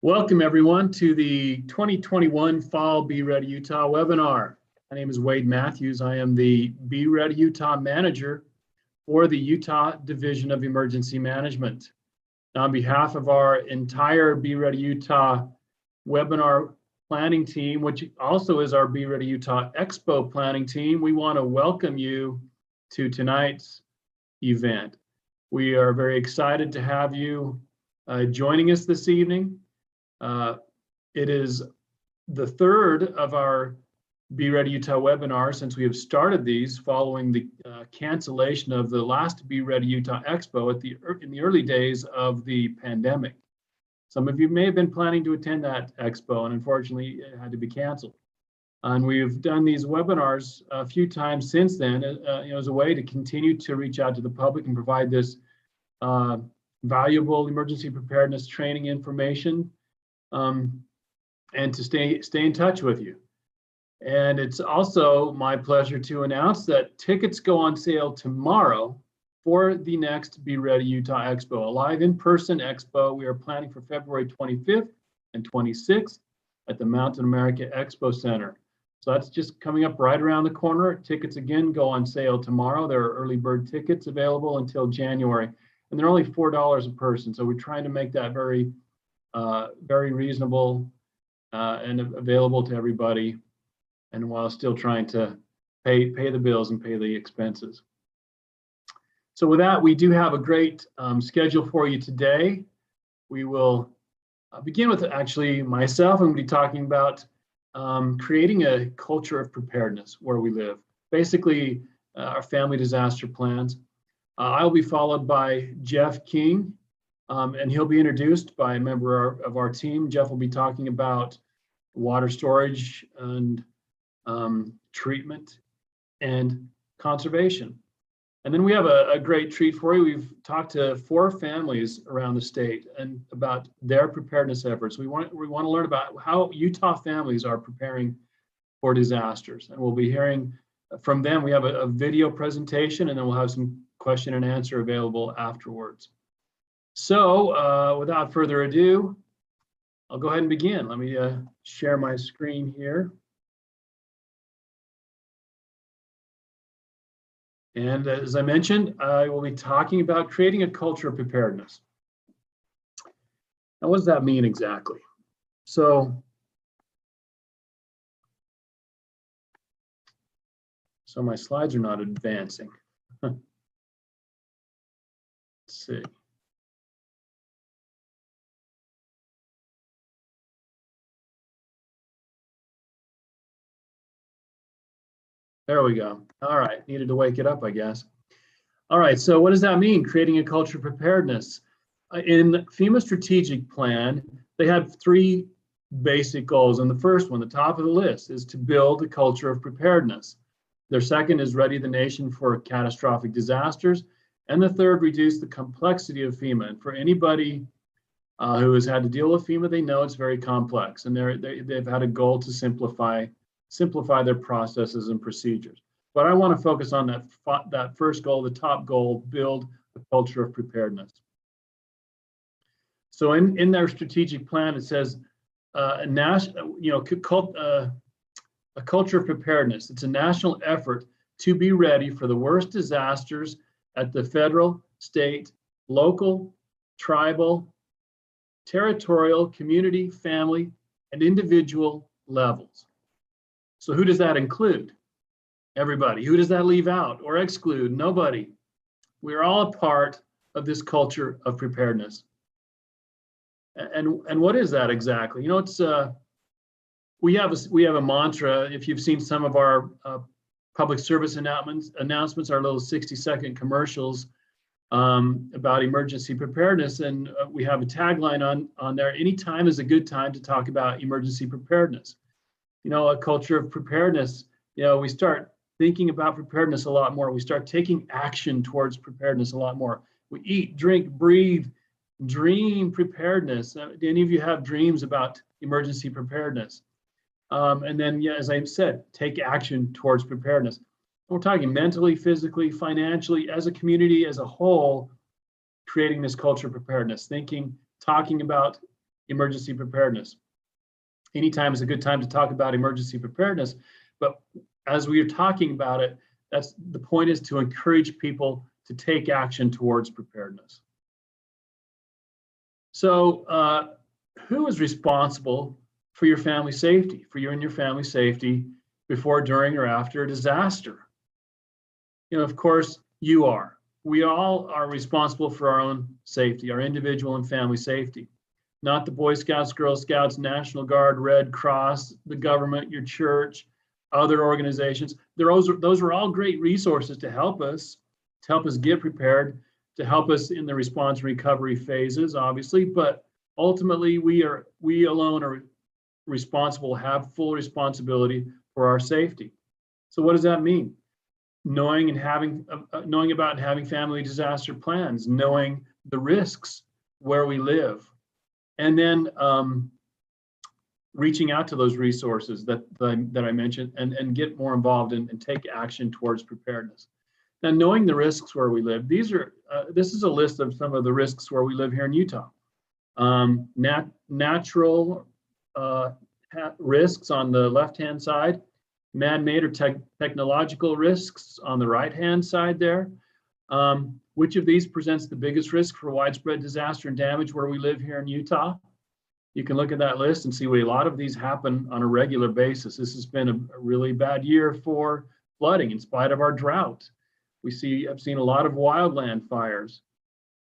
Welcome everyone to the 2021 Fall Be Ready Utah webinar. My name is Wade Mathews. I am the Be Ready Utah manager for the Utah Division of Emergency Management. Now, on behalf of our entire Be Ready Utah webinar planning team, which also is our Be Ready Utah Expo planning team, we want to welcome you to tonight's event. We are very excited to have you joining us this evening. It is the third of our Be Ready Utah webinar since we have started these following the cancellation of the last Be Ready Utah Expo in the early days of the pandemic. Some of you may have been planning to attend that expo, and unfortunately it had to be canceled. And we've done these webinars a few times since then as a way to continue to reach out to the public and provide this valuable emergency preparedness training information, and to stay in touch with you. And it's also my pleasure to announce that tickets go on sale tomorrow for the next Be Ready Utah Expo, a live in-person expo. We are planning for February 25th and 26th at the Mountain America Expo Center. So that's just coming up right around the corner. Tickets again go on sale tomorrow. There are early bird tickets available until January, and they're only $4 a person. So we're trying to make that very reasonable and available to everybody, and while still trying to pay the bills and pay the expenses. So with that, we do have a great schedule for you today. We will begin with actually myself. I'm going to be talking about creating a culture of preparedness where we live. Basically, our family disaster plans. I'll be followed by Jeff King, and he'll be introduced by a member of our team. Jeff will be talking about water storage and treatment and conservation. And then we have a great treat for you. We've talked to 4 families around the state and about their preparedness efforts. We want to learn about how Utah families are preparing for disasters. And we'll be hearing from them. We have a video presentation, and then we'll have some question and answer available afterwards. So without further ado, I'll go ahead and begin. Let me share my screen here. And as I mentioned, I will be talking about creating a culture of preparedness. Now, what does that mean exactly? So my slides are not advancing. Let's see. There we go. All right, needed to wake it up, I guess. All right, so what does that mean, creating a culture of preparedness? In FEMA strategic plan, they have 3 basic goals. And the first one, the top of the list, is to build a culture of preparedness. Their second is ready the nation for catastrophic disasters. And the third, reduce the complexity of FEMA. And for anybody who has had to deal with FEMA, they know it's very complex. And they've had a goal to simplify their processes and procedures. But I want to focus on that first goal, the top goal, build a culture of preparedness. So in their strategic plan, it says a culture of preparedness. It's a national effort to be ready for the worst disasters at the federal, state, local, tribal, territorial, community, family, and individual levels. So who does that include? Everybody. Who does that leave out or exclude? Nobody. We're all a part of this culture of preparedness. And what is that exactly? You know, it's we have a mantra. If you've seen some of our public service announcements, our little 60-second commercials about emergency preparedness, and we have a tagline on there: any time is a good time to talk about emergency preparedness. You know, a culture of preparedness, you know, we start thinking about preparedness a lot more. We start taking action towards preparedness a lot more. We eat, drink, breathe, dream preparedness. Do any of you have dreams about emergency preparedness? And then, yeah, as I said, take action towards preparedness. We're talking mentally, physically, financially, as a community, as a whole, creating this culture of preparedness, thinking, talking about emergency preparedness. Anytime is a good time to talk about emergency preparedness, but as we are talking about it, that's the point, is to encourage people to take action towards preparedness. So who is responsible for your family safety, for you and your family safety before, during, or after a disaster? Of course, you are. We all are responsible for our own safety, our individual and family safety. Not the Boy Scouts, Girl Scouts, National Guard, Red Cross, the government, your church, other organizations. Those are all great resources to help us get prepared, to help us in the response and recovery phases, obviously, but ultimately we alone are responsible, have full responsibility for our safety. So what does that mean? Knowing about and having family disaster plans, knowing the risks where we live, and then reaching out to those resources that I mentioned and get more involved and take action towards preparedness. Now, knowing the risks where we live, this is a list of some of the risks where we live here in Utah. Natural risks on the left-hand side, man-made or technological risks on the right-hand side there. Which of these presents the biggest risk for widespread disaster and damage where we live here in Utah? You can look at that list and see a lot of these happen on a regular basis. This has been a really bad year for flooding in spite of our drought. I've seen a lot of wildland fires,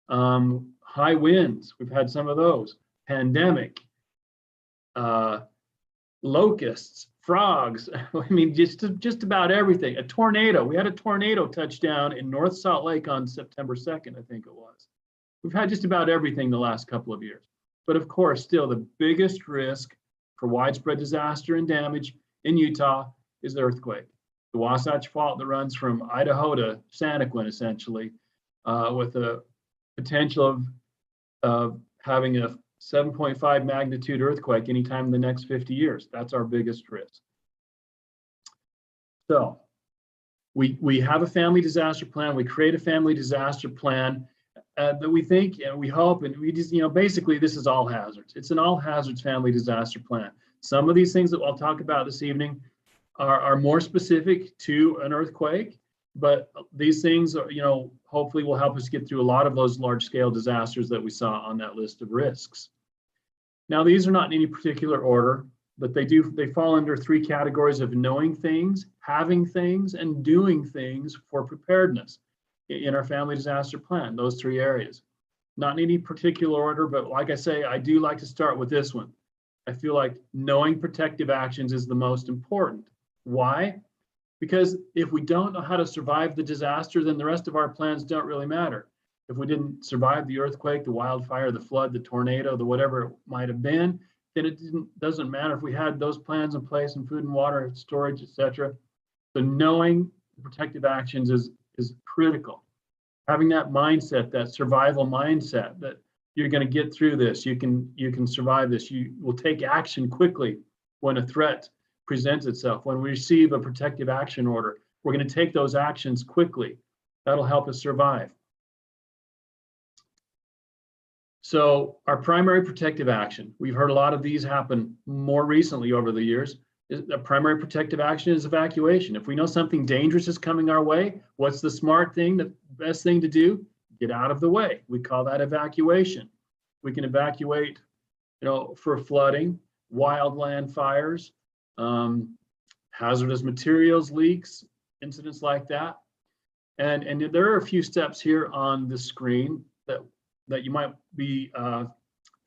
high winds. We've had some of those. Pandemic, locusts, frogs. I mean, just about everything. A tornado. We had a tornado touchdown in North Salt Lake on September 2nd, I think it was. We've had just about everything the last couple of years. But of course, still the biggest risk for widespread disaster and damage in Utah is the earthquake. The Wasatch Fault that runs from Idaho to Santaquin, essentially, with a potential of having a 7.5 magnitude earthquake anytime in the next 50 years. That's our biggest risk. So we have a family disaster plan. We create a family disaster plan that we think, and we hope, and we just, basically this is all hazards. It's an all hazards family disaster plan. Some of these things that I'll talk about this evening are more specific to an earthquake, but these things are, hopefully will help us get through a lot of those large scale disasters that we saw on that list of risks. Now, these are not in any particular order, but they fall under three categories of knowing things, having things, and doing things for preparedness in our family disaster plan, those three areas. Not in any particular order, but like I say, I do like to start with this one. I feel like knowing protective actions is the most important. Why? Because if we don't know how to survive the disaster, then the rest of our plans don't really matter. If we didn't survive the earthquake, the wildfire, the flood, the tornado, the whatever it might have been, then it doesn't matter if we had those plans in place and food and water, storage, etc. So knowing protective actions is critical. Having that mindset, that survival mindset, that you're going to get through this, you can survive this, you will take action quickly when a threat presents itself. When we receive a protective action order, we're going to take those actions quickly. That'll help us survive. So our primary protective action, we've heard a lot of these happen more recently over the years. A primary protective action is evacuation. If we know something dangerous is coming our way, what's the smart thing, the best thing to do? Get out of the way. We call that evacuation. We can evacuate, for flooding, wildland fires, hazardous materials leaks, incidents like that. And there are a few steps here on the screen that you might be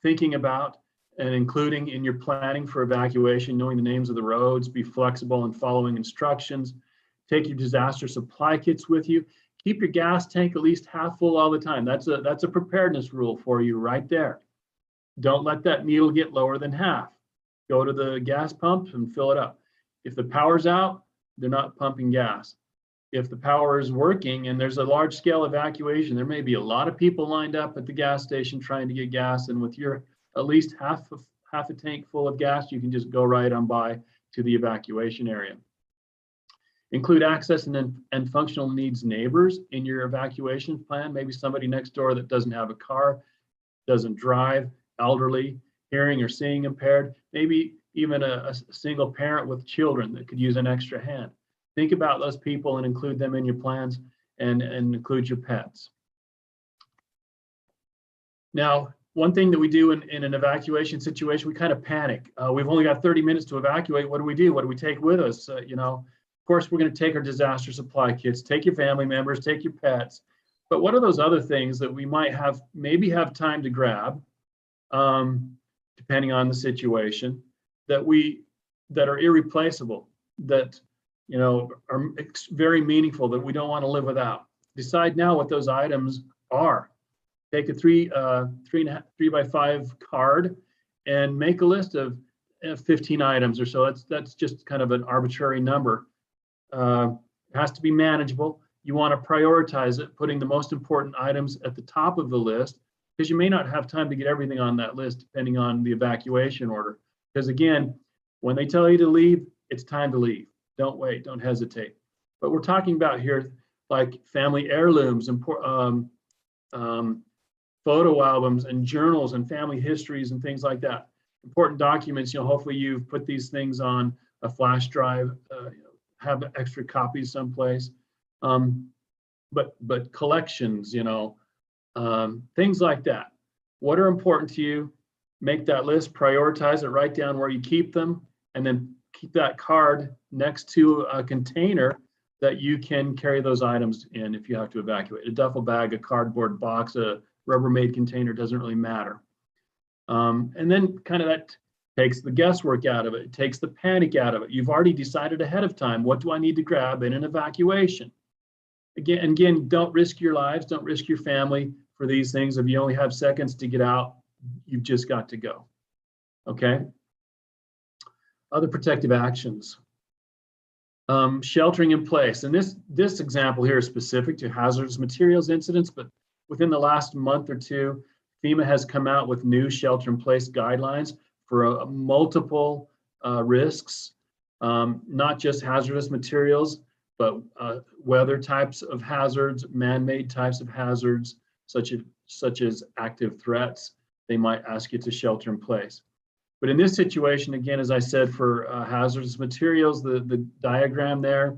thinking about and including in your planning for evacuation, knowing the names of the roads, be flexible in following instructions, take your disaster supply kits with you, keep your gas tank at least half full all the time. That's a preparedness rule for you right there. Don't let that needle get lower than half. Go to the gas pump and fill it up. If the power's out, they're not pumping gas. If the power is working and there's a large scale evacuation, there may be a lot of people lined up at the gas station trying to get gas, and with your at least half a tank full of gas, you can just go right on by to the evacuation area. Include access and functional needs neighbors in your evacuation plan. Maybe somebody next door that doesn't have a car, doesn't drive, elderly. hearing or seeing impaired, maybe even a single parent with children that could use an extra hand. Think about those people and include them in your plans, and include your pets. Now, one thing that we do in an evacuation situation, we kind of panic. We've only got 30 minutes to evacuate. What do we do? What do we take with us? You know, of course, we're going to take our disaster supply kits, take your family members, take your pets. But what are those other things that we might have, maybe have time to grab, depending on the situation, that are irreplaceable, that, you know, are very meaningful, that we don't want to live without? Decide now what those items are. Take a 3x5 card and make a list of 15 items or so. That's just kind of an arbitrary number. It has to be manageable. You want to prioritize it, putting the most important items at the top of the list, because you may not have time to get everything on that list depending on the evacuation order. Because again, when they tell you to leave, it's time to leave. Don't wait, don't hesitate. But we're talking about here like family heirlooms and photo albums and journals and family histories and things like that. Important documents, you know, hopefully you've put these things on a flash drive, have extra copies someplace. But collections, you know, things like that. What are important to you? Make that list, prioritize it, write down where you keep them, and then keep that card next to a container that you can carry those items in if you have to evacuate. A duffel bag, a cardboard box, a Rubbermaid container, doesn't really matter. And then kind of that takes the guesswork out of it. It takes the panic out of it. You've already decided ahead of time, what do I need to grab in an evacuation? Again, don't risk your lives, don't risk your family for these things. If you only have seconds to get out, you've just got to go, okay? Other protective actions. Sheltering in place. And this example here is specific to hazardous materials incidents, but within the last month or two, FEMA has come out with new shelter in place guidelines for multiple risks, not just hazardous materials, but weather types of hazards, man-made types of hazards, such as active threats. They might ask you to shelter in place. But in this situation, again, as I said, for hazardous materials, the diagram there,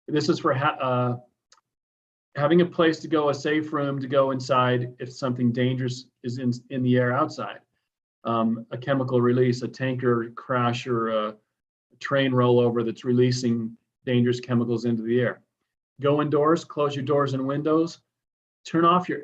this is for having a place to go, a safe room to go inside if something dangerous is in the air outside. A chemical release, a tanker crash, or a train rollover that's releasing dangerous chemicals into the air. Go indoors, close your doors and windows, turn off your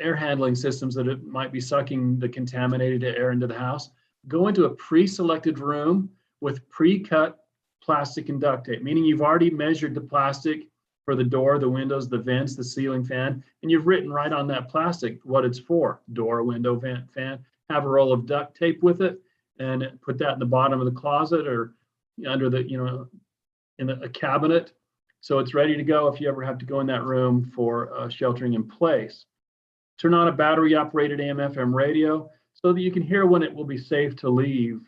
air handling systems that it might be sucking the contaminated air into the house. Go into a pre-selected room with pre-cut plastic and duct tape, meaning you've already measured the plastic for the door, the windows, the vents, the ceiling fan, and you've written right on that plastic what it's for: door, window, vent, fan. Have a roll of duct tape with it and put that in the bottom of the closet or under the, in a cabinet, so it's ready to go if you ever have to go in that room for sheltering in place. Turn on a battery operated AM/FM radio so that you can hear when it will be safe to leave.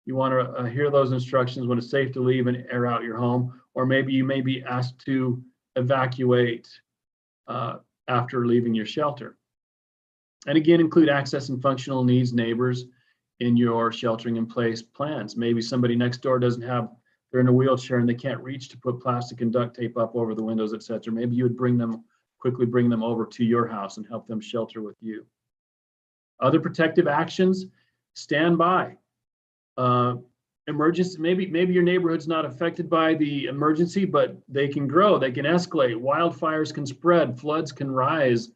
You want to hear those instructions when it's safe to leave and air out your home, or maybe you may be asked to evacuate after leaving your shelter. And again, include access and functional needs neighbors in your sheltering in place plans. Maybe somebody next door they're in a wheelchair and they can't reach to put plastic and duct tape up over the windows, etc. Maybe you would quickly bring them over to your house and help them shelter with you. Other protective actions: stand by. Emergency, maybe your neighborhood's not affected by the emergency, but they can grow, they can escalate. Wildfires can spread, floods can rise,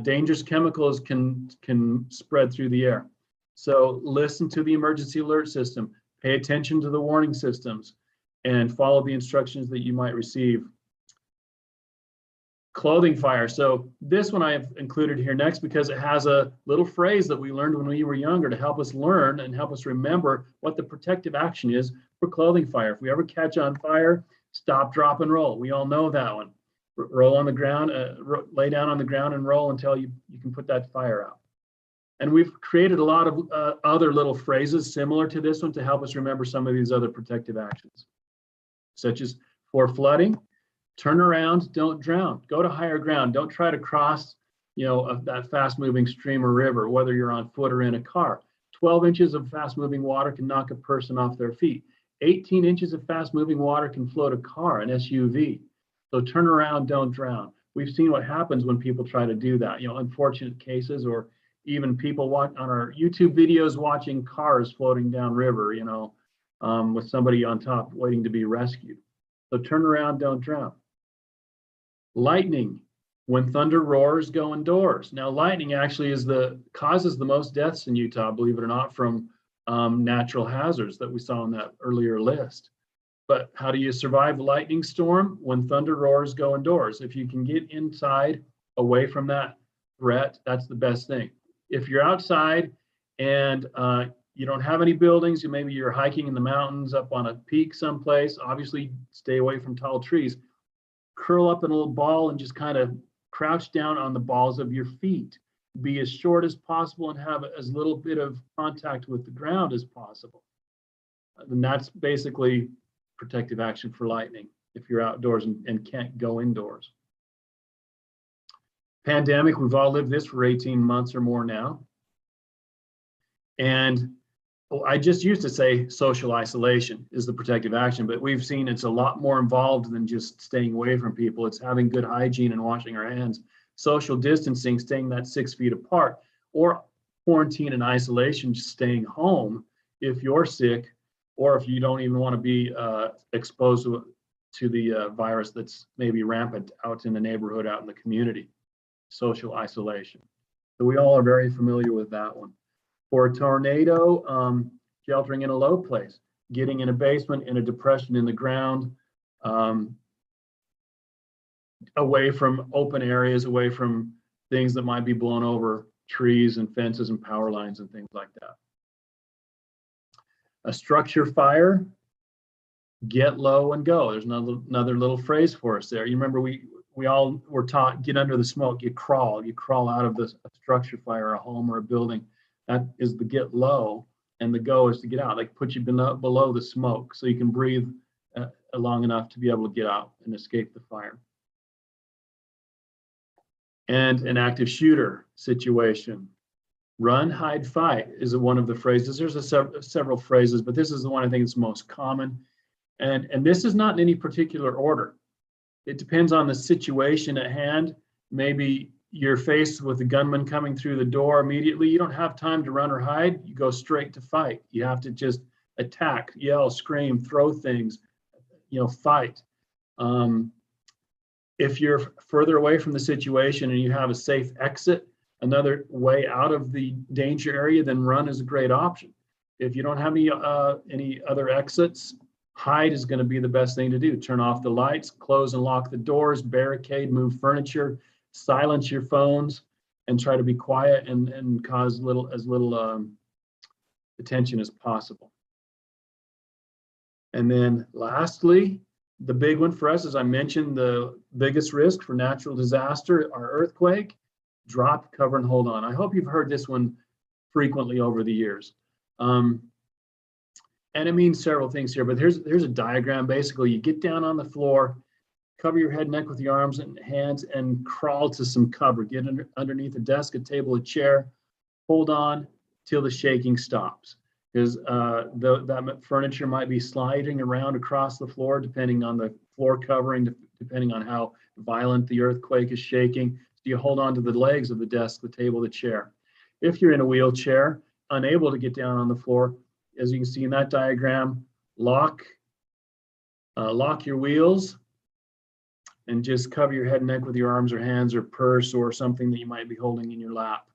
dangerous chemicals can spread through the air. So listen to the emergency alert system, pay attention to the warning systems, and follow the instructions that you might receive. Clothing fire. So this one I have included here next because it has a little phrase that we learned when we were younger to help us learn and help us remember what the protective action is for clothing fire. If we ever catch on fire, stop, drop, and roll. We all know that one. Roll on the ground, lay down on the ground and roll until you can put that fire out. And we've created a lot of other little phrases similar to this one to help us remember some of these other protective actions, such as for flooding, turn around, don't drown, go to higher ground, don't try to cross, that fast moving stream or river, whether you're on foot or in a car. 12 inches of fast moving water can knock a person off their feet. 18 inches of fast moving water can float a car, an SUV. So turn around, don't drown. We've seen what happens when people try to do that, unfortunate cases, or even people on our YouTube videos watching cars floating down river, with somebody on top waiting to be rescued. So turn around, don't drown. Lightning. When thunder roars, go indoors. Now, lightning actually causes the most deaths in Utah, believe it or not, from natural hazards that we saw on that earlier list. But how do you survive a lightning storm? When thunder roars, go indoors. If you can get inside, away from that threat, that's the best thing. If you're outside and you don't have any buildings, maybe you're hiking in the mountains up on a peak someplace, obviously stay away from tall trees. Curl up in a little ball and just kind of crouch down on the balls of your feet. Be as short as possible and have as little bit of contact with the ground as possible. And that's basically protective action for lightning if you're outdoors and can't go indoors. Pandemic, we've all lived this for 18 months or more now. And I just used to say social isolation is the protective action, but we've seen it's a lot more involved than just staying away from people. It's having good hygiene and washing our hands, social distancing, staying that 6 feet apart, or quarantine and isolation, just staying home if you're sick, or if you don't even want to be exposed to the virus that's maybe rampant out in the neighborhood, out in the community. Social isolation. So we all are very familiar with that one. For a tornado, sheltering in a low place, getting in a basement, in a depression in the ground, away from open areas, away from things that might be blown over, trees and fences and power lines and things like that. A structure fire, get low and go. There's another little phrase for us there. You remember we all were taught, get under the smoke, you crawl out of a structure fire, a home or a building. That is the get low, and the go is to get out, like put you below the smoke so you can breathe long enough to be able to get out and escape the fire. And an active shooter situation. Run, hide, fight is one of the phrases. There's several phrases, but this is the one I think is most common. And this is not in any particular order. It depends on the situation at hand. Maybe you're faced with a gunman coming through the door immediately. You don't have time to run or hide. You go straight to fight. You have to just attack, yell, scream, throw things, fight. If you're further away from the situation and you have a safe exit, another way out of the danger area, then run is a great option. If you don't have any other exits, hide is going to be the best thing to do. Turn off the lights, close and lock the doors, barricade, move furniture, silence your phones, and try to be quiet and cause as little attention as possible. And then lastly, the big one for us, as I mentioned, the biggest risk for natural disaster, our earthquake, drop, cover, and hold on. I hope you've heard this one frequently over the years. And it means several things here, but here's a diagram. Basically, you get down on the floor, cover your head and neck with your arms and hands, and crawl to some cover. Get underneath a desk, a table, a chair, hold on till the shaking stops. Because that furniture might be sliding around across the floor, depending on the floor covering, depending on how violent the earthquake is shaking. So you hold on to the legs of the desk, the table, the chair. If you're in a wheelchair, unable to get down on the floor, as you can see in that diagram, lock your wheels and just cover your head and neck with your arms or hands or purse or something that you might be holding in your lap.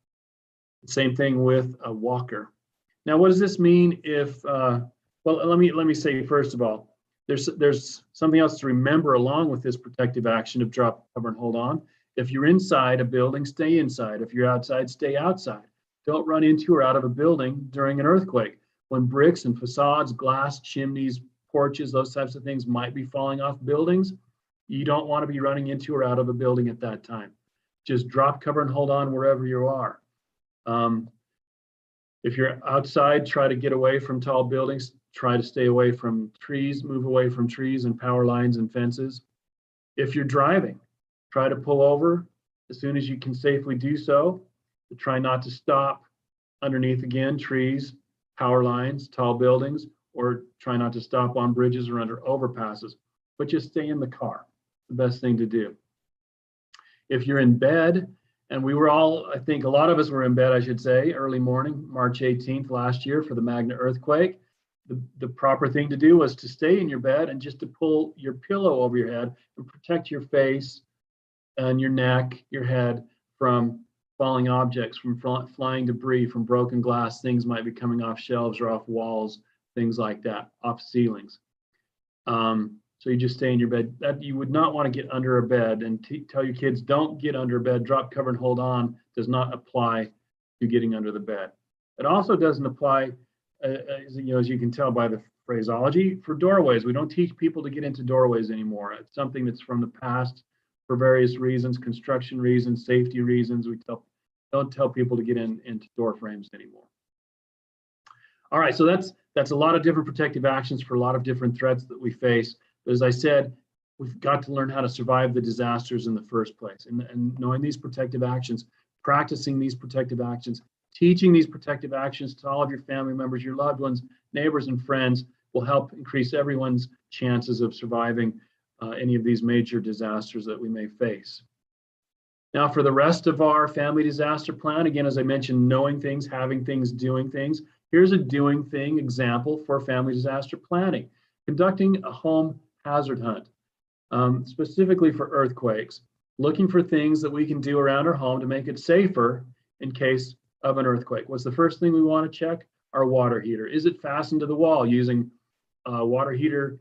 Same thing with a walker. Now, what does this mean if, well, let me say, first of all, there's something else to remember along with this protective action of drop, cover, and hold on. If you're inside a building, stay inside. If you're outside, stay outside. Don't run into or out of a building during an earthquake. When bricks and facades, glass, chimneys, porches, those types of things might be falling off buildings, you don't want to be running into or out of a building at that time. Just drop, cover, and hold on wherever you are. If you're outside, try to get away from tall buildings, try to stay away from trees, move away from trees and power lines and fences. If you're driving, try to pull over as soon as you can safely do so. Try not to stop underneath, again, trees, power lines, tall buildings, or try not to stop on bridges or under overpasses, but just stay in the car. The best thing to do. If you're in bed, and we were all, I think a lot of us were in bed, I should say, early morning, March 18th last year for the Magna earthquake. The proper thing to do was to stay in your bed and just to pull your pillow over your head and protect your face and your neck, your head from falling objects, from flying debris, from broken glass. Things might be coming off shelves or off walls, things like that, off ceilings. So you just stay in your bed. That you would not want to get under a bed, and tell your kids, don't get under a bed. Drop, cover, and hold on does not apply to getting under the bed. It also doesn't apply, as you can tell by the phraseology, for doorways. We don't teach people to get into doorways anymore. It's something that's from the past for various reasons, construction reasons, safety reasons. We don't tell people to get into door frames anymore. All right, so that's a lot of different protective actions for a lot of different threats that we face. But as I said, we've got to learn how to survive the disasters in the first place. And knowing these protective actions, practicing these protective actions, teaching these protective actions to all of your family members, your loved ones, neighbors, and friends will help increase everyone's chances of surviving any of these major disasters that we may face. Now, for the rest of our family disaster plan, again, as I mentioned, knowing things, having things, doing things. Here's a doing thing example for family disaster planning. Conducting a home hazard hunt, specifically for earthquakes, looking for things that we can do around our home to make it safer in case of an earthquake. What's the first thing we want to check? Our water heater. Is it fastened to the wall using water heater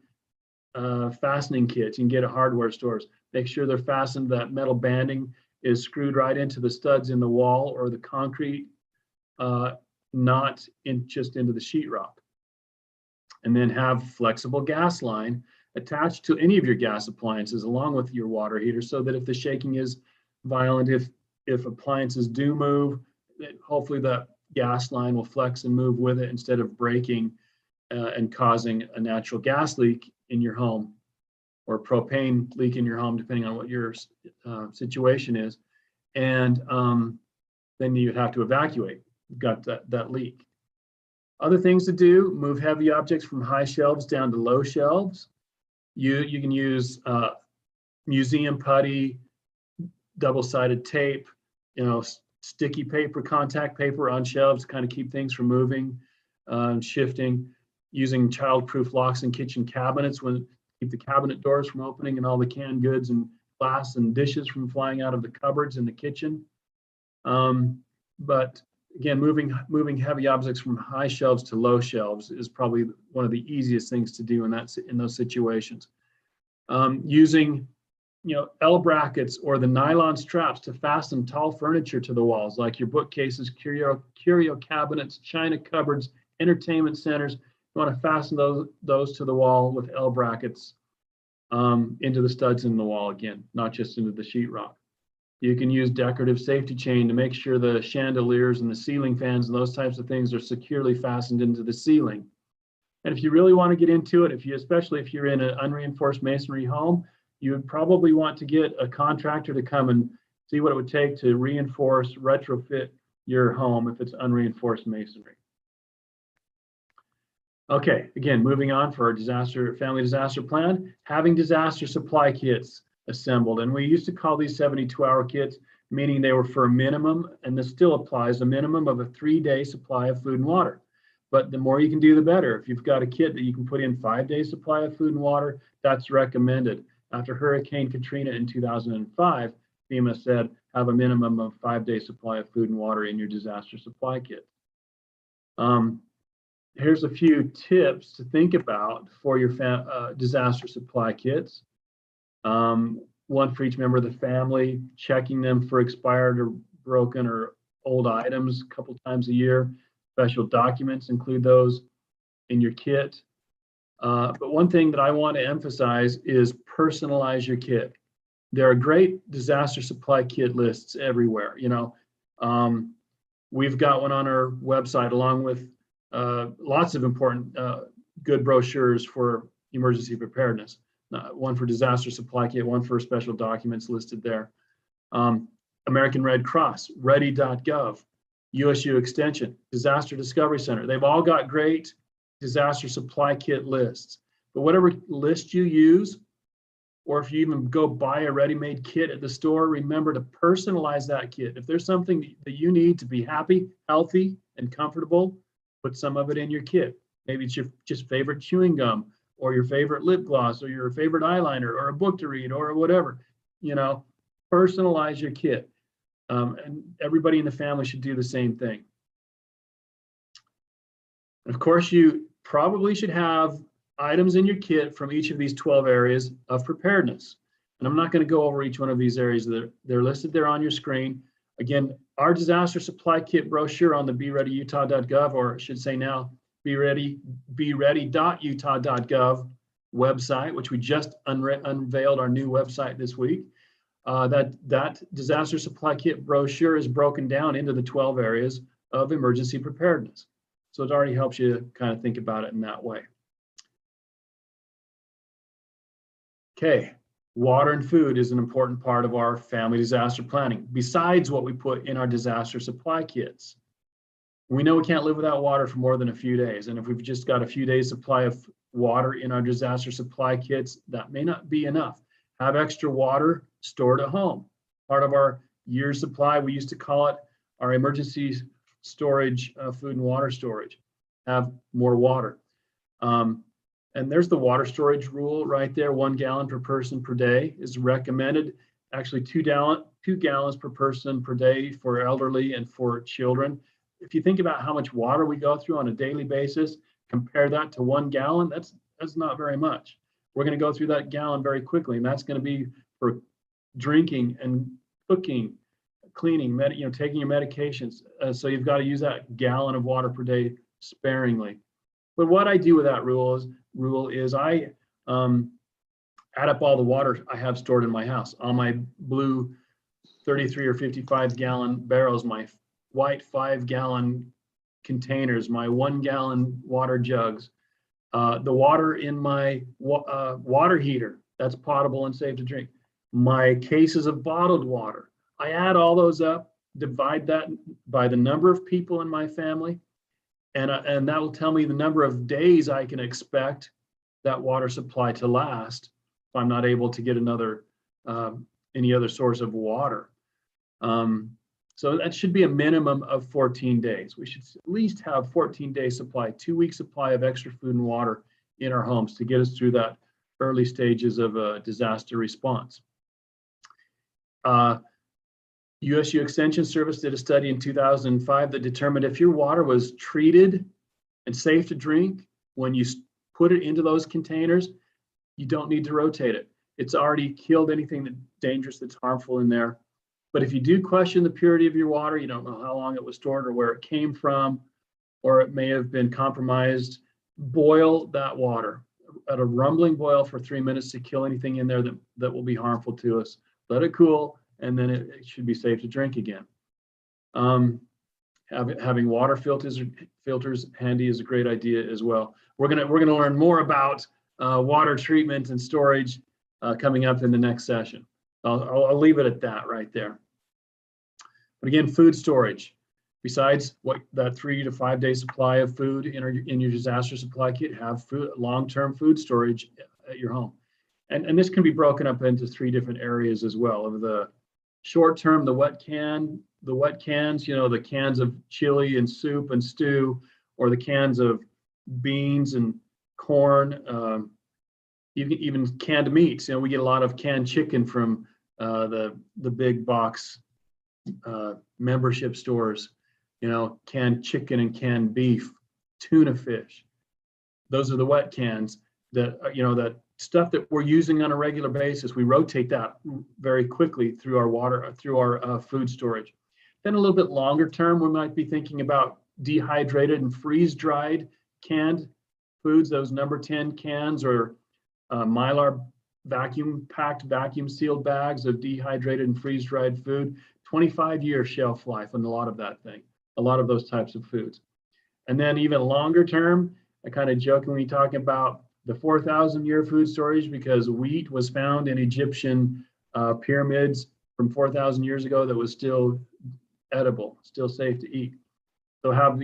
fastening kits? You can get at hardware stores. Make sure they're fastened, that metal banding is screwed right into the studs in the wall or the concrete, not just into the sheetrock. And then have flexible gas line attached to any of your gas appliances along with your water heater, so that if the shaking is violent, if appliances do move, hopefully that gas line will flex and move with it instead of breaking and causing a natural gas leak in your home, or propane leak in your home, depending on what your situation is. And then you'd have to evacuate. You've got that leak. Other things to do: move heavy objects from high shelves down to low shelves. You can use museum putty, double-sided tape, sticky paper, contact paper on shelves to kind of keep things from moving, shifting. Using child-proof locks in kitchen cabinets to keep the cabinet doors from opening and all the canned goods and glass and dishes from flying out of the cupboards in the kitchen. But again, moving heavy objects from high shelves to low shelves is probably one of the easiest things to do in those situations. Using L brackets or the nylon straps to fasten tall furniture to the walls, like your bookcases, curio cabinets, china cupboards, entertainment centers. You want to fasten those to the wall with L brackets into the studs in the wall, again, not just into the sheetrock. You can use decorative safety chain to make sure the chandeliers and the ceiling fans and those types of things are securely fastened into the ceiling. And if you really want to get into it, especially if you're in an unreinforced masonry home, you would probably want to get a contractor to come and see what it would take to reinforce, retrofit your home if it's unreinforced masonry. Okay, again, moving on for our family disaster plan, having disaster supply kits assembled. And we used to call these 72-hour kits, meaning they were for a minimum, and this still applies, a minimum of a 3-day supply of food and water. But the more you can do, the better. If you've got a kit that you can put in 5-day supply of food and water, that's recommended. After Hurricane Katrina in 2005, FEMA said have a minimum of 5-day supply of food and water in your disaster supply kit. Here's a few tips to think about for your disaster supply kits. One for each member of the family, checking them for expired or broken or old items a couple times a year. Special documents, include those in your kit. But one thing that I want to emphasize is personalize your kit. There are great disaster supply kit lists everywhere. We've got one on our website along with lots of important good brochures for emergency preparedness. One for disaster supply kit, one for special documents listed there. American Red Cross, ready.gov. USU Extension, Disaster Discovery Center. They've all got great disaster supply kit lists. But whatever list you use, or if you even go buy a ready-made kit at the store, remember to personalize that kit. If there's something that you need to be happy, healthy, and comfortable, put some of it in your kit. Maybe it's your just favorite chewing gum, or your favorite lip gloss, or your favorite eyeliner, or a book to read, or whatever. You know, personalize your kit. And everybody in the family should do the same thing. Of course, you probably should have items in your kit from each of these 12 areas of preparedness. And I'm not going to go over each one of these areas. They're listed there on your screen. Again, our disaster supply kit brochure on the bereadyutah.gov, or I should say now, beready.utah.gov website, which we just unveiled our new website this week. That disaster supply kit brochure is broken down into the 12 areas of emergency preparedness. So it already helps you kind of think about it in that way. Okay, water and food is an important part of our family disaster planning, besides what we put in our disaster supply kits. We know we can't live without water for more than a few days. And if we've just got a few days supply of water in our disaster supply kits, that may not be enough. Have extra water stored at home. Part of our year's supply, we used to call it our emergency storage, food and water storage. Have more water. And there's the water storage rule right there. 1 gallon per person per day is recommended. Actually, 2 gallons per person per day for elderly and for children. If you think about how much water we go through on a daily basis, compare that to 1 gallon, that's not very much. We're going to go through that gallon very quickly, and that's going to be for drinking and cooking, cleaning, taking your medications. So you've got to use that gallon of water per day sparingly. But what I do with that rule is I add up all the water I have stored in my house. On my blue 33 or 55 gallon barrels, my white 5 gallon containers, my 1 gallon water jugs, the water in my water heater that's potable and safe to drink, my cases of bottled water. I add all those up, divide that by the number of people in my family, and that will tell me the number of days I can expect that water supply to last if I'm not able to get any other source of water. So that should be a minimum of 14 days. We should at least have 14-day supply, 2-week supply of extra food and water in our homes to get us through that early stages of a disaster response. USU Extension Service did a study in 2005 that determined if your water was treated and safe to drink, when you put it into those containers, you don't need to rotate it. It's already killed anything that's dangerous, that's harmful in there. But if you do question the purity of your water, you don't know how long it was stored or where it came from, or it may have been compromised, boil that water at a rumbling boil for 3 minutes to kill anything in there that will be harmful to us. Let it cool, and then it should be safe to drink again. Having water filters handy is a great idea as well. We're gonna learn more about water treatment and storage coming up in the next session. I'll leave it at that right there. But again, food storage. Besides that 3 to 5 day supply of food in your disaster supply kit, have long-term food storage at your home. And this can be broken up into 3 different areas as well. Of the short term, the wet cans, the cans of chili and soup and stew, or the cans of beans and corn, even canned meats. We get a lot of canned chicken from the big box membership stores. Canned chicken and canned beef, tuna fish. Those are the wet cans that that stuff that we're using on a regular basis. We rotate that very quickly through our food storage. Then a little bit longer term, we might be thinking about dehydrated and freeze-dried canned foods, those number 10 cans, or Mylar vacuum-packed, vacuum-sealed bags of dehydrated and freeze-dried food. 25-year shelf life on a lot of those types of foods. And then even longer term, I kind of jokingly talk about the 4,000-year food storage, because wheat was found in Egyptian pyramids from 4,000 years ago that was still edible, still safe to eat. So have,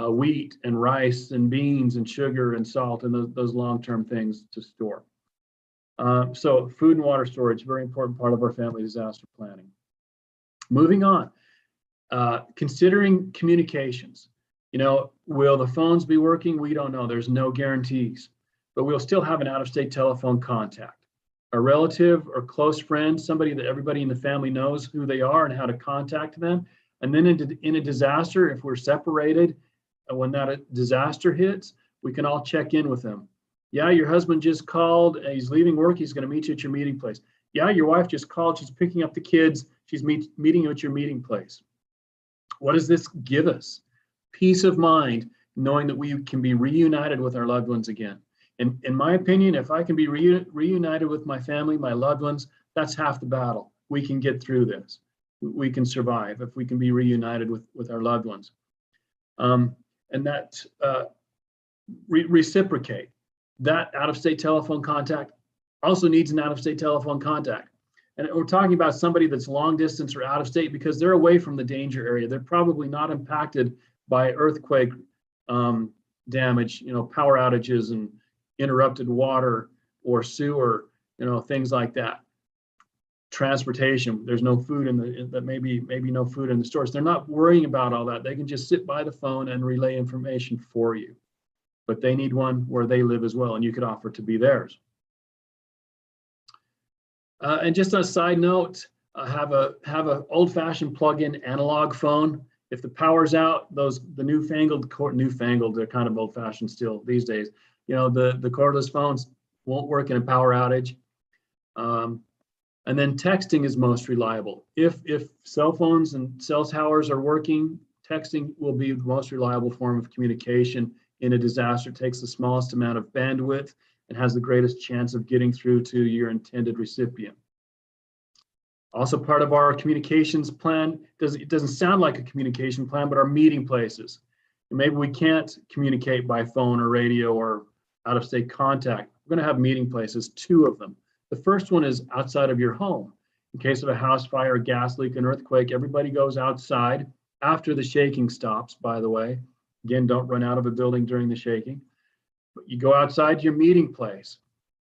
wheat and rice and beans and sugar and salt and those long-term things to store. So food and water storage, very important part of our family disaster planning. Moving on, considering communications. Will the phones be working? We don't know. There's no guarantees, but we'll still have an out-of-state telephone contact. A relative or close friend, somebody that everybody in the family knows who they are and how to contact them. And then in a disaster, if we're separated, when that disaster hits, we can all check in with them. Yeah, your husband just called. He's leaving work. He's going to meet you at your meeting place. Yeah, your wife just called. She's picking up the kids. She's meeting you at your meeting place. What does this give us? Peace of mind, knowing that we can be reunited with our loved ones again. In my opinion, if I can be reunited with my family, my loved ones, that's half the battle. We can get through this. We can survive if we can be reunited with our loved ones. And that reciprocate. That out-of-state telephone contact also needs an out-of-state telephone contact. And we're talking about somebody that's long distance or out of state because they're away from the danger area. They're probably not impacted by earthquake damage, power outages and interrupted water or sewer, things like that. Transportation, there's no food maybe no food in the stores. They're not worrying about all that. They can just sit by the phone and relay information for you. But they need one where they live as well, and you could offer to be theirs. And just on a side note, have a old-fashioned plug-in analog phone. If the power's out, the newfangled, they're kind of old-fashioned still these days. The cordless phones won't work in a power outage. And then texting is most reliable. If cell phones and cell towers are working, texting will be the most reliable form of communication in a disaster. It takes the smallest amount of bandwidth and has the greatest chance of getting through to your intended recipient. Also part of our communications plan, it doesn't sound like a communication plan, but our meeting places. And maybe we can't communicate by phone or radio or out-of-state contact. We're going to have meeting places, 2 of them. The first one is outside of your home. In case of a house fire, a gas leak, an earthquake, everybody goes outside after the shaking stops, by the way. Again, don't run out of a building during the shaking. But you go outside your meeting place,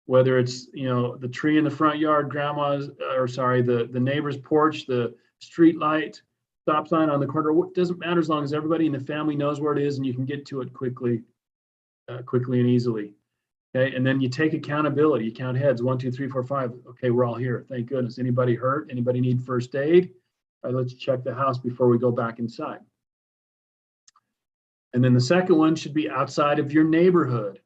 whether it's the tree in the front yard, the neighbor's porch, the street light, stop sign on the corner. It doesn't matter as long as everybody in the family knows where it is and you can get to it quickly and easily. Okay, and then you take accountability. You count heads, 1, 2, 3, 4, 5. Okay, we're all here. Thank goodness. Anybody hurt? Anybody need first aid? All right, let's check the house before we go back inside. And then the second one should be outside of your neighborhood.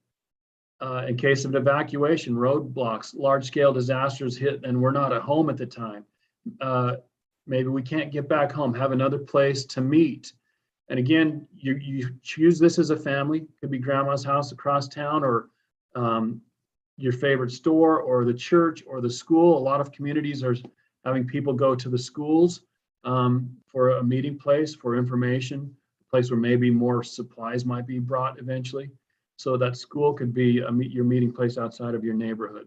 In case of an evacuation, roadblocks, large-scale disasters hit, and we're not at home at the time. Maybe we can't get back home. Have another place to meet. And again, you choose this as a family. Could be grandma's house across town, or your favorite store, or the church, or the school. A lot of communities are having people go to the schools for a meeting place for information, a place where maybe more supplies might be brought eventually. So that school could be your meeting place outside of your neighborhood.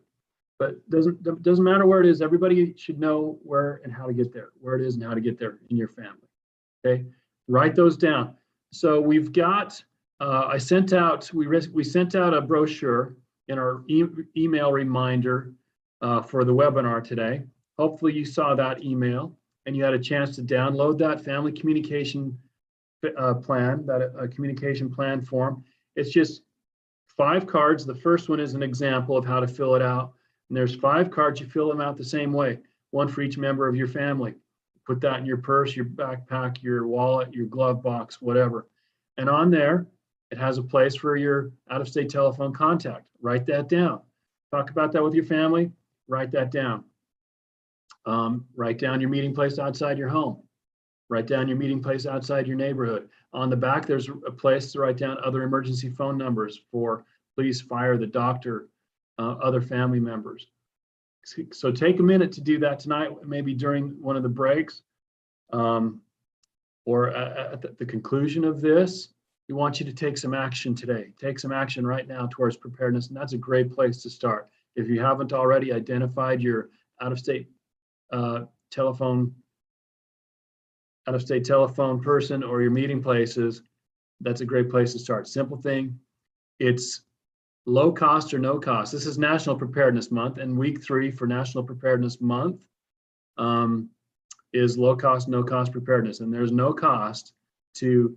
But doesn't matter where it is. Everybody should know where and how to get there, where it is and how to get there in your family. Okay, write those down. So we've got. We sent out a brochure in our email reminder for the webinar today. Hopefully you saw that email and you had a chance to download that family communication plan, that communication plan form. It's just 5 cards. The first one is an example of how to fill it out. And there's 5 cards. You fill them out the same way, one for each member of your family. Put that in your purse, your backpack, your wallet, your glove box, whatever. And on there, it has a place for your out-of-state telephone contact. Write that down. Talk about that with your family. Write that down. Write down your meeting place outside your home. Write down your meeting place outside your neighborhood. On the back, there's a place to write down other emergency phone numbers for police, fire, the doctor, other family members. So take a minute to do that tonight, maybe during one of the breaks, or at the conclusion of this. We want you to take some action today. Take some action right now towards preparedness, and that's a great place to start. If you haven't already identified your out-of-state telephone out-of-state telephone person or your meeting places, that's a great place to start. Simple thing. It's low cost or no cost. This is National Preparedness Month, and week 3 for National Preparedness Month is low cost, no cost preparedness. And there's no cost to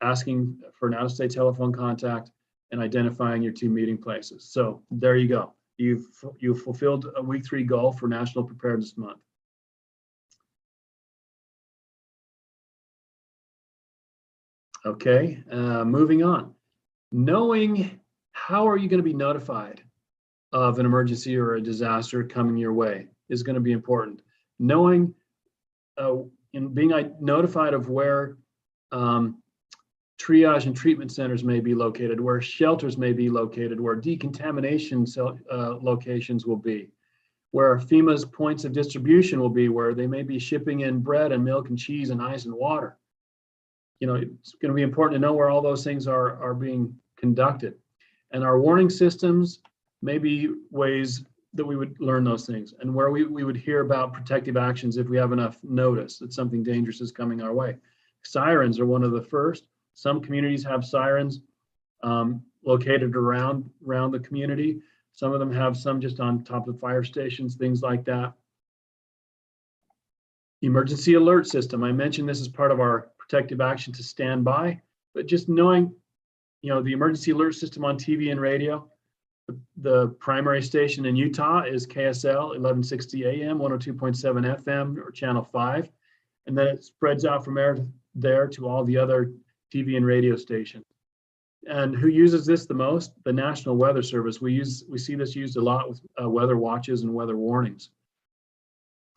asking for an out-of-state telephone contact and identifying your 2 meeting places. So there you go. You've fulfilled a week 3 goal for National Preparedness Month. Okay, moving on. Knowing how are you going to be notified of an emergency or a disaster coming your way is going to be important. Knowing and being notified of where triage and treatment centers may be located, where shelters may be located, where decontamination locations will be, where FEMA's points of distribution will be, where they may be shipping in bread and milk and cheese and ice and water. It's going to be important to know where all those things are being conducted. And our warning systems may be ways that we would learn those things, and where we would hear about protective actions if we have enough notice that something dangerous is coming our way. Sirens are one of the first. Some communities have sirens located around the community. Some of them have some just on top of fire stations, things like that. Emergency alert system. I mentioned this is part of our protective action to stand by, but just knowing, the emergency alert system on TV and radio. The primary station in Utah is KSL 1160 AM, 102.7 FM, or channel 5. And then it spreads out from there to all the other TV and radio stations. And who uses this the most? The National Weather Service. We see this used a lot with weather watches and weather warnings.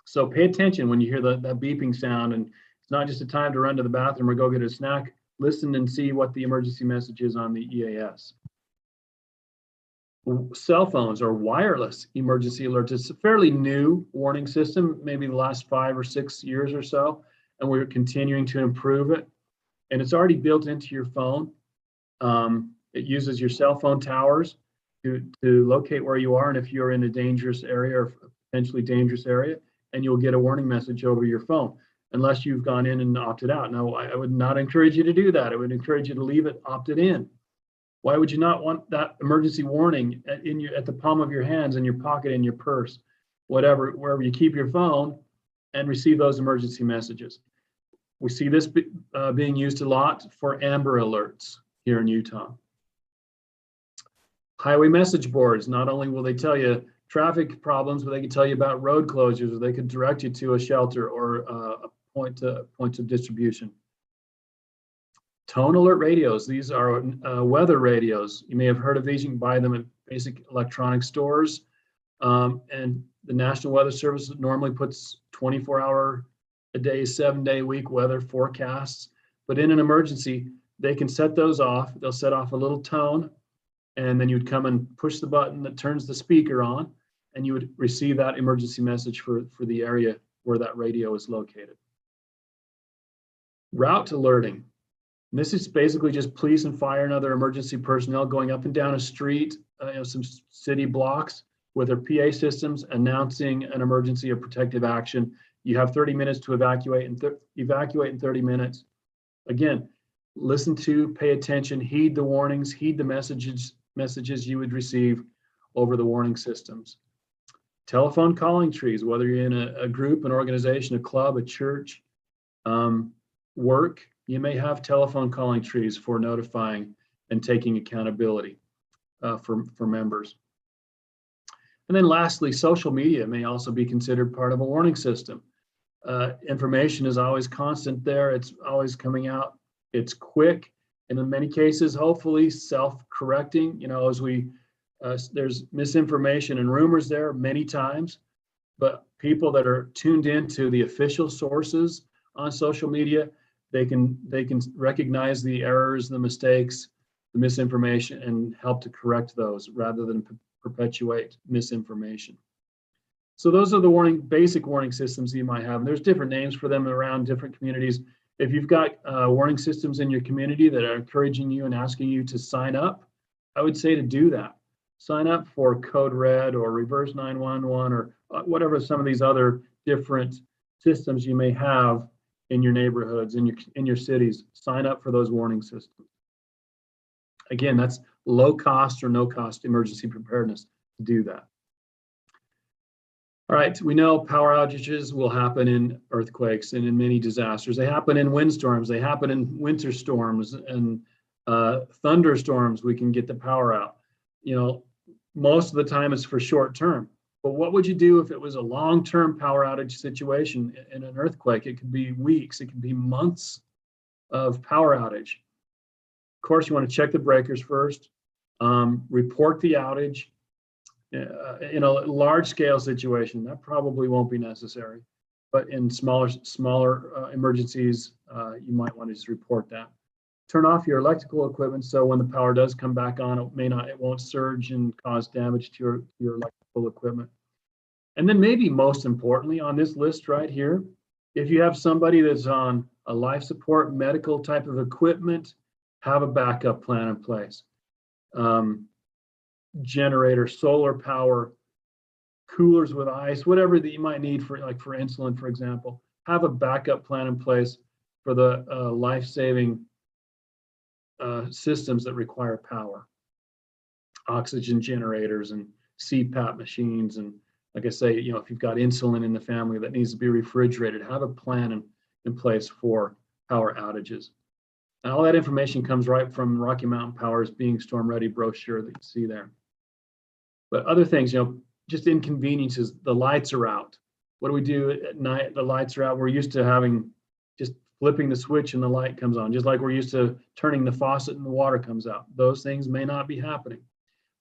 So pay attention when you hear that beeping sound, and it's not just a time to run to the bathroom or go get a snack. Listen and see what the emergency message is on the EAS. Cell phones or wireless emergency alerts. It's a fairly new warning system, maybe the last 5 or 6 years or so, and we're continuing to improve it. And it's already built into your phone. It uses your cell phone towers to locate where you are and if you're in a dangerous area or potentially dangerous area, and you'll get a warning message over your phone, unless you've gone in and opted out. Now, I would not encourage you to do that. I would encourage you to leave it opted in. Why would you not want that emergency warning at the palm of your hands, in your pocket, in your purse, whatever, wherever you keep your phone, and receive those emergency messages? We see this being used a lot for Amber Alerts here in Utah. Highway message boards. Not only will they tell you traffic problems, but they can tell you about road closures, or they could direct you to a shelter or a points of distribution. Tone alert radios. These are weather radios. You may have heard of these. You can buy them at basic electronic stores. And the National Weather Service normally puts 24-hour a day, 7-day-a-week weather forecasts. But in an emergency, they can set those off. They'll set off a little tone, and then you'd come and push the button that turns the speaker on, and you would receive that emergency message for the area where that radio is located. Route alerting. And this is basically just police and fire and other emergency personnel going up and down a street, some city blocks with their PA systems announcing an emergency or protective action. You have 30 minutes to evacuate and evacuate in 30 minutes. Again, listen to, pay attention, heed the warnings, heed the messages you would receive over the warning systems. Telephone calling trees, whether you're in a group, an organization, a club, a church, work, you may have telephone calling trees for notifying and taking accountability for members. And then lastly, social media may also be considered part of a warning system. Information is always constant there. It's always coming out. It's quick, and in many cases, hopefully self-correcting. As there's misinformation and rumors there many times, but people that are tuned into the official sources on social media, they can recognize the errors, the mistakes, the misinformation, and help to correct those rather than perpetuate misinformation. So those are the basic warning systems you might have. And there's different names for them around different communities. If you've got warning systems in your community that are encouraging you and asking you to sign up, I would say to do that. Sign up for Code Red or Reverse 911 or whatever some of these other different systems you may have in your neighborhoods, in your cities. Sign up for those warning systems. Again, that's low cost or no cost emergency preparedness to do that. All right, we know power outages will happen in earthquakes and in many disasters. They happen in windstorms, they happen in winter storms and thunderstorms. We can get the power out. You know, most of the time it's for short term. But what would you do if it was a long-term power outage situation in an earthquake? It could be weeks, it could be months of power outage. Of course, you want to check the breakers first, report the outage. In a large-scale situation, that probably won't be necessary. But in smaller emergencies, you might want to just report that. Turn off your electrical equipment so when the power does come back on, it won't surge and cause damage to your electrical equipment. And then maybe most importantly on this list right here, if you have somebody that's on a life support medical type of equipment, have a backup plan in place. Generator, solar power, coolers with ice, whatever that you might need for insulin, for example. Have a backup plan in place for the life-saving systems that require power. Oxygen generators and CPAP machines, and like I say, you know, if you've got insulin in the family that needs to be refrigerated, have a plan in place for power outages. And all that information comes right from Rocky Mountain Power's Being Storm Ready brochure that you see there. But other things, you know, just inconveniences, the lights are out. What do we do at night? The lights are out. We're used to having just flipping the switch and the light comes on, just like we're used to turning the faucet and the water comes out. Those things may not be happening.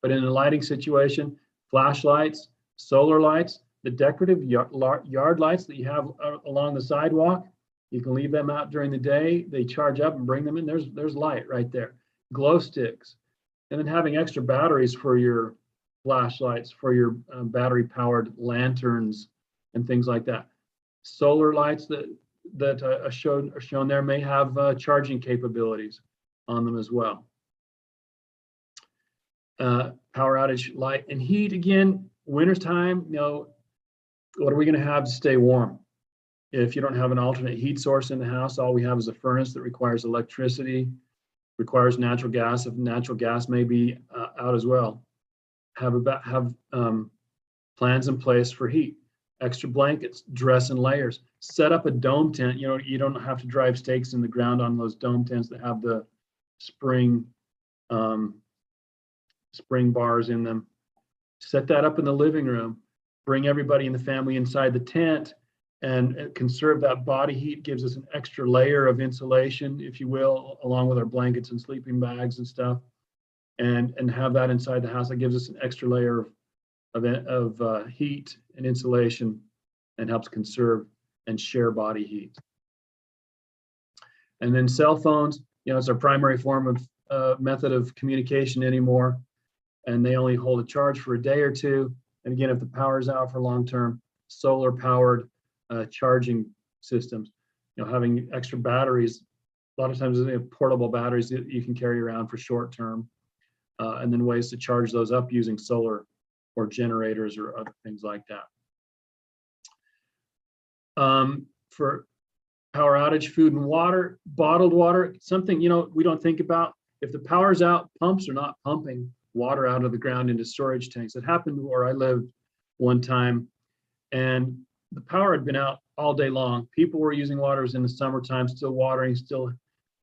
But in a lighting situation, flashlights, solar lights, the decorative yard lights that you have along the sidewalk, you can leave them out during the day. They charge up and bring them in. There's light right there. Glow sticks. And then having extra batteries for your flashlights, for your battery-powered lanterns and things like that. Solar lights that are shown there may have charging capabilities on them as well. Power outage, light and heat. Again, wintertime, you know, what are we going to have to stay warm? If you don't have an alternate heat source in the house, all we have is a furnace that requires electricity, requires natural gas. If natural gas may be out as well, have plans in place for heat. Extra blankets, dress in layers. Set up a dome tent. You know, you don't have to drive stakes in the ground on those dome tents that have the spring bars in them. Set that up in the living room. Bring everybody in the family inside the tent and conserve that body heat. Gives us an extra layer of insulation, if you will, along with our blankets and sleeping bags and stuff. And have that inside the house. That gives us an extra layer of heat and insulation and helps conserve and share body heat. And then cell phones, you know, it's our primary form of method of communication anymore, and they only hold a charge for a day or two. And again, if the power is out for long term, solar powered charging systems, you know, having extra batteries, a lot of times they have portable batteries that you can carry around for short term, and then ways to charge those up using solar or generators or other things like that. For power outage, food and water, bottled water, something, you know, we don't think about. If the power's out, pumps are not pumping water out of the ground into storage tanks. It happened where I lived one time, and the power had been out all day long. People were using water. It was in the summertime, still watering, still,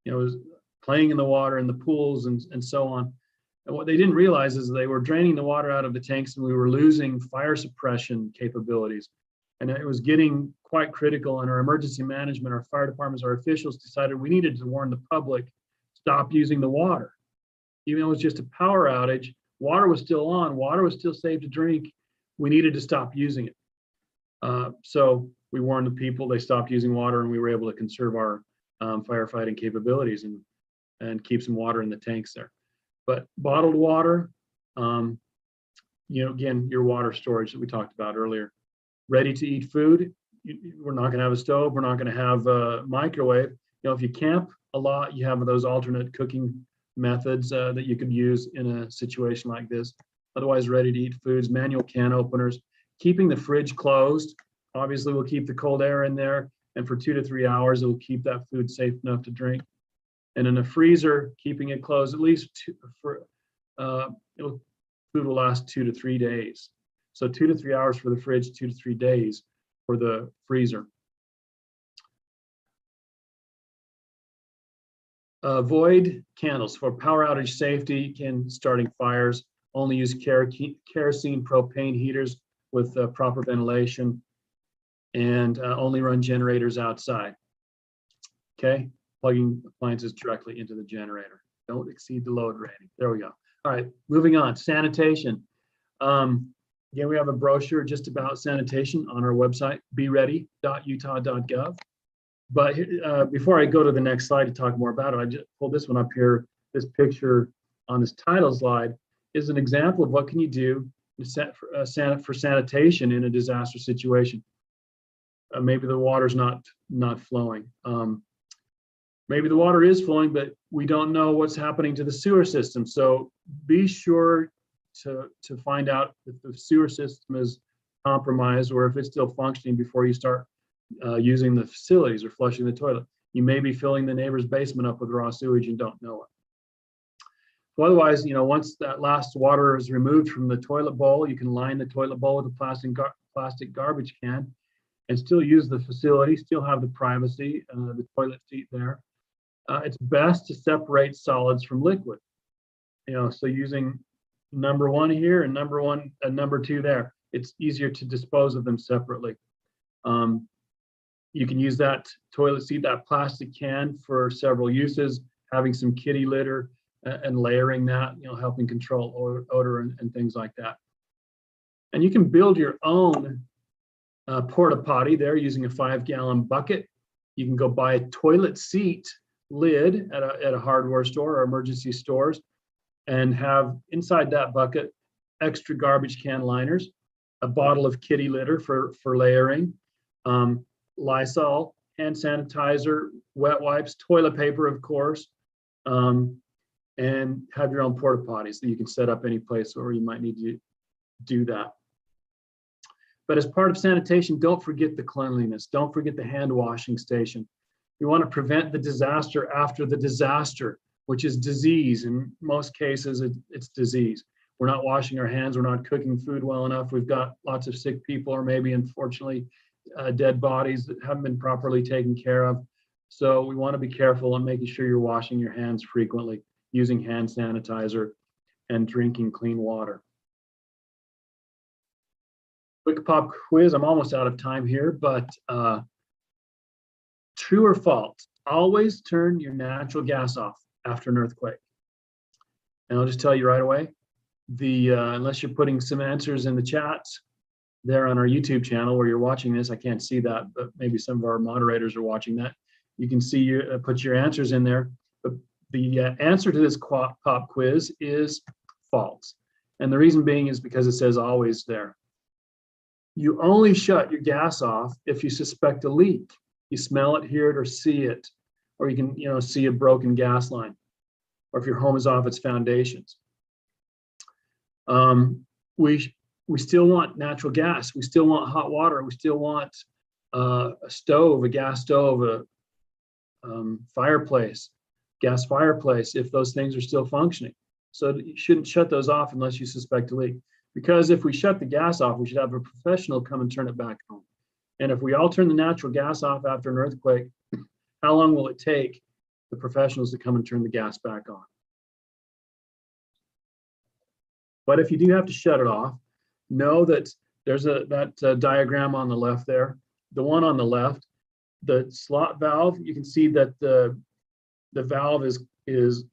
you know, was playing in the water in the pools and so on. And what they didn't realize is they were draining the water out of the tanks, and we were losing fire suppression capabilities. And it was getting quite critical. And our emergency management, our fire departments, our officials decided we needed to warn the public, stop using the water. Even though it was just a power outage, water was still on, water was still safe to drink. We needed to stop using it. So we warned the people, they stopped using water, and we were able to conserve our firefighting capabilities and keep some water in the tanks there. But bottled water, you know, again, your water storage that we talked about earlier. Ready to eat food, we're not going to have a stove, we're not going to have a microwave. You know, if you camp a lot, you have those alternate cooking methods that you could use in a situation like this. Otherwise, ready to eat foods, manual can openers, keeping the fridge closed. Obviously, we'll keep the cold air in there and for 2 to 3 hours, it will keep that food safe enough to drink. And in a freezer, keeping it closed at least food will last 2 to 3 days. So 2 to 3 hours for the fridge, 2 to 3 days for the freezer. Avoid candles for power outage safety and starting fires. Only use kerosene propane heaters with proper ventilation, and only run generators outside. Okay, plugging appliances directly into the generator. Don't exceed the load rating. There we go. All right, moving on. Sanitation. Again, we have a brochure just about sanitation on our website, beready.utah.gov. But before I go to the next slide to talk more about it, I just pulled this one up here. This picture on this title slide is an example of what can you do for sanitation in a disaster situation. Maybe the water's not flowing. Maybe the water is flowing, but we don't know what's happening to the sewer system. So be sure to find out if the sewer system is compromised or if it's still functioning before you start using the facilities or flushing the toilet. You may be filling the neighbor's basement up with raw sewage and don't know it. So otherwise, once that last water is removed from the toilet bowl, you can line the toilet bowl with a plastic garbage can and still use the facility, still have the privacy, the toilet seat there. It's best to separate solids from liquid. So using number 1 here and number 2 there, it's easier to dispose of them separately. You can use that toilet seat, that plastic can, for several uses, having some kitty litter and layering that, helping control odor and things like that. And you can build your own porta potty there using a 5-gallon bucket. You can go buy a toilet seat lid at a hardware store or emergency stores and have inside that bucket extra garbage can liners, a bottle of kitty litter for layering, Lysol, hand sanitizer, wet wipes, toilet paper, of course, and have your own porta potties that you can set up any place where you might need to do that. But as part of sanitation, don't forget the cleanliness. Don't forget the hand washing station. We want to prevent the disaster after the disaster, which is disease. In most cases, it's disease. We're not washing our hands. We're not cooking food well enough. We've got lots of sick people, or maybe, unfortunately, dead bodies that haven't been properly taken care of. So we want to be careful and making sure you're washing your hands frequently, using hand sanitizer, and drinking clean water. Quick pop quiz. I'm almost out of time here, but true or false? Always turn your natural gas off after an earthquake. And I'll just tell you right away, unless you're putting some answers in the chats there on our YouTube channel where you're watching this, I can't see that, but maybe some of our moderators are watching that. You can see put your answers in there. But the answer to this pop quiz is false. And the reason being is because it says always there. You only shut your gas off if you suspect a leak. You smell it, hear it, or see it, or you can see a broken gas line, or if your home is off its foundations. We still want natural gas. We still want hot water. We still want a stove, a gas stove, a fireplace, gas fireplace, if those things are still functioning. So you shouldn't shut those off unless you suspect a leak. Because if we shut the gas off, we should have a professional come and turn it back on. And if we all turn the natural gas off after an earthquake, how long will it take the professionals to come and turn the gas back on? But if you do have to shut it off, know that there's that diagram on the left there. The one on the left, the slot valve, you can see that the valve is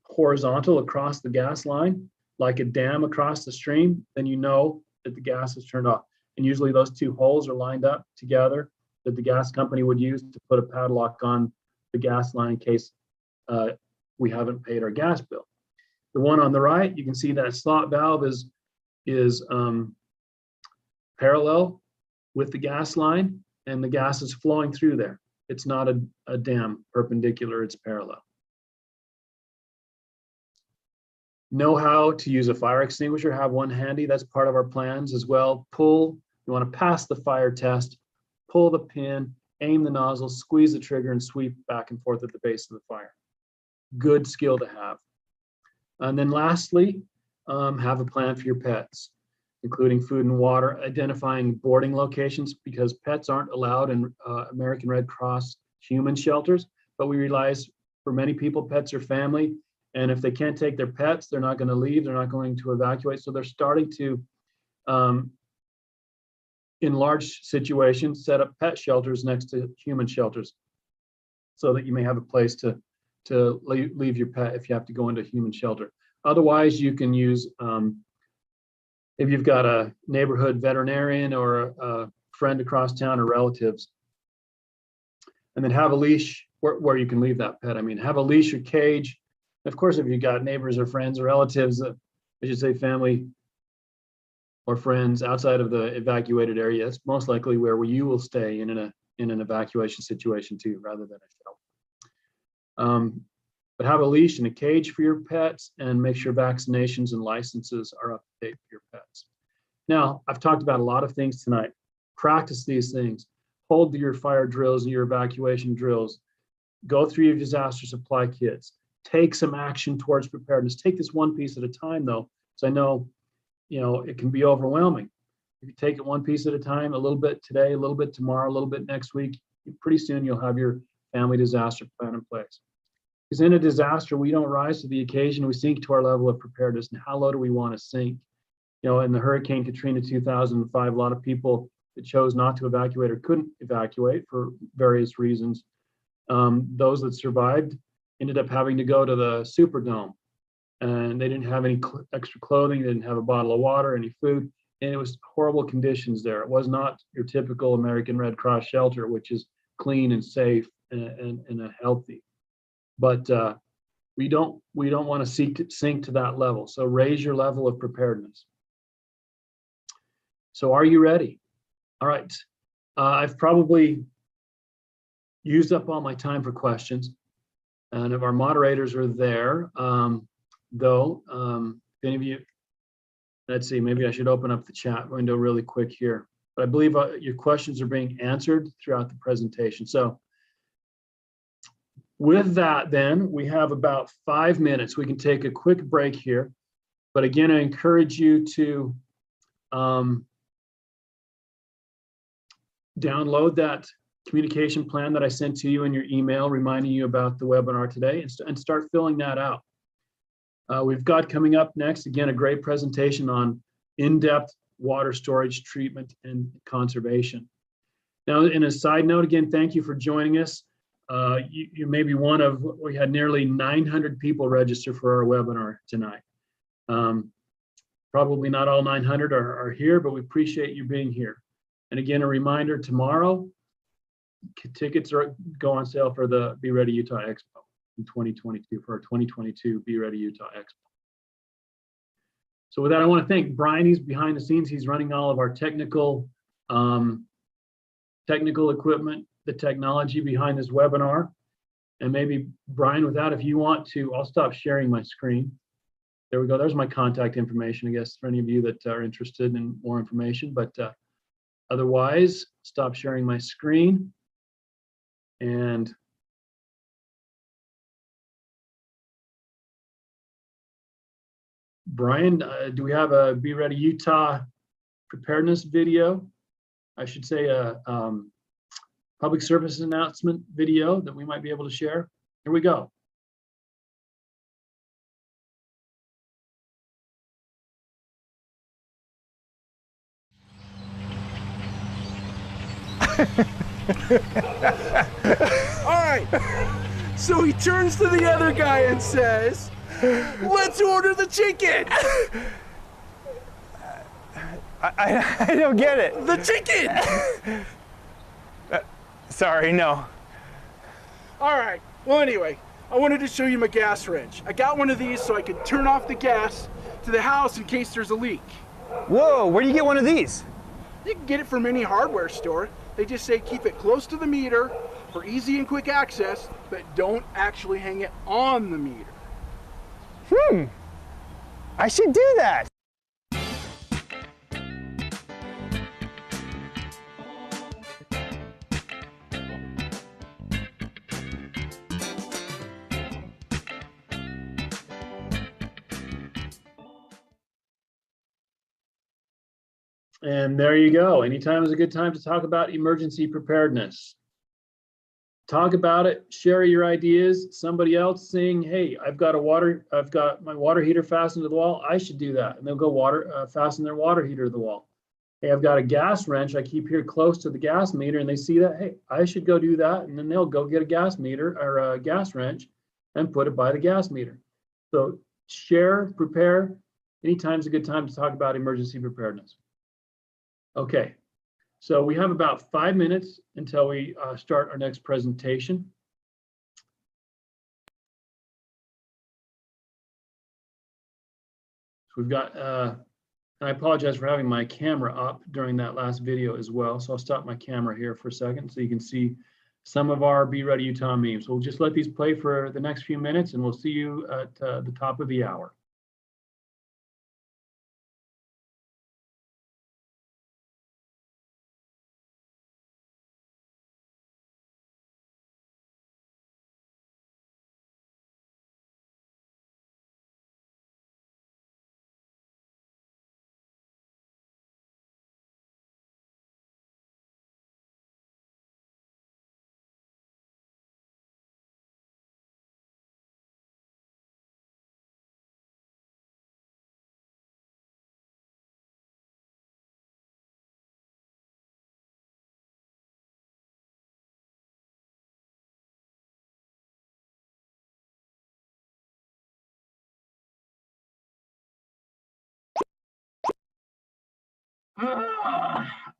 horizontal across the gas line, like a dam across the stream. Then you know that the gas is turned off. And usually those two holes are lined up together that the gas company would use to put a padlock on the gas line in case we haven't paid our gas bill. The one on the right, you can see that slot valve is parallel with the gas line, and the gas is flowing through there. It's not a dam perpendicular, it's parallel. Know how to use a fire extinguisher, have one handy. That's part of our plans as well. You want to pass the fire test pull the pin, aim the nozzle, squeeze the trigger, and sweep back and forth at the base of the fire. Good skill to have. And then lastly, have a plan for your pets, including food and water, identifying boarding locations, because pets aren't allowed in American Red Cross human shelters, but we realize for many people, pets are family, and if they can't take their pets, they're not going to leave, they're not going to evacuate, so they're starting to, in large situations, set up pet shelters next to human shelters, so that you may have a place to leave your pet if you have to go into a human shelter. Otherwise, you can use, if you've got a neighborhood veterinarian or a friend across town or relatives, and then have a leash where you can leave that pet. I mean, have a leash or cage. Of course, if you've got neighbors or friends or relatives, I should say family or friends outside of the evacuated area, that's most likely where you will stay in an evacuation situation too, rather than a shelter. But have a leash and a cage for your pets, and make sure vaccinations and licenses are up to date for your pets. Now, I've talked about a lot of things tonight. Practice these things. Hold your fire drills and your evacuation drills. Go through your disaster supply kits. Take some action towards preparedness. Take this one piece at a time, though, because I know, it can be overwhelming. If you take it one piece at a time, a little bit today, a little bit tomorrow, a little bit next week, pretty soon you'll have your family disaster plan in place. Because in a disaster, we don't rise to the occasion, we sink to our level of preparedness. And how low do we want to sink? In the Hurricane Katrina 2005, a lot of people that chose not to evacuate or couldn't evacuate for various reasons, those that survived ended up having to go to the Superdome. And they didn't have any extra clothing, they didn't have a bottle of water, any food, and it was horrible conditions there. It was not your typical American Red Cross shelter, which is clean and safe and healthy. But we don't want to sink to that level. So raise your level of preparedness. So are you ready? All right. I've probably used up all my time for questions, and if our moderators are there, if any of you, let's see, maybe I should open up the chat window really quick here. But I believe your questions are being answered throughout the presentation. So with that, then, we have about 5 minutes. We can take a quick break here. But again, I encourage you to download that communication plan that I sent to you in your email, reminding you about the webinar today, and start filling that out. We've got coming up next, again, a great presentation on in-depth water storage, treatment, and conservation. Now, in a side note, again, thank you for joining us. You may be we had nearly 900 people register for our webinar tonight. Probably not all 900 are here, but we appreciate you being here. And again, a reminder, tomorrow, tickets go on sale for the Be Ready Utah Expo in 2022, for our 2022 Be Ready Utah Expo. So with that, I want to thank Brian. He's behind the scenes. He's running all of our technical equipment, the technology behind this webinar. And maybe, Brian, with that, if you want to, I'll stop sharing my screen. There we go. There's my contact information, I guess, for any of you that are interested in more information. But otherwise, stop sharing my screen. And Brian, do we have a Be Ready Utah preparedness video? I should say a public service announcement video that we might be able to share. Here we go. All right, so he turns to the other guy and says, "Let's order the chicken." I don't get it. The chicken! Sorry, no. All right, well anyway, I wanted to show you my gas wrench. I got one of these so I could turn off the gas to the house in case there's a leak. Whoa, where do you get one of these? You can get it from any hardware store. They just say keep it close to the meter for easy and quick access, but don't actually hang it on the meter. I should do that. And there you go. Anytime is a good time to talk about emergency preparedness. Talk about it, share your ideas. Somebody else saying, hey, I've got my water heater fastened to the wall. I should do that. And they'll go fasten their water heater to the wall. Hey, I've got a gas wrench I keep here close to the gas meter, and they see that, hey, I should go do that. And then they'll go get a gas meter or a gas wrench and put it by the gas meter. So share, prepare. Anytime's a good time to talk about emergency preparedness. Okay, so we have about 5 minutes until we start our next presentation. So we've got, and I apologize for having my camera up during that last video as well. So I'll stop my camera here for a second so you can see some of our Be Ready Utah memes. We'll just let these play for the next few minutes and we'll see you at the top of the hour.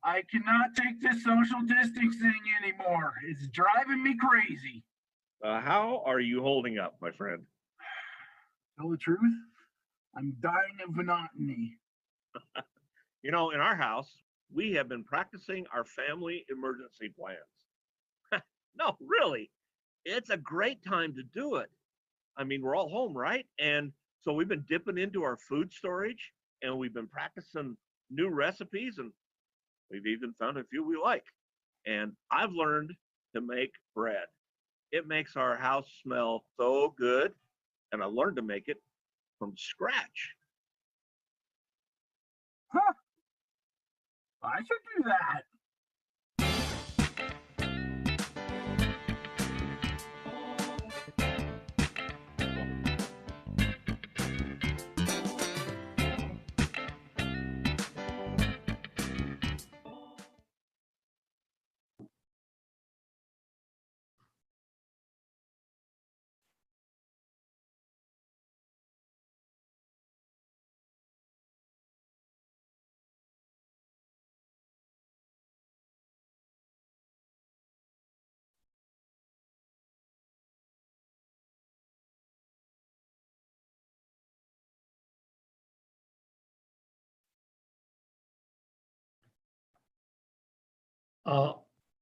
I cannot take this social distancing anymore. It's driving me crazy. How are you holding up, my friend? Tell the truth, I'm dying of monotony. You know, in our house, we have been practicing our family emergency plans. No, really, it's a great time to do it. I mean, we're all home, right? And so we've been dipping into our food storage and we've been practicing new recipes, and we've even found a few we like. And I've learned to make bread. It makes our house smell so good, and I learned to make it from scratch. Huh? I should do that.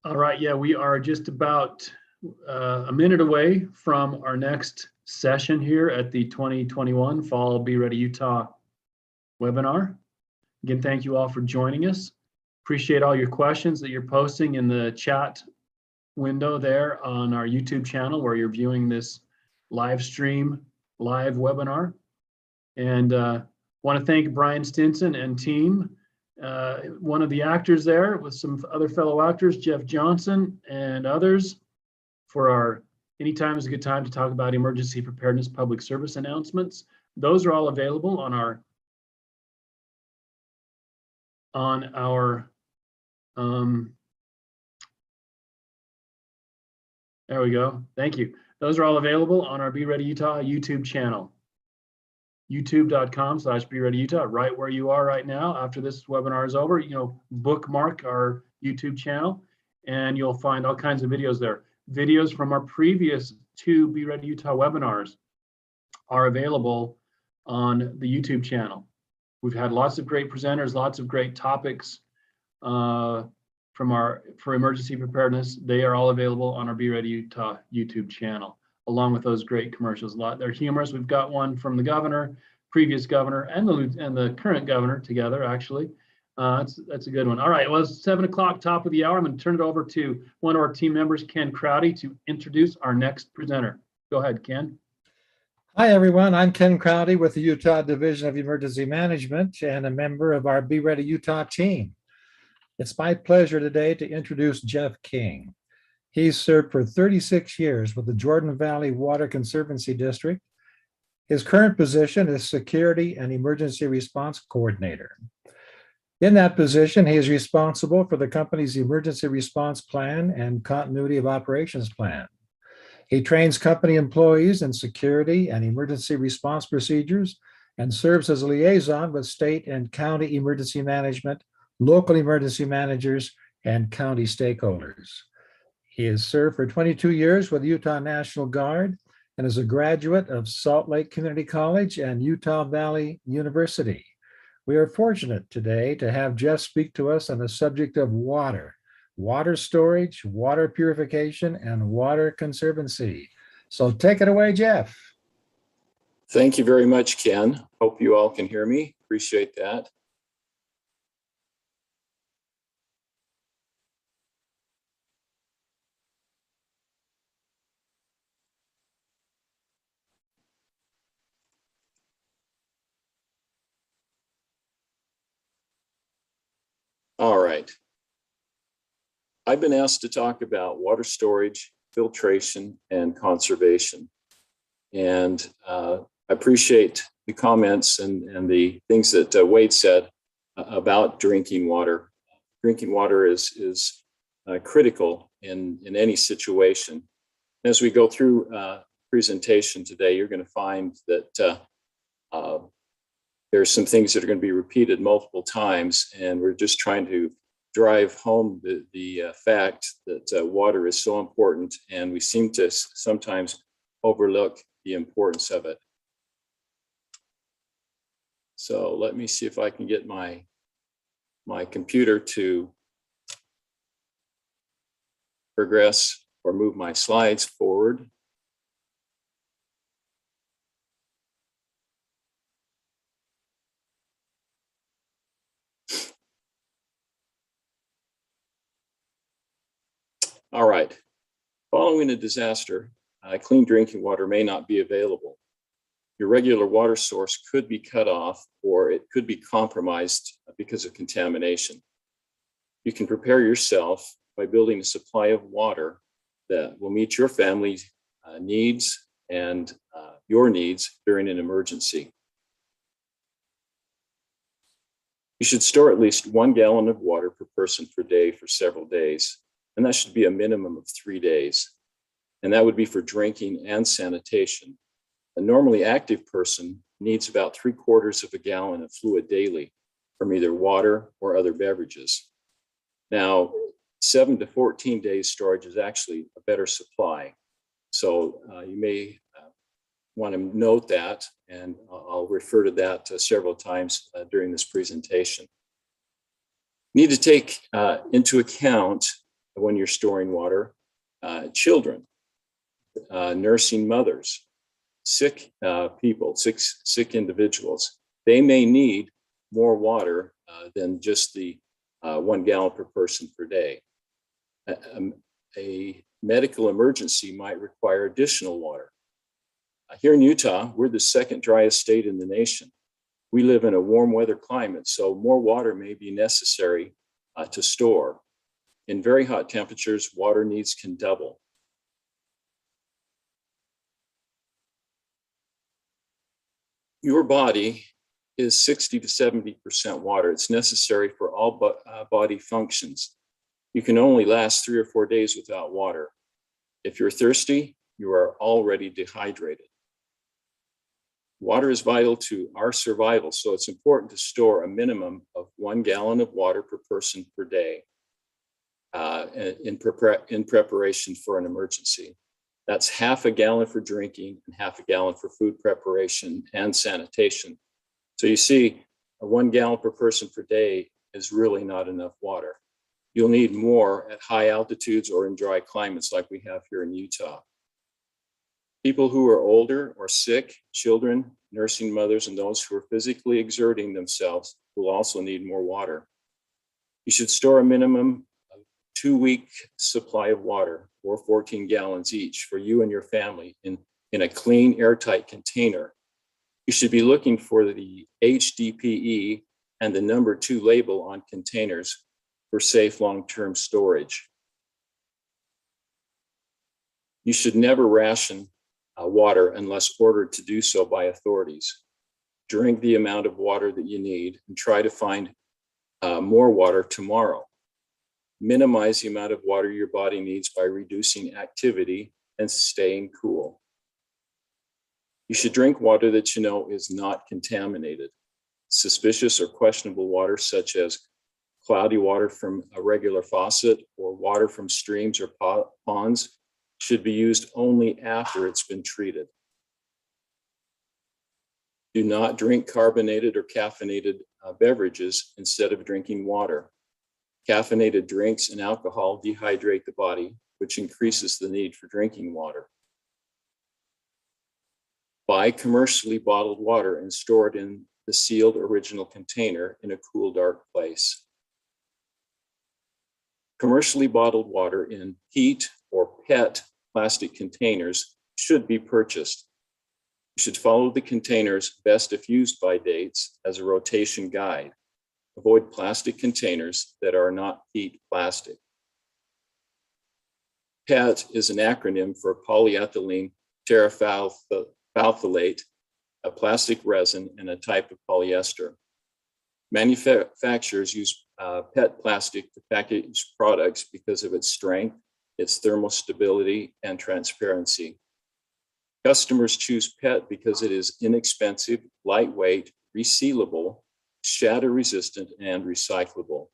All right, yeah, we are just about a minute away from our next session here at the 2021 Fall Be Ready Utah webinar. Again, thank you all for joining us. Appreciate all your questions that you're posting in the chat window there on our YouTube channel where you're viewing this live webinar. And want to thank Brian Stinson and team. One of the actors there with some other fellow actors, Jeff Johnson and others, for our Anytime is a Good Time to Talk About Emergency Preparedness public service announcements. Those are all available on our there we go. Thank you. Those are all available on our Be Ready Utah YouTube channel. youtube.com/BeReadyUtah, right where you are right now. After this webinar is over, bookmark our YouTube channel and you'll find all kinds of videos there. Videos from our previous 2 Be Ready Utah webinars are available on the YouTube channel. We've had lots of great presenters, lots of great topics for emergency preparedness. They are all available on our Be Ready Utah YouTube channel, along with those great commercials. They're humorous. We've got one from the governor, previous governor, and the current governor together, actually. That's a good one. All right, well, it's 7 o'clock, top of the hour. I'm going to turn it over to one of our team members, Ken Crowdy, to introduce our next presenter. Go ahead, Ken. Hi, everyone. I'm Ken Crowdy with the Utah Division of Emergency Management and a member of our Be Ready Utah team. It's my pleasure today to introduce Jeff King. He's served for 36 years with the Jordan Valley Water Conservancy District. His current position is Security and Emergency Response Coordinator. In that position, he is responsible for the company's emergency response plan and continuity of operations plan. He trains company employees in security and emergency response procedures and serves as a liaison with state and county emergency management, local emergency managers, and county stakeholders. He has served for 22 years with Utah National Guard and is a graduate of Salt Lake Community College and Utah Valley University. We are fortunate today to have Jeff speak to us on the subject of water storage, water purification, and water conservancy. So take it away, Jeff. Thank you very much, Ken. Hope you all can hear me. Appreciate that. All right. I've been asked to talk about water storage, filtration, and conservation. And I appreciate the comments and the things that Wade said about drinking water. Drinking water is critical in any situation. As we go through presentation today, you're going to find that there's some things that are going to be repeated multiple times, and we're just trying to drive home the fact that water is so important, and we seem to sometimes overlook the importance of it. So let me see if I can get my computer to progress or move my slides forward. All right. Following a disaster, clean drinking water may not be available. Your regular water source could be cut off, or it could be compromised because of contamination. You can prepare yourself by building a supply of water that will meet your family's needs and your needs during an emergency. You should store at least 1 gallon of water per person per day for several days, and that should be a minimum of 3 days. And that would be for drinking and sanitation. A normally active person needs about 3/4 of a gallon of fluid daily from either water or other beverages. Now, 7 to 14 days storage is actually a better supply. So you may want to note that, and I'll refer to that several times during this presentation. You need to take into account when you're storing water, children, nursing mothers, sick people, sick individuals. They may need more water than just the 1 gallon per person per day. A medical emergency might require additional water. Here in Utah, we're the second driest state in the nation. We live in a warm weather climate, so more water may be necessary to store. In very hot temperatures, water needs can double. Your body is 60 to 70% water. It's necessary for all body functions. You can only last 3 or 4 days without water. If you're thirsty, you are already dehydrated. Water is vital to our survival, so it's important to store a minimum of 1 gallon of water per person per day in preparation for an emergency. That's half a gallon for drinking and half a gallon for food preparation and sanitation. So you see, 1 gallon per person per day is really not enough water. You'll need more at high altitudes or in dry climates like we have here in Utah. People who are older or sick, children, nursing mothers, and those who are physically exerting themselves will also need more water. You should store a minimum of 2-week supply of water, or 14 gallons each, for you and your family in in a clean, airtight container. You should be looking for the HDPE and the number 2 label on containers for safe long-term storage. You should never ration water unless ordered to do so by authorities. Drink the amount of water that you need and try to find more water tomorrow. Minimize the amount of water your body needs by reducing activity and staying cool. You should drink water that you know is not contaminated. Suspicious or questionable water, such as cloudy water from a regular faucet or water from streams or ponds, should be used only after it's been treated. Do not drink carbonated or caffeinated beverages instead of drinking water. Caffeinated drinks and alcohol dehydrate the body, which increases the need for drinking water. Buy commercially bottled water and store it in the sealed original container in a cool, dark place. Commercially bottled water in PET or PET plastic containers should be purchased. You should follow the container's best if used by dates as a rotation guide. Avoid plastic containers that are not PET plastic. PET is an acronym for polyethylene terephthalate, a plastic resin and a type of polyester. Manufacturers use PET plastic to package products because of its strength, its thermal stability, and transparency. Customers choose PET because it is inexpensive, lightweight, resealable, shatter-resistant, and recyclable.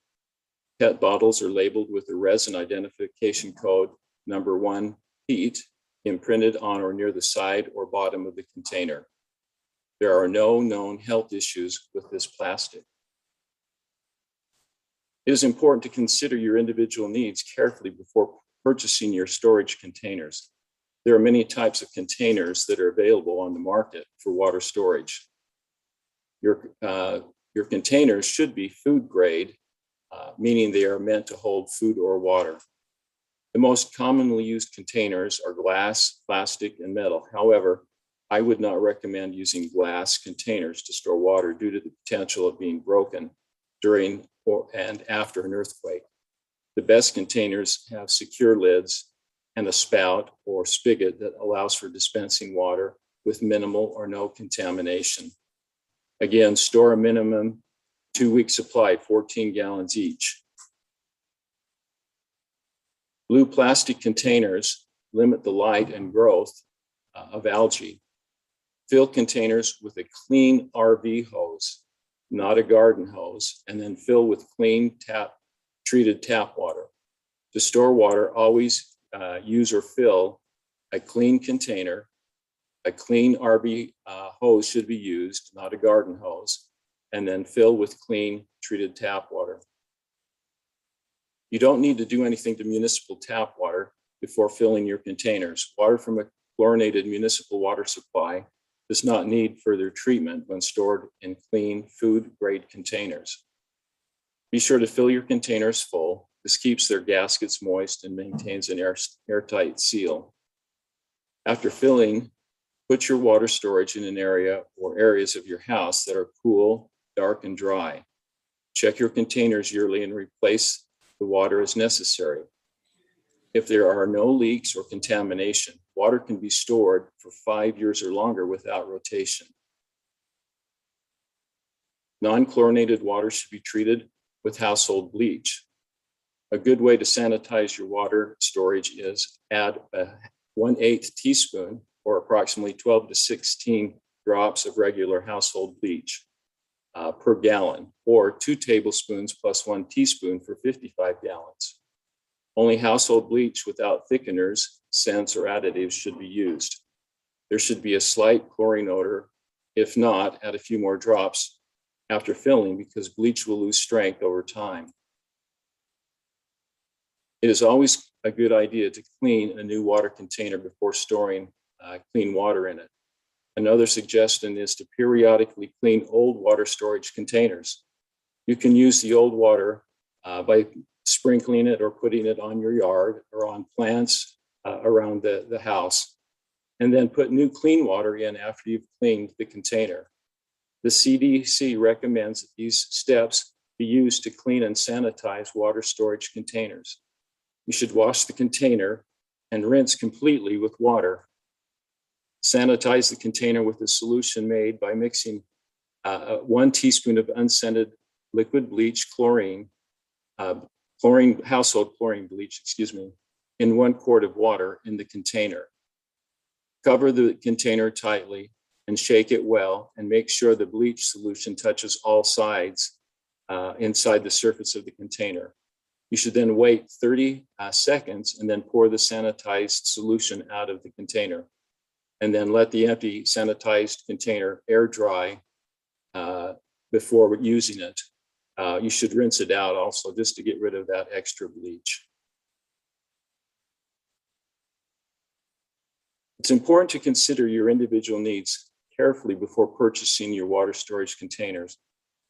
PET bottles are labeled with the resin identification code number 1 PET imprinted on or near the side or bottom of the container. There are no known health issues with this plastic. It is important to consider your individual needs carefully before purchasing your storage containers. There are many types of containers that are available on the market for water storage. Your containers should be food grade, meaning they are meant to hold food or water. The most commonly used containers are glass, plastic, and metal. However, I would not recommend using glass containers to store water due to the potential of being broken during and after an earthquake. The best containers have secure lids and a spout or spigot that allows for dispensing water with minimal or no contamination. Again, store a minimum 2-week supply, 14 gallons each. Blue plastic containers limit the light and growth of algae. Fill containers with a clean RV hose, not a garden hose, and then fill with clean treated tap water. To store water, always use or fill a clean container. A clean RV hose should be used, not a garden hose, and then fill with clean treated tap water. You don't need to do anything to municipal tap water before filling your containers. Water from a chlorinated municipal water supply does not need further treatment when stored in clean food-grade containers. Be sure to fill your containers full. This keeps their gaskets moist and maintains an airtight seal. After filling, put your water storage in an area or areas of your house that are cool, dark, and dry. Check your containers yearly and replace the water as necessary. If there are no leaks or contamination, water can be stored for 5 years or longer without rotation. Non-chlorinated water should be treated with household bleach. A good way to sanitize your water storage is add a 1/8 teaspoon or approximately 12 to 16 drops of regular household bleach per gallon, or 2 tablespoons plus 1 teaspoon for 55 gallons. Only household bleach without thickeners, scents, or additives should be used. There should be a slight chlorine odor. If not, add a few more drops after filling because bleach will lose strength over time. It is always a good idea to clean a new water container before storing clean water in it. Another suggestion is to periodically clean old water storage containers. You can use the old water by sprinkling it or putting it on your yard or on plants around the house. and then put new clean water in after you've cleaned the container. The CDC recommends that these steps be used to clean and sanitize water storage containers. You should wash the container and rinse completely with water. Sanitize the container with a solution made by mixing 1 teaspoon of unscented liquid bleach, household chlorine bleach, in 1 quart of water in the container. Cover the container tightly and shake it well, and make sure the bleach solution touches all sides inside the surface of the container. You should then wait 30 seconds and then pour the sanitized solution out of the container, and then let the empty sanitized container air dry before using it. You should rinse it out also, just to get rid of that extra bleach. It's important to consider your individual needs carefully before purchasing your water storage containers.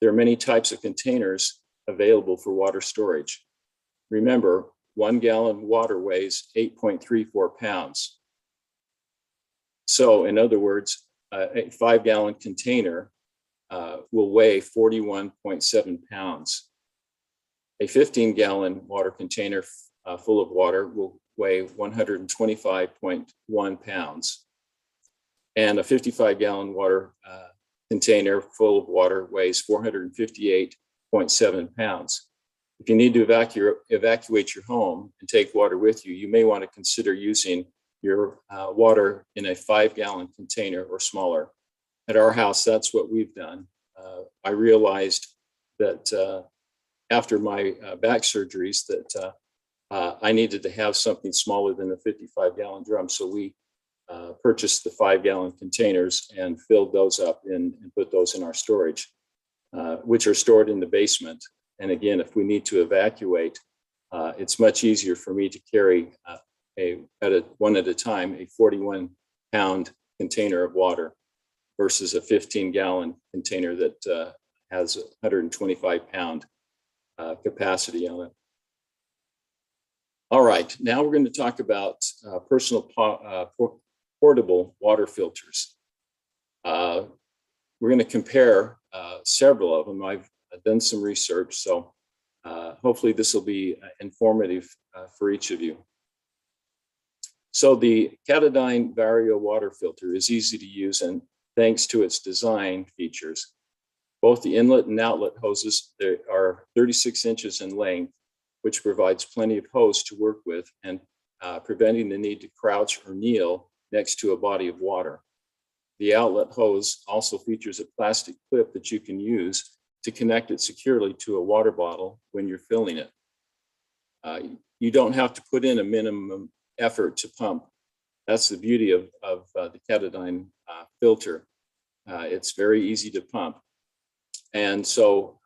There are many types of containers available for water storage. Remember, 1 gallon water weighs 8.34 pounds. So in other words, a 5-gallon container will weigh 41.7 pounds. A 15-gallon water container full of water will weigh 125.1 pounds. And a 55-gallon water container full of water weighs 458.7 pounds. If you need to evacuate your home and take water with you, you may want to consider using your water in a 5-gallon container or smaller. At our house, that's what we've done. I realized that after my back surgeries that I needed to have something smaller than a 55-gallon drum. So we purchased the 5-gallon containers and filled those up and put those in our storage, which are stored in the basement. And again, if we need to evacuate, it's much easier for me to carry one at a time, a 41-pound container of water versus a 15-gallon container that has a 125-pound capacity on it. All right, now we're going to talk about personal portable water filters. We're going to compare several of them. I've done some research, so hopefully this will be informative for each of you. So the Katadyn Vario water filter is easy to use, and thanks to its design features. Both the inlet and outlet hoses are 36 inches in length, which provides plenty of hose to work with and preventing the need to crouch or kneel next to a body of water. The outlet hose also features a plastic clip that you can use to connect it securely to a water bottle when you're filling it. You don't have to put in a minimum effort to pump. That's the beauty of the Katadyn filter. It's very easy to pump. And so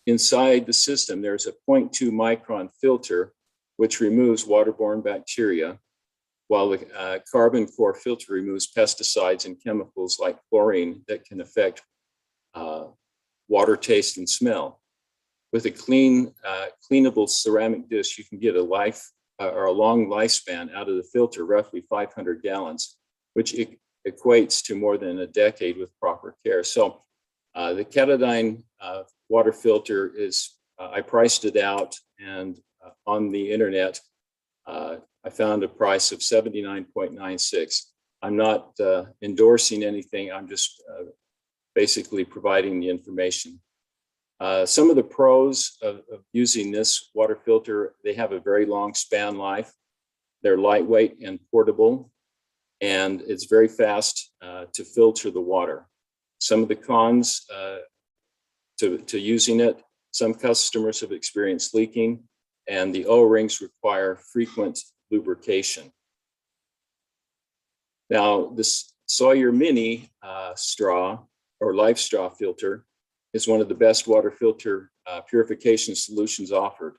inside the system, there's a 0.2 micron filter, which removes waterborne bacteria, while the carbon core filter removes pesticides and chemicals like chlorine that can affect water taste and smell. With a cleanable ceramic dish, you can get a long lifespan out of the filter, roughly 500 gallons, which equates to more than a decade with proper care. So the Katadyn water filter is, I priced it out, and on the internet, I found a price of $79.96. I'm not endorsing anything. I'm just basically providing the information. Some of the pros of using this water filter, they have a very long span life. They're lightweight and portable, and it's very fast to filter the water. Some of the cons to using it, some customers have experienced leaking, and the O-rings require frequent lubrication. Now, this Sawyer Mini straw or Life Straw filter is one of the best water filter purification solutions offered.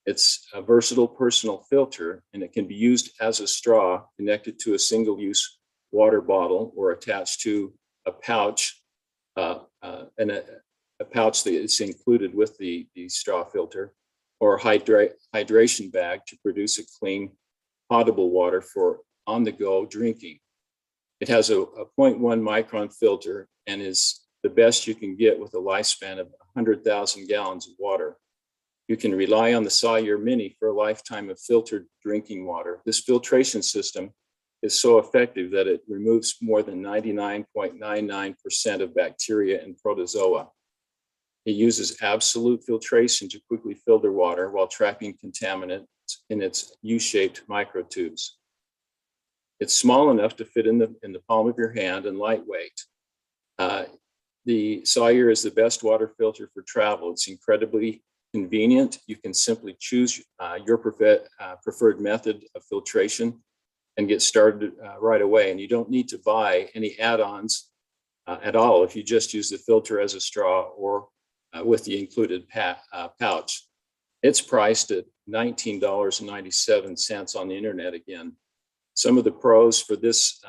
It's a versatile personal filter, and it can be used as a straw connected to a single-use water bottle or attached to a pouch, and a pouch that is included with the straw filter, or a hydration bag to produce a clean, potable water for on-the-go drinking. It has a 0.1 micron filter and is the best you can get with a lifespan of 100,000 gallons of water. You can rely on the Sawyer Mini for a lifetime of filtered drinking water. This filtration system is so effective that it removes more than 99.99% of bacteria and protozoa. It uses absolute filtration to quickly filter water while trapping contaminants in its U-shaped microtubes. It's small enough to fit in the palm of your hand and lightweight. The Sawyer is the best water filter for travel. It's incredibly convenient. You can simply choose your preferred method of filtration and get started right away. And you don't need to buy any add-ons at all if you just use the filter as a straw or with the included pouch. It's priced at $19.97 on the internet again. Some of the pros for this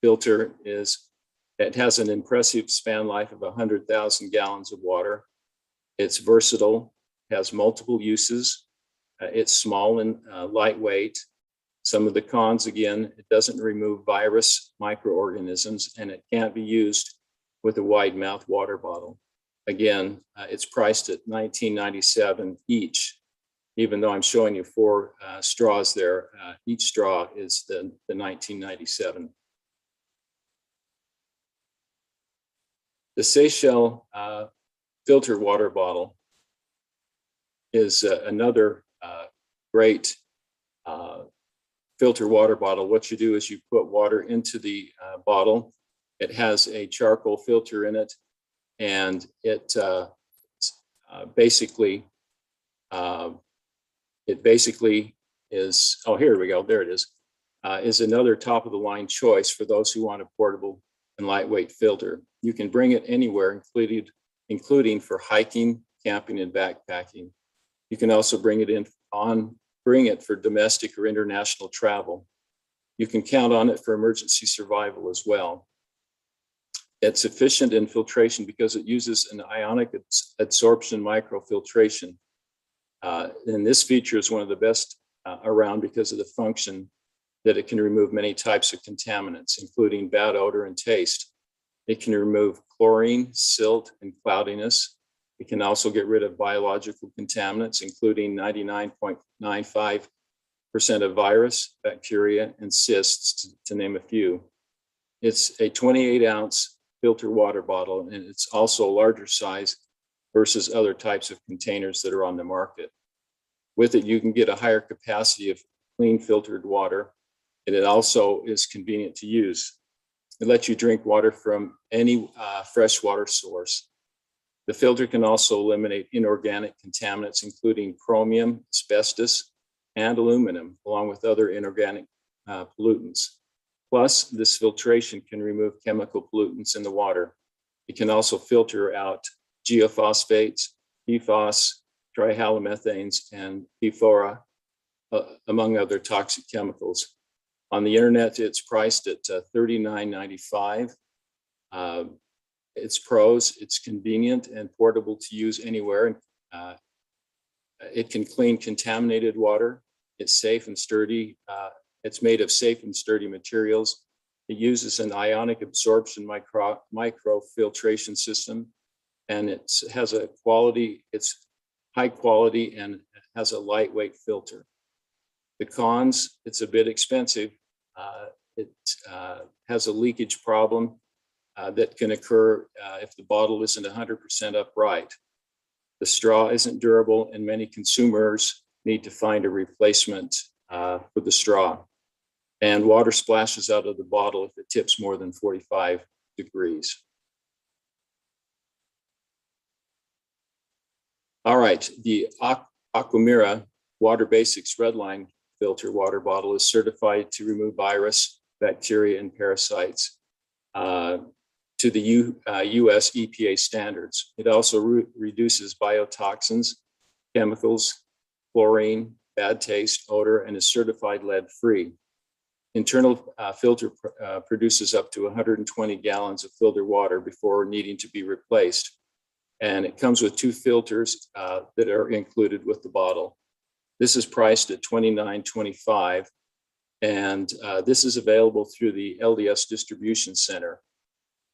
filter is it has an impressive span life of 100,000 gallons of water. It's versatile, has multiple uses. It's small and lightweight. Some of the cons, again, it doesn't remove virus microorganisms, and it can't be used with a wide mouth water bottle. Again, it's priced at $19.97 each. Even though I'm showing you 4 straws there, each straw is the $19.97. The Seychelles filter water bottle is another great filter water bottle. What you do is you put water into the bottle. It has a charcoal filter in it, and it basically is, oh, here we go, there it is another top of the line choice for those who want a portable and lightweight filter. You can bring it anywhere, including for hiking, camping, and backpacking. You can also bring it for domestic or international travel. You can count on it for emergency survival as well. It's efficient in filtration because it uses an ionic adsorption microfiltration. And this feature is one of the best around because of the function that it can remove many types of contaminants, including bad odor and taste. It can remove chlorine, silt, and cloudiness. It can also get rid of biological contaminants, including 99.95% of virus, bacteria, and cysts, to name a few. It's a 28-ounce filter water bottle, and it's also a larger size versus other types of containers that are on the market. With it, you can get a higher capacity of clean filtered water, and it also is convenient to use. It lets you drink water from any freshwater source. The filter can also eliminate inorganic contaminants, including chromium, asbestos, and aluminum, along with other inorganic pollutants. Plus, this filtration can remove chemical pollutants in the water. It can also filter out geophosphates, PFAS, trihalomethanes, and PFOA, among other toxic chemicals. On the internet, it's priced at $39.95. Its pros, it's convenient and portable to use anywhere. It can clean contaminated water. It's safe and sturdy. It's made of safe and sturdy materials. It uses an ionic absorption microfiltration system, and it's high quality and has a lightweight filter. The cons, it's a bit expensive. It has a leakage problem that can occur if the bottle isn't 100% upright. The straw isn't durable, and many consumers need to find a replacement for the straw. And water splashes out of the bottle if it tips more than 45 degrees. All right, the Aquamira Water Basics Redline filter water bottle is certified to remove virus, bacteria, and parasites to the US EPA standards. It also reduces biotoxins, chemicals, chlorine, bad taste, odor, and is certified lead-free. Internal filter produces up to 120 gallons of filtered water before needing to be replaced. And it comes with 2 filters that are included with the bottle. This is priced at $29.25. And this is available through the LDS Distribution Center.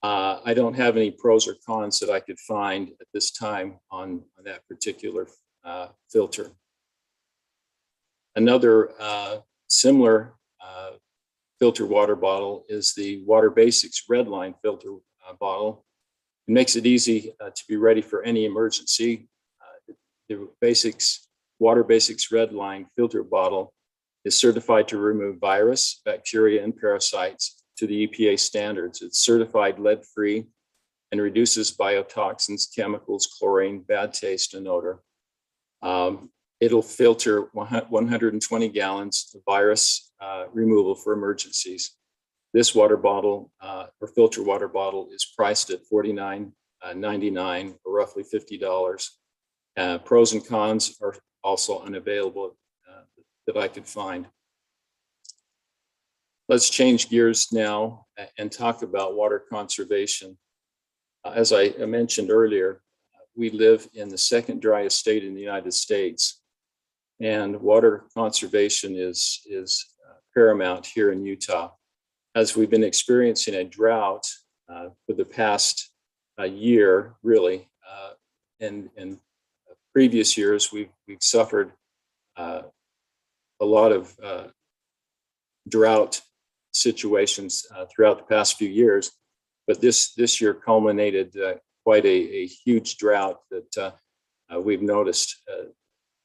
I don't have any pros or cons that I could find at this time on that particular filter. Another similar filter water bottle is the Water Basics Red Line filter bottle. It makes it easy to be ready for any emergency. The Water Basics Red Line filter bottle is certified to remove virus, bacteria, and parasites to the EPA standards. It's certified lead-free and reduces biotoxins, chemicals, chlorine, bad taste, and odor. It'll filter 120 gallons of virus removal for emergencies. This water bottle or filter water bottle is priced at $49.99 or roughly $50. Pros and cons are also unavailable that I could find. Let's change gears now and talk about water conservation. As I mentioned earlier, we live in the second driest state in the United States, and water conservation is paramount here in Utah. As we've been experiencing a drought for the past year, really, and in previous years, we've suffered a lot of drought situations throughout the past few years, but this year culminated quite a huge drought that we've noticed.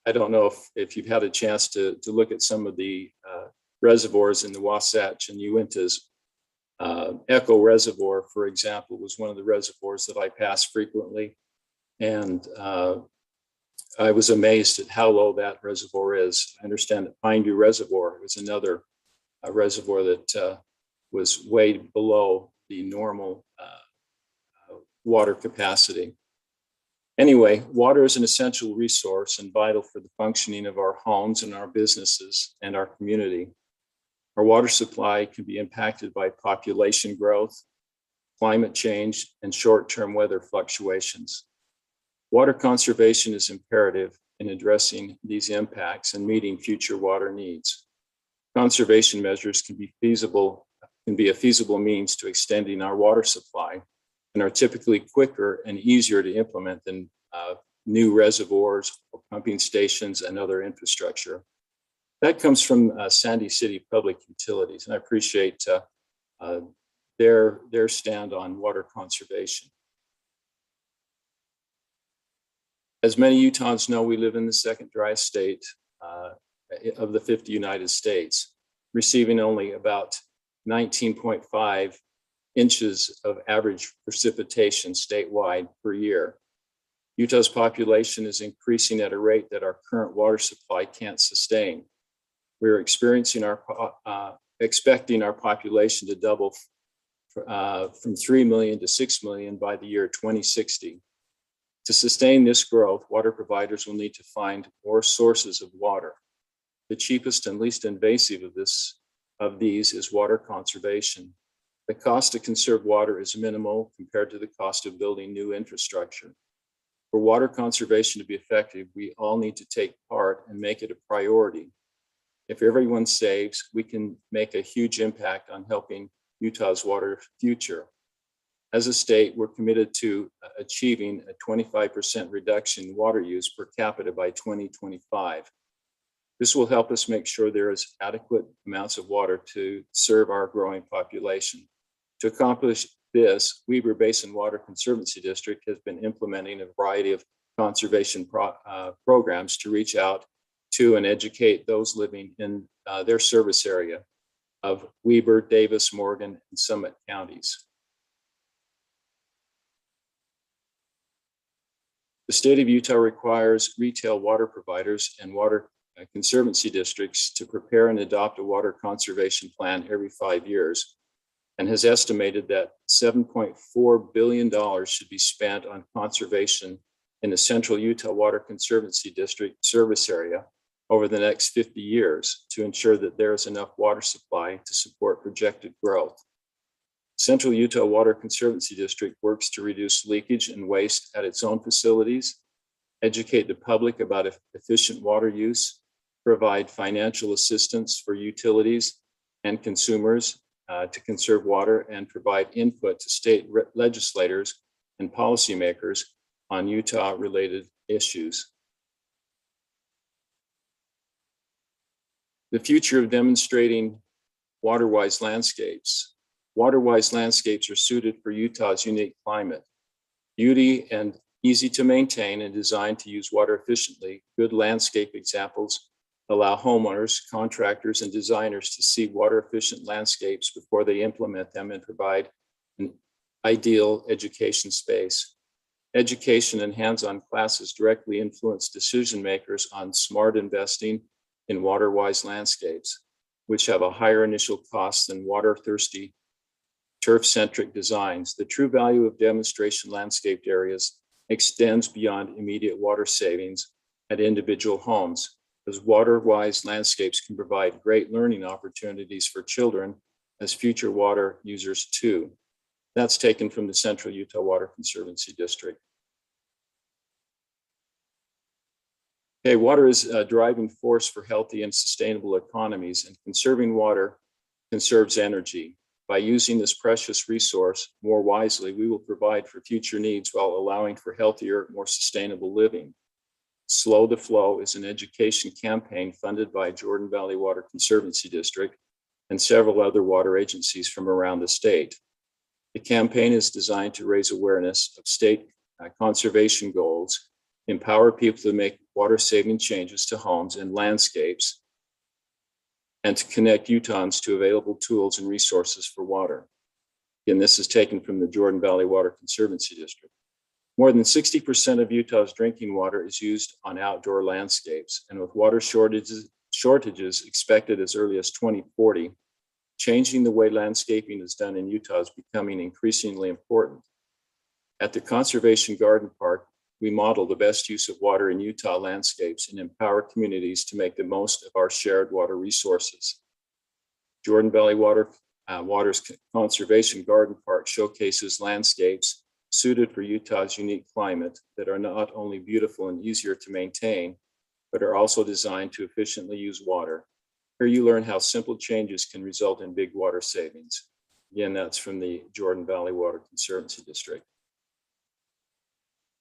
I don't know if you've had a chance to look at some of the reservoirs in the Wasatch and Uintas. Echo Reservoir, for example, was one of the reservoirs that I passed frequently, and I was amazed at how low that reservoir is. I understand that Pine View Reservoir was another reservoir that was way below the normal water capacity. Anyway, water is an essential resource and vital for the functioning of our homes and our businesses and our community. Our water supply can be impacted by population growth, climate change, and short-term weather fluctuations. Water conservation is imperative in addressing these impacts and meeting future water needs. Conservation measures can be a feasible means to extending our water supply and are typically quicker and easier to implement than new reservoirs or pumping stations and other infrastructure. That comes from Sandy City Public Utilities, and I appreciate their stand on water conservation. As many Utahns know, we live in the second driest state of the 50 United States, receiving only about 19.5 inches of average precipitation statewide per year. Utah's population is increasing at a rate that our current water supply can't sustain. We're expecting our population to double from 3 million to 6 million by the year 2060. To sustain this growth, water providers will need to find more sources of water. The cheapest and least invasive of these is water conservation. The cost to conserve water is minimal compared to the cost of building new infrastructure. For water conservation to be effective, we all need to take part and make it a priority. If everyone saves, we can make a huge impact on helping Utah's water future. As a state, we're committed to achieving a 25% reduction in water use per capita by 2025. This will help us make sure there is adequate amounts of water to serve our growing population. To accomplish this, Weber Basin Water Conservancy District has been implementing a variety of conservation programs to reach out to and educate those living in their service area of Weber, Davis, Morgan, and Summit counties. The state of Utah requires retail water providers and water conservancy districts to prepare and adopt a water conservation plan every 5 years, and has estimated that $7.4 billion should be spent on conservation in the Central Utah Water Conservancy District service area over the next 50 years to ensure that there is enough water supply to support projected growth. Central Utah Water Conservancy District works to reduce leakage and waste at its own facilities, educate the public about efficient water use, provide financial assistance for utilities and consumers to conserve water and provide input to state legislators and policymakers on Utah-related issues. The future of demonstrating water-wise landscapes. Water-wise landscapes are suited for Utah's unique climate. Beauty and easy to maintain and designed to use water efficiently, good landscape examples allow homeowners, contractors, and designers to see water-efficient landscapes before they implement them and provide an ideal education space. Education and hands-on classes directly influence decision makers on smart investing in water-wise landscapes, which have a higher initial cost than water-thirsty, turf-centric designs. The true value of demonstration landscaped areas extends beyond immediate water savings at individual homes, as water-wise landscapes can provide great learning opportunities for children as future water users too. That's taken from the Central Utah Water Conservancy District. Okay, water is a driving force for healthy and sustainable economies, and conserving water conserves energy. By using this precious resource more wisely, we will provide for future needs while allowing for healthier, more sustainable living. Slow the Flow is an education campaign funded by Jordan Valley Water Conservancy District and several other water agencies from around the state. The campaign is designed to raise awareness of state conservation goals, empower people to make water-saving changes to homes and landscapes, and to connect Utahns to available tools and resources for water. Again, this is taken from the Jordan Valley Water Conservancy District. More than 60% of Utah's drinking water is used on outdoor landscapes, and with water shortages expected as early as 2040, changing the way landscaping is done in Utah is becoming increasingly important. At the Conservation Garden Park, we model the best use of water in Utah landscapes and empower communities to make the most of our shared water resources. Jordan Valley Water's Conservation Garden Park showcases landscapes suited for Utah's unique climate that are not only beautiful and easier to maintain, but are also designed to efficiently use water. Here you learn how simple changes can result in big water savings. Again, that's from the Jordan Valley Water Conservancy District.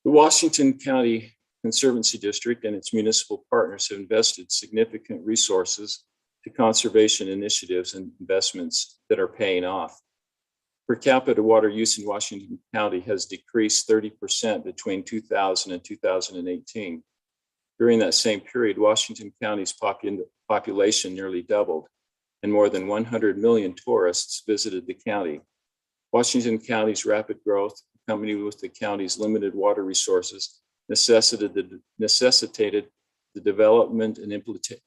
The Washington County Conservancy District and its municipal partners have invested significant resources to conservation initiatives and investments that are paying off. Per capita water use in Washington County has decreased 30% between 2000 and 2018. During that same period, Washington County's population nearly doubled, and more than 100 million tourists visited the county. Washington County's rapid growth, accompanied with the county's limited water resources, necessitated the development and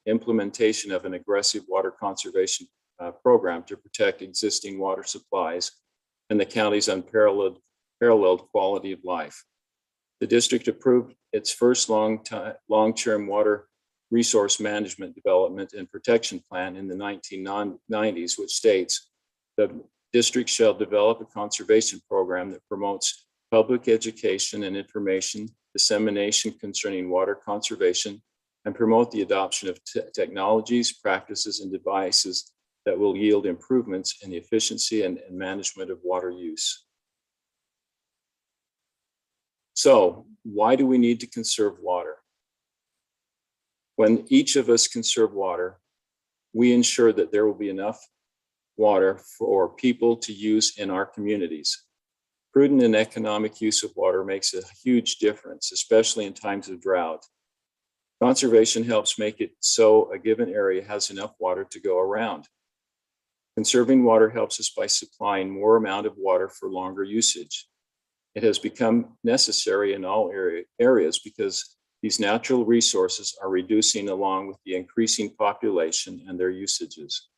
implementation of an aggressive water conservation program to protect existing water supplies and the county's unparalleled quality of life. The district approved its first long-term water resource management development and protection plan in the 1990s, which states the district shall develop a conservation program that promotes public education and information dissemination concerning water conservation and promote the adoption of technologies, practices, and devices that will yield improvements in the efficiency and management of water use. So, why do we need to conserve water? When each of us conserve water, we ensure that there will be enough water for people to use in our communities. Prudent and economic use of water makes a huge difference, especially in times of drought. Conservation helps make it so a given area has enough water to go around. Conserving water helps us by supplying more amount of water for longer usage. It has become necessary in all areas because these natural resources are reducing along with the increasing population and their usages.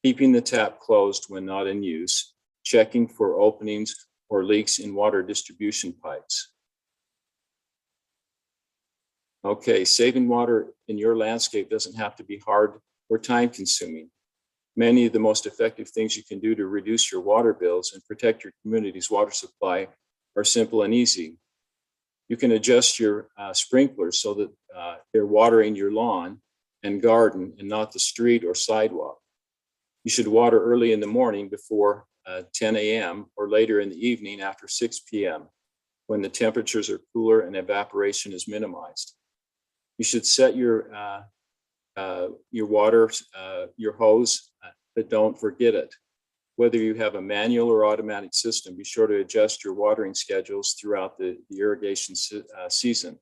Keeping the tap closed when not in use, checking for openings or leaks in water distribution pipes. Okay, saving water in your landscape doesn't have to be hard or time consuming. Many of the most effective things you can do to reduce your water bills and protect your community's water supply are simple and easy. You can adjust your sprinklers so that they're watering your lawn and garden and not the street or sidewalk. You should water early in the morning before 10 a.m. or later in the evening after 6 p.m. when the temperatures are cooler and evaporation is minimized. You should set your water, your hose, but don't forget it. Whether you have a manual or automatic system, be sure to adjust your watering schedules throughout the irrigation season.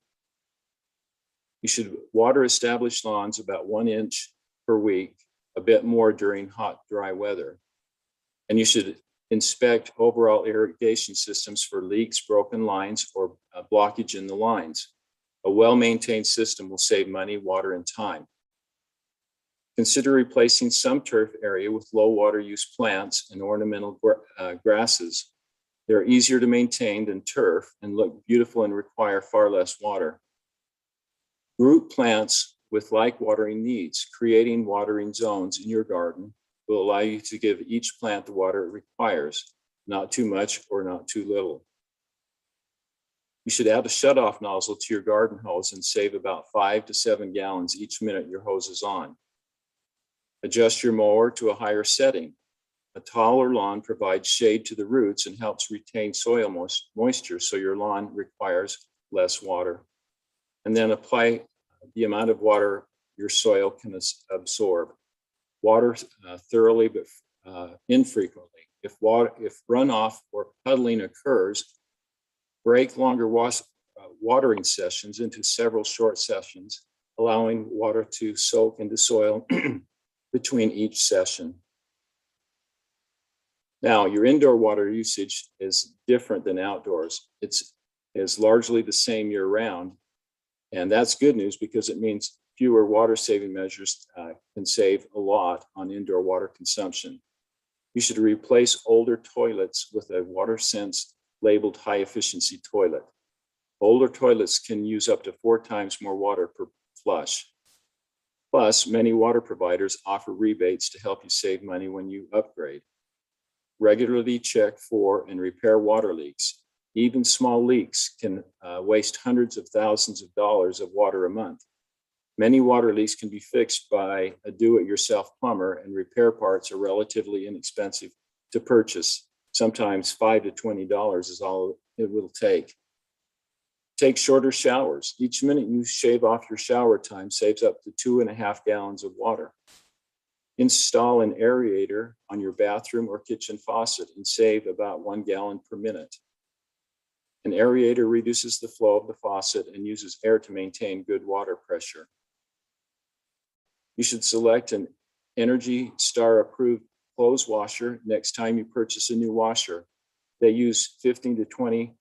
You should water established lawns about 1 inch per week, a bit more during hot, dry weather. And you should inspect overall irrigation systems for leaks, broken lines, or blockage in the lines. A well-maintained system will save money, water, and time. Consider replacing some turf area with low water use plants and ornamental grasses. They're easier to maintain than turf and look beautiful and require far less water. Group plants with like watering needs. Creating watering zones in your garden will allow you to give each plant the water it requires, not too much or not too little. You should add a shutoff nozzle to your garden hose and save about 5 to 7 gallons each minute your hose is on. Adjust your mower to a higher setting. A taller lawn provides shade to the roots and helps retain soil moisture, so your lawn requires less water. And then apply the amount of water your soil can absorb. Water thoroughly but infrequently. If runoff or puddling occurs, break longer watering sessions into several short sessions, allowing water to soak into soil between each session. Now, your indoor water usage is different than outdoors. It is largely the same year round. And that's good news because it means fewer water saving measures can save a lot on indoor water consumption. You should replace older toilets with a WaterSense labeled high efficiency toilet. Older toilets can use up to 4 times more water per flush. Plus, many water providers offer rebates to help you save money when you upgrade. Regularly check for and repair water leaks. Even small leaks can waste hundreds of thousands of dollars of water a month. Many water leaks can be fixed by a do-it-yourself plumber, and repair parts are relatively inexpensive to purchase. Sometimes $5 to $20 is all it will take. Take shorter showers. Each minute you shave off your shower time saves up to 2.5 gallons of water. Install an aerator on your bathroom or kitchen faucet and save about 1 gallon per minute. An aerator reduces the flow of the faucet and uses air to maintain good water pressure. You should select an Energy Star approved clothes washer next time you purchase a new washer. They use 15 to 20%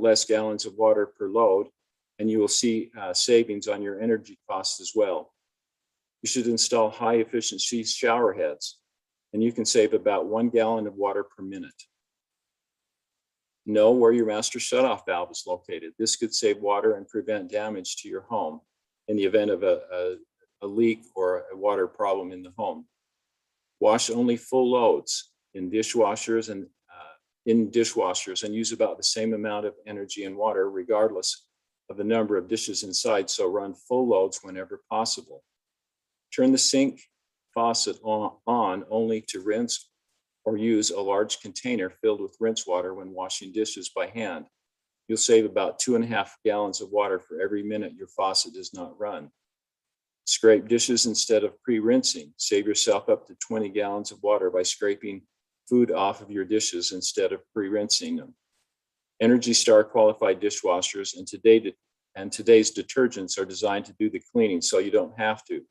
less gallons of water per load, and you will see savings on your energy costs as well. You should install high efficiency shower heads, and you can save about 1 gallon of water per minute. Know where your master shutoff valve is located. This could save water and prevent damage to your home in the event of a leak or a water problem in the home. Wash only full loads in dishwashers and use about the same amount of energy and water regardless of the number of dishes inside, so run full loads whenever possible. Turn the sink faucet on only to rinse or use a large container filled with rinse water when washing dishes by hand. You'll save about 2.5 gallons of water for every minute your faucet does not run. Scrape dishes instead of pre-rinsing. Save yourself up to 20 gallons of water by scraping food off of your dishes instead of pre-rinsing them. Energy Star qualified dishwashers and today's detergents are designed to do the cleaning so you don't have to.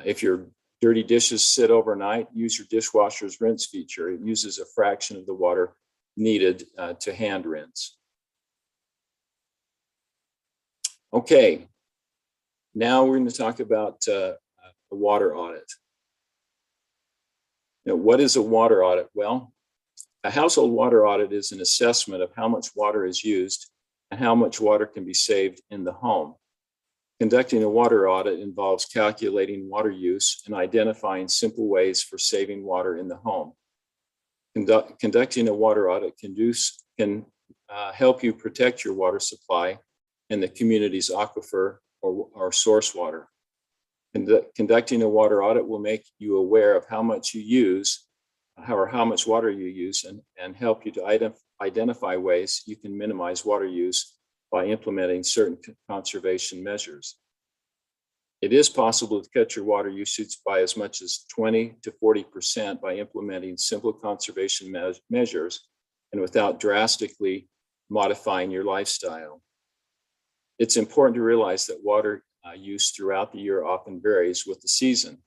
If your dirty dishes sit overnight, use your dishwasher's rinse feature. It uses a fraction of the water needed to hand rinse. Okay, now we're going to talk about a water audit. Now, what is a water audit? Well, a household water audit is an assessment of how much water is used and how much water can be saved in the home. Conducting a water audit involves calculating water use and identifying simple ways for saving water in the home. Conducting a water audit can help you protect your water supply and the community's aquifer or source water. Conducting a water audit will make you aware of how much you use, how much water you use, and help you to identify ways you can minimize water use by implementing certain conservation measures. It is possible to cut your water usage by as much as 20 to 40% by implementing simple conservation measures and without drastically modifying your lifestyle. It's important to realize that water use throughout the year often varies with the season.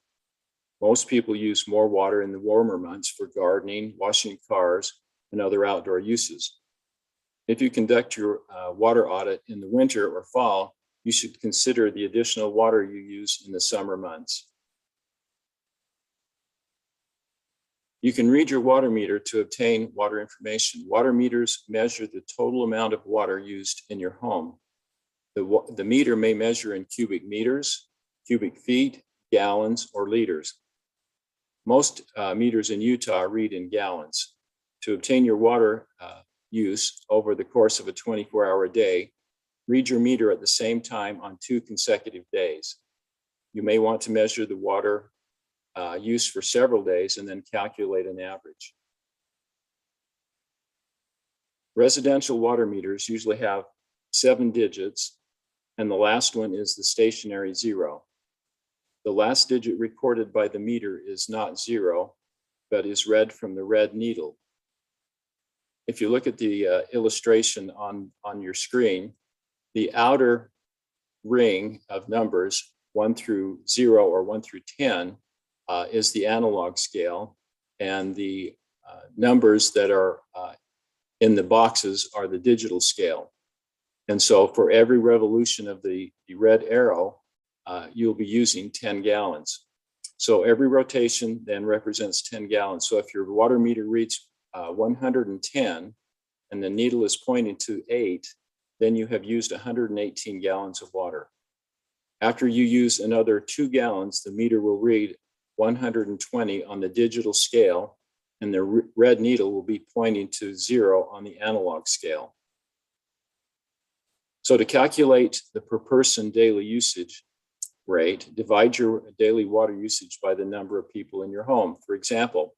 Most people use more water in the warmer months for gardening, washing cars, and other outdoor uses. If you conduct your water audit in the winter or fall, you should consider the additional water you use in the summer months. You can read your water meter to obtain water information. Water meters measure the total amount of water used in your home. The meter may measure in cubic meters, cubic feet, gallons, or liters. Most meters in Utah read in gallons. To obtain your water use over the course of a 24-hour day, read your meter at the same time on 2 consecutive days. You may want to measure the water use for several days and then calculate an average. Residential water meters usually have 7 digits, and the last one is the stationary 0. The last digit recorded by the meter is not 0, but is read from the red needle. If you look at the illustration on your screen, the outer ring of numbers 1 through 0 or 1 through 10 is the analog scale, and the numbers that are in the boxes are the digital scale. And so for every revolution of the red arrow, you'll be using 10 gallons. So every rotation then represents 10 gallons. So if your water meter reads 110 and the needle is pointing to 8, then you have used 118 gallons of water. After you use another 2 gallons, the meter will read 120 on the digital scale, and the red needle will be pointing to 0 on the analog scale. So to calculate the per person daily usage rate, divide your daily water usage by the number of people in your home. For example,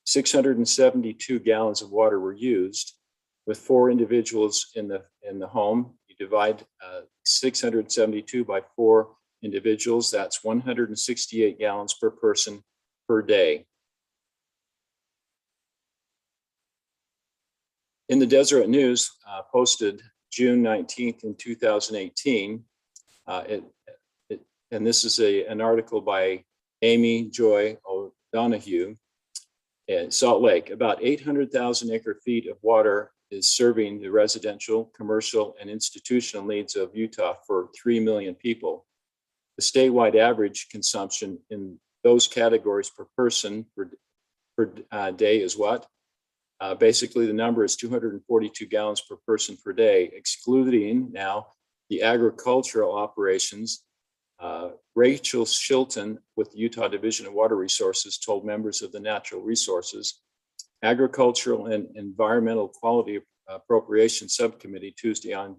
672 gallons of water were used. With 4 individuals in the home, you divide 672 by 4 individuals. That's 168 gallons per person per day. In the Deseret News, posted June 19th in 2018, and this is an article by Amy Joy O'Donoghue in Salt Lake. About 800,000 acre feet of water is serving the residential, commercial, and institutional needs of Utah for 3 million people. The statewide average consumption in those categories per person per day is what? Basically, the number is 242 gallons per person per day, excluding now the agricultural operations. Rachel Shilton with the Utah Division of Water Resources told members of the Natural Resources, Agricultural and Environmental Quality Appropriation Subcommittee Tuesday on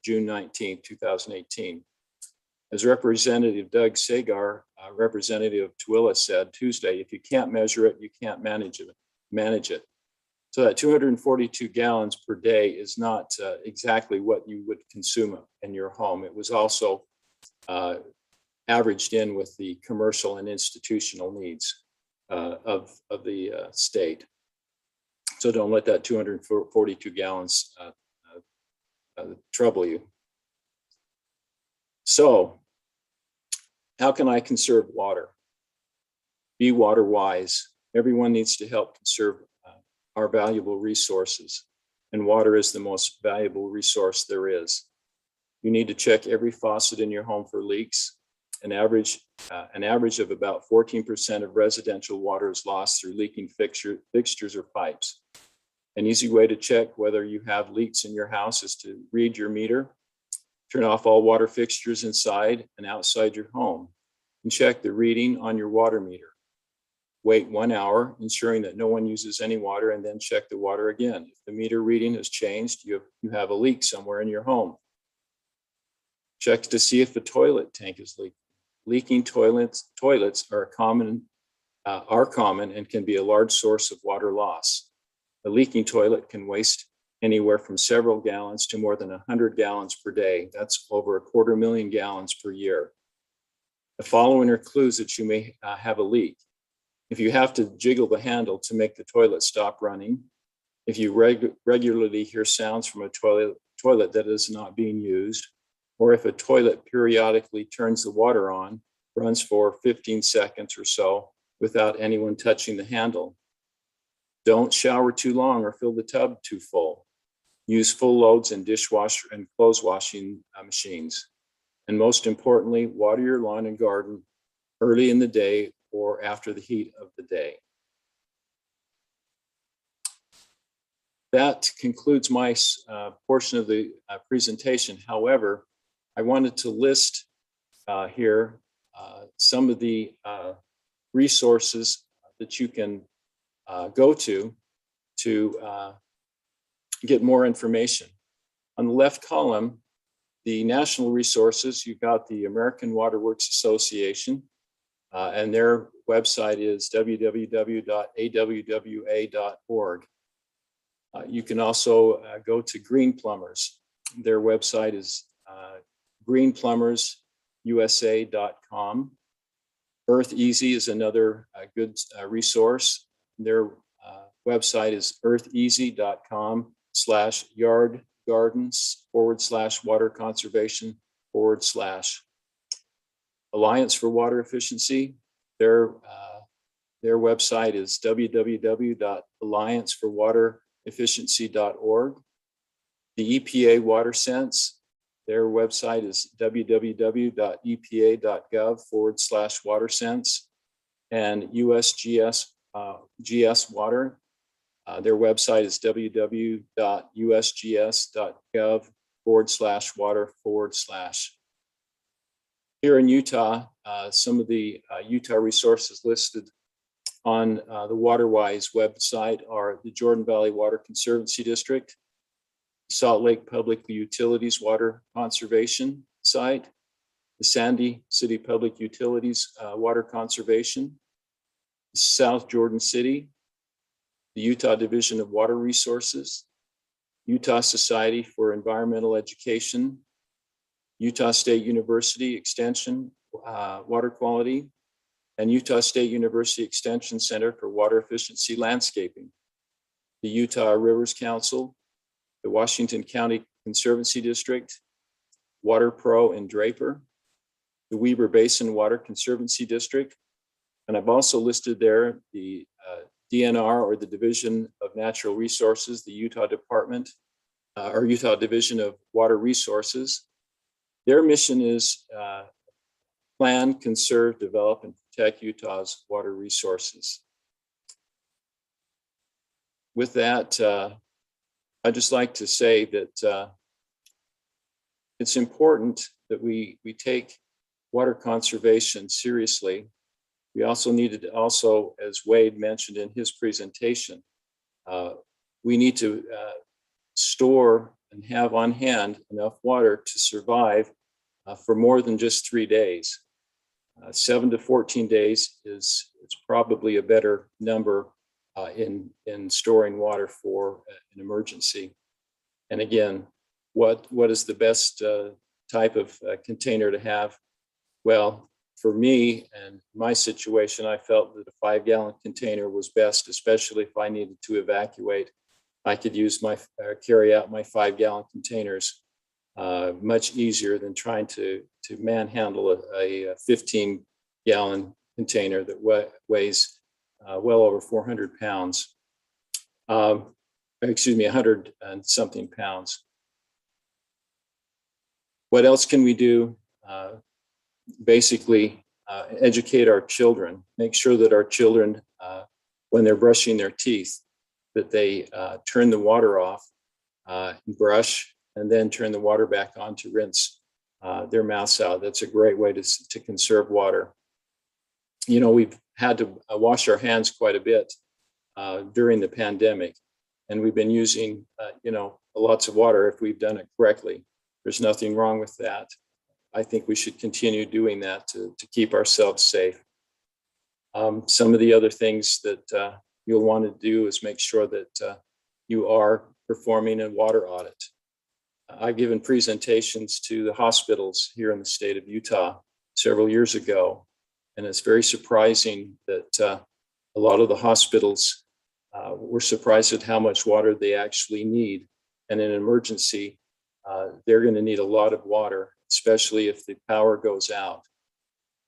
June 19, 2018. As Representative Doug Sagar, representative of Tooele, said Tuesday, if you can't measure it, you can't manage it. So that 242 gallons per day is not exactly what you would consume in your home. It was also averaged in with the commercial and institutional needs of the state. So don't let that 242 gallons trouble you. So how can I conserve water? Be water wise. Everyone needs to help conserve our valuable resources, and water is the most valuable resource there is. You need to check every faucet in your home for leaks. An average of about 14% of residential water is lost through leaking fixtures or pipes. An easy way to check whether you have leaks in your house is to read your meter, turn off all water fixtures inside and outside your home, and check the reading on your water meter. Wait 1 hour, ensuring that no one uses any water, and then check the water again. If the meter reading has changed, you have a leak somewhere in your home. Check to see if the toilet tank is Leaking toilets are common and can be a large source of water loss. A leaking toilet can waste anywhere from several gallons to more than 100 gallons per day. That's over 250,000 gallons per year. The following are clues that you may have a leak. If you have to jiggle the handle to make the toilet stop running, if you regularly hear sounds from a toilet that is not being used, or if a toilet periodically turns the water on, runs for 15 seconds or so without anyone touching the handle. Don't shower too long or fill the tub too full. Use full loads in dishwasher and clothes washing machines. And most importantly, water your lawn and garden early in the day or after the heat of the day. That concludes my portion of the presentation. However, I wanted to list here some of the resources that you can go to get more information. On the left column, the national resources, you've got the American Water Works Association, and their website is www.awwa.org. You can also go to Green Plumbers. Their website is greenplumbersusa.com. Earth Easy is another good resource. Their website is eartheasy.com/yard/gardens/water conservation/ Alliance for Water Efficiency. Their website is www.allianceforwaterefficiency.org. The EPA WaterSense, their website is www.epa.gov/watersense. And USGS GS Water, their website is www.usgs.gov/water/. Here in Utah, some of the Utah resources listed on the WaterWise website are the Jordan Valley Water Conservancy District, Salt Lake Public Utilities Water Conservation Site, the Sandy City Public Utilities Water Conservation, South Jordan City, the Utah Division of Water Resources, Utah Society for Environmental Education, Utah State University Extension Water Quality, and Utah State University Extension Center for Water Efficiency Landscaping, the Utah Rivers Council, the Washington County Conservancy District, Water Pro in Draper, the Weber Basin Water Conservancy District, and I've also listed there the DNR, or the Division of Natural Resources, the Utah Department or Utah Division of Water Resources. Their mission is plan, conserve, develop, and protect Utah's water resources. With that, I'd just like to say that it's important that we take water conservation seriously. We also needed, as Wade mentioned in his presentation, we need to store and have on hand enough water to survive for more than just 3 days. 7 to 14 days is probably a better number in storing water for an emergency. And again, what is the best type of container to have? Well, for me and my situation, I felt that a 5-gallon container was best, especially if I needed to evacuate. I could use carry out my 5-gallon containers much easier than trying to manhandle a 15-gallon container that weighs well over 400 pounds. 100 and something pounds. What else can we do? Basically, educate our children, make sure that our children, when they're brushing their teeth, that they turn the water off, brush, and then turn the water back on to rinse their mouths out. That's a great way to conserve water. You know, we've had to wash our hands quite a bit during the pandemic, and we've been using, lots of water if we've done it correctly. There's nothing wrong with that. I think we should continue doing that to keep ourselves safe. Some of the other things that you'll want to do is make sure that you are performing a water audit. I've given presentations to the hospitals here in the state of Utah several years ago, and it's very surprising that a lot of the hospitals were surprised at how much water they actually need. And in an emergency, they're going to need a lot of water, especially if the power goes out.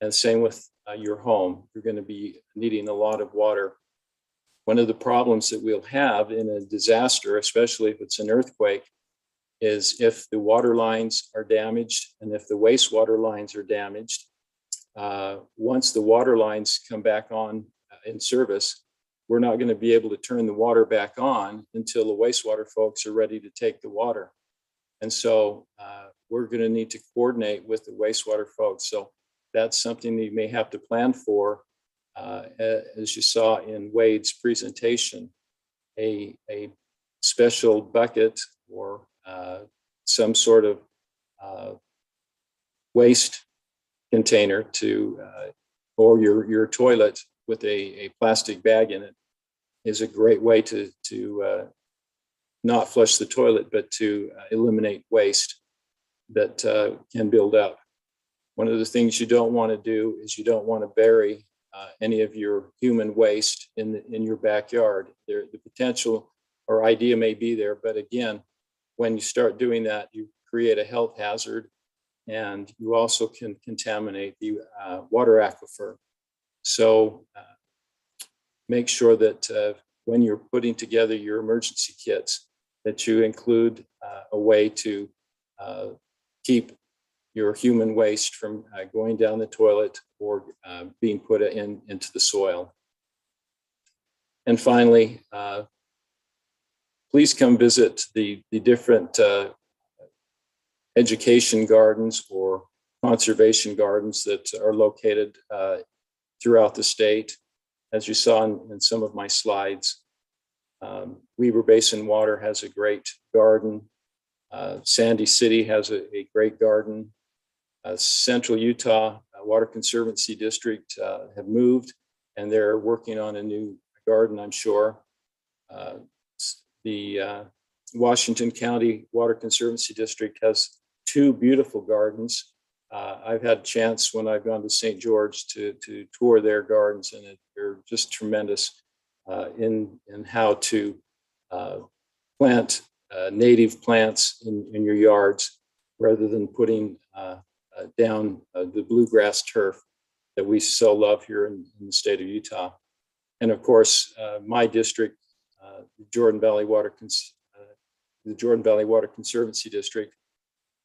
And same with your home, you're going to be needing a lot of water. One of the problems that we'll have in a disaster, especially if it's an earthquake, is if the water lines are damaged and if the wastewater lines are damaged. Once the water lines come back on in service, we're not going to be able to turn the water back on until the wastewater folks are ready to take the water. And so we're going to need to coordinate with the wastewater folks. So that's something that you may have to plan for. As you saw in Wade's presentation, a special bucket or some sort of waste container or your toilet with a plastic bag in it is a great way to not flush the toilet, but to eliminate waste that can build up. One of the things you don't want to do is you don't want to bury any of your human waste in your backyard. The potential or idea may be there, but again, when you start doing that, you create a health hazard, and you also can contaminate the water aquifer. So make sure that when you're putting together your emergency kits, that you include a way to keep your human waste from going down the toilet or being put into the soil. And finally, please come visit the different education gardens or conservation gardens that are located throughout the state. As you saw in some of my slides, Weber Basin Water has a great garden. Sandy City has a great garden. Central Utah Water Conservancy District have moved, and they're working on a new garden, I'm sure. The Washington County Water Conservancy District has two beautiful gardens. I've had a chance when I've gone to St. George to tour their gardens, and they're just tremendous in how to plant native plants in your yards rather than putting down the bluegrass turf that we so love here in the state of Utah. And of course, my district, the Jordan Valley Water Conservancy District,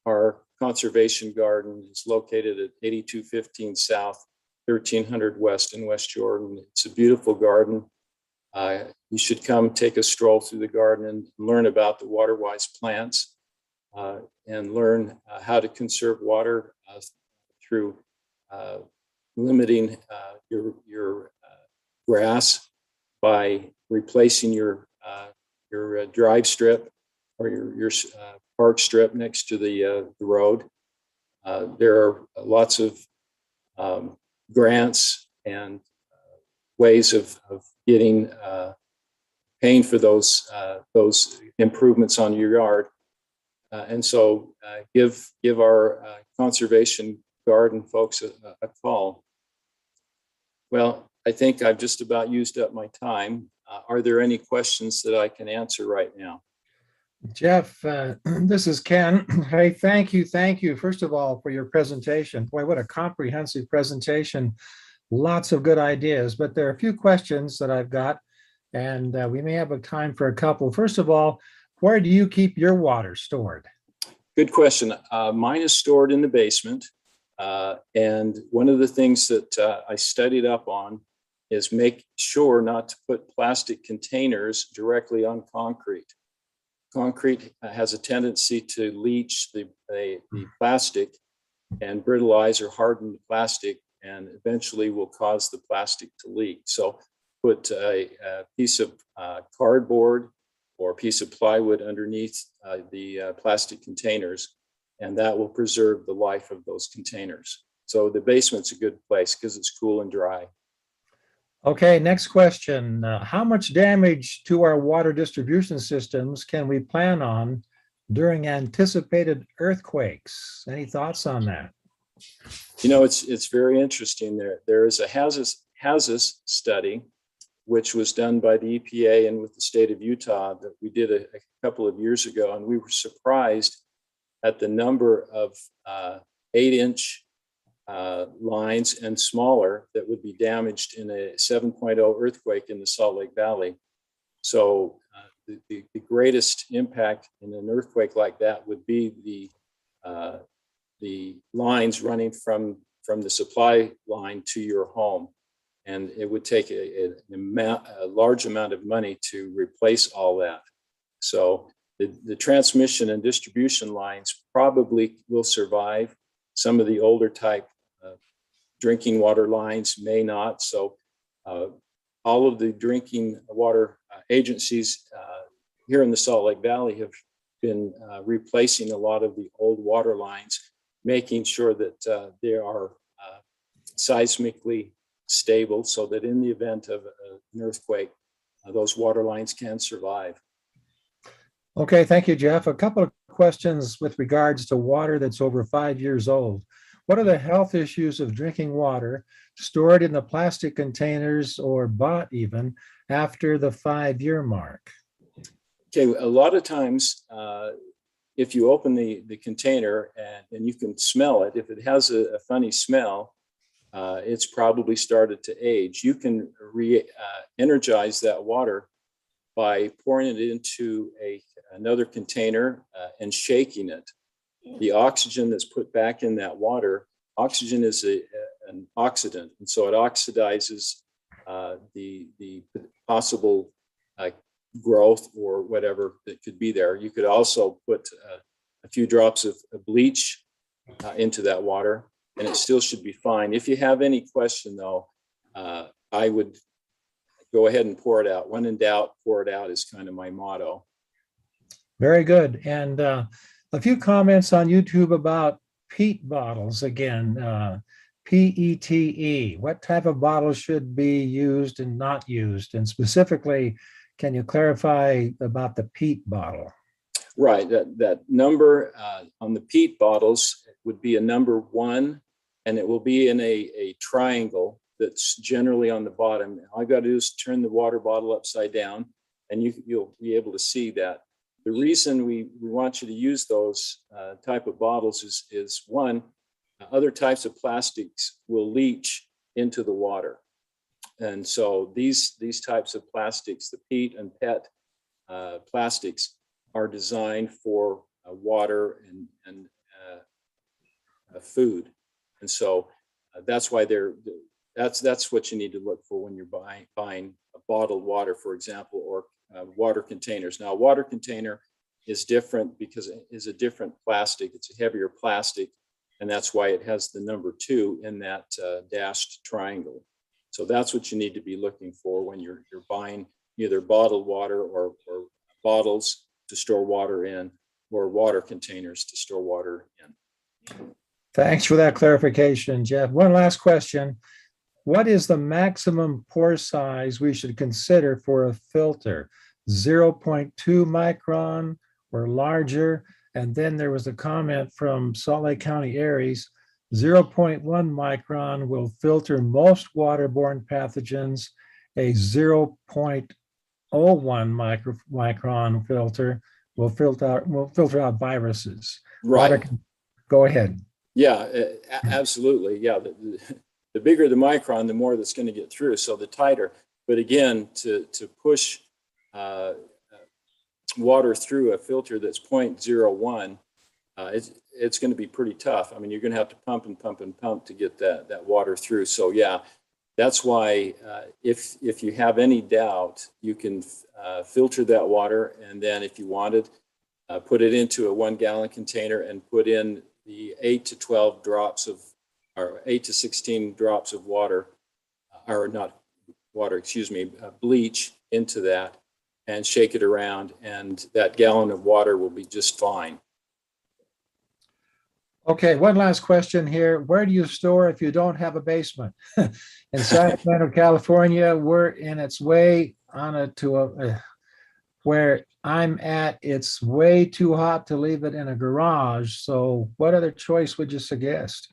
our conservation garden is located at 8215 South, 1300 West in West Jordan. It's a beautiful garden. You should come take a stroll through the garden and learn about the water-wise plants and learn how to conserve water through limiting your grass by replacing your drive strip or your park strip next to the road. There are lots of grants and ways of getting paying for those improvements on your yard. And so give our conservation garden folks a call. Well, I think I've just about used up my time. Are there any questions that I can answer right now? Jeff, this is Ken. Hey, thank you, first of all, for your presentation. Boy, what a comprehensive presentation. Lots of good ideas, but there are a few questions that I've got, and we may have a time for a couple. First of all, where do you keep your water stored? Good question. Mine is stored in the basement. And one of the things that I studied up on is make sure not to put plastic containers directly on concrete. Concrete has a tendency to leach the plastic and brittleize or harden the plastic, and eventually will cause the plastic to leak. So put a piece of cardboard or a piece of plywood underneath the plastic containers. and that will preserve the life of those containers. So the basement's a good place because it's cool and dry. Okay, next question. How much damage to our water distribution systems can we plan on during anticipated earthquakes? Any thoughts on that? You know, it's very interesting. There is a hazardous study, which was done by the EPA and with the state of Utah that we did a couple of years ago, and we were surprised at the number of 8-inch lines and smaller that would be damaged in a 7.0 earthquake in the Salt Lake Valley. So the greatest impact in an earthquake like that would be the lines running from the supply line to your home. And it would take a large amount of money to replace all that. So the transmission and distribution lines probably will survive. Some of the older type drinking water lines may not. So all of the drinking water agencies here in the Salt Lake Valley have been replacing a lot of the old water lines, making sure that they are seismically stable so that in the event of an earthquake, those water lines can survive. Okay, thank you, Jeff. A couple of questions with regards to water that's over 5 years old. What are the health issues of drinking water stored in the plastic containers or bought even after the 5-year mark? Okay, a lot of times, if you open the container and you can smell it, if it has a funny smell, it's probably started to age. You can re-energize that water by pouring it into another container and shaking it. The oxygen that's put back in that water, oxygen is an oxidant, and so it oxidizes the possible growth or whatever that could be there. You could also put a few drops of bleach into that water, and it still should be fine. If you have any question, though, I would go ahead and pour it out. When in doubt, pour it out is kind of my motto. Very good. And a few comments on YouTube about peat bottles again. PETE. What type of bottles should be used and not used? And specifically, can you clarify about the peat bottle? Right. That number on the peat bottles would be a number 1, and it will be in a triangle that's generally on the bottom. All you got to do is turn the water bottle upside down, and you'll be able to see that. The reason we want you to use those type of bottles is one, other types of plastics will leach into the water. And so these types of plastics, the peat and PET plastics, are designed for water and food. And so that's why that's what you need to look for when you're buying bottled water, for example, or water containers. Now, a water container is different because it is a different plastic. It's a heavier plastic, and that's why it has the number 2 in that dashed triangle. So that's what you need to be looking for when you're buying either bottled water or bottles to store water in, or water containers to store water in. Thanks for that clarification, Jeff. One last question. What is the maximum pore size we should consider for a filter? 0.2 micron or larger? And then there was a comment from Salt Lake County Aries, 0.1 micron will filter most waterborne pathogens. A 0.01 micron filter will filter out viruses. Right. Go ahead. Yeah, absolutely. Yeah, the bigger the micron, the more that's going to get through. So the tighter. But again, to push water through a filter that's 0.01, it's going to be pretty tough. I mean, you're going to have to pump and pump and pump to get that water through. So yeah, that's why if you have any doubt, you can filter that water, and then if you wanted, put it into a 1-gallon container and put in the 8 to 12 drops of, or 8 to 16 drops of water, or not water, excuse me, bleach into that, and shake it around, and that gallon of water will be just fine. Okay, one last question here. Where do you store if you don't have a basement? In Sacramento, California, we're in its way on it to where I'm at. It's way too hot to leave it in a garage. So what other choice would you suggest?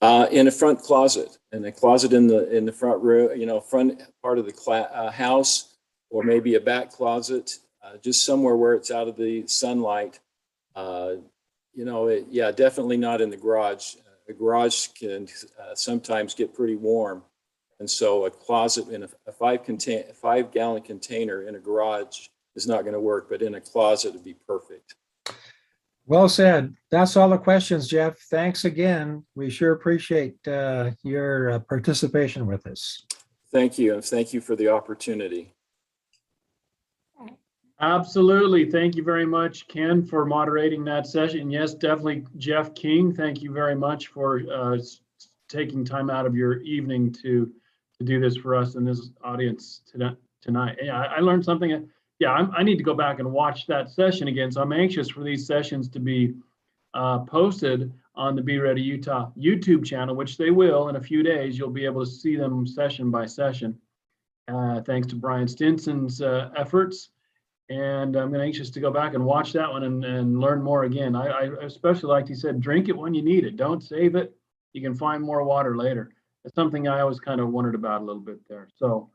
In a front closet, in a closet in the front room, front part of the house, or maybe a back closet, just somewhere where it's out of the sunlight. Yeah, definitely not in the garage. The garage can sometimes get pretty warm. And so a closet in a 5-gallon container in a garage is not going to work, but in a closet would be perfect. Well said. That's all the questions, Jeff. Thanks again. We sure appreciate your participation with us. Thank you. And thank you for the opportunity. Absolutely. Thank you very much, Ken, for moderating that session. Yes, definitely, Jeff King. Thank you very much for taking time out of your evening to do this for us in this audience tonight. Yeah, I learned something. Yeah, I need to go back and watch that session again. So I'm anxious for these sessions to be posted on the Be Ready Utah YouTube channel, which they will in a few days. You'll be able to see them session by session. Thanks to Brian Stinson's efforts. And I'm anxious to go back and watch that one and learn more again. I especially liked, he said, drink it when you need it. Don't save it. You can find more water later. That's something I always kind of wondered about a little bit there. So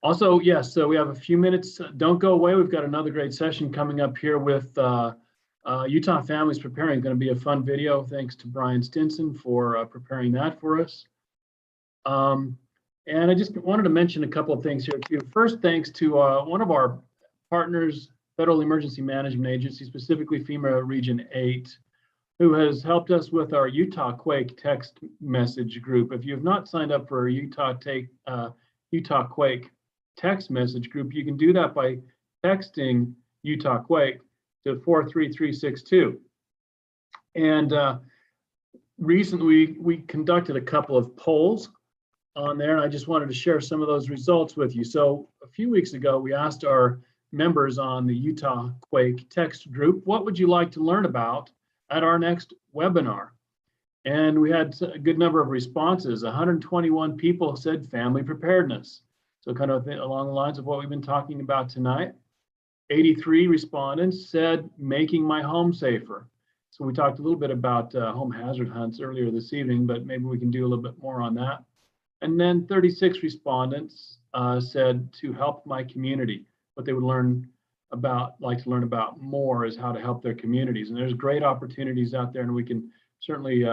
also, yes, so we have a few minutes. Don't go away. We've got another great session coming up here with Utah Families Preparing. Going to be a fun video. Thanks to Brian Stinson for preparing that for us. And I just wanted to mention a couple of things here too. First, thanks to one of our partners, Federal Emergency Management Agency, specifically FEMA Region 8, who has helped us with our Utah Quake text message group. If you have not signed up for a Utah Quake text message group, you can do that by texting Utah Quake to 43362. And recently we conducted a couple of polls on there, and I just wanted to share some of those results with you. So a few weeks ago, we asked our members on the Utah Quake text group, what would you like to learn about at our next webinar? And we had a good number of responses. 121 people said family preparedness. So kind of along the lines of what we've been talking about tonight. 83 respondents said making my home safer. So we talked a little bit about home hazard hunts earlier this evening, but maybe we can do a little bit more on that. And then 36 respondents said to help my community. What they would like to learn about more is how to help their communities. And there's great opportunities out there, and we can certainly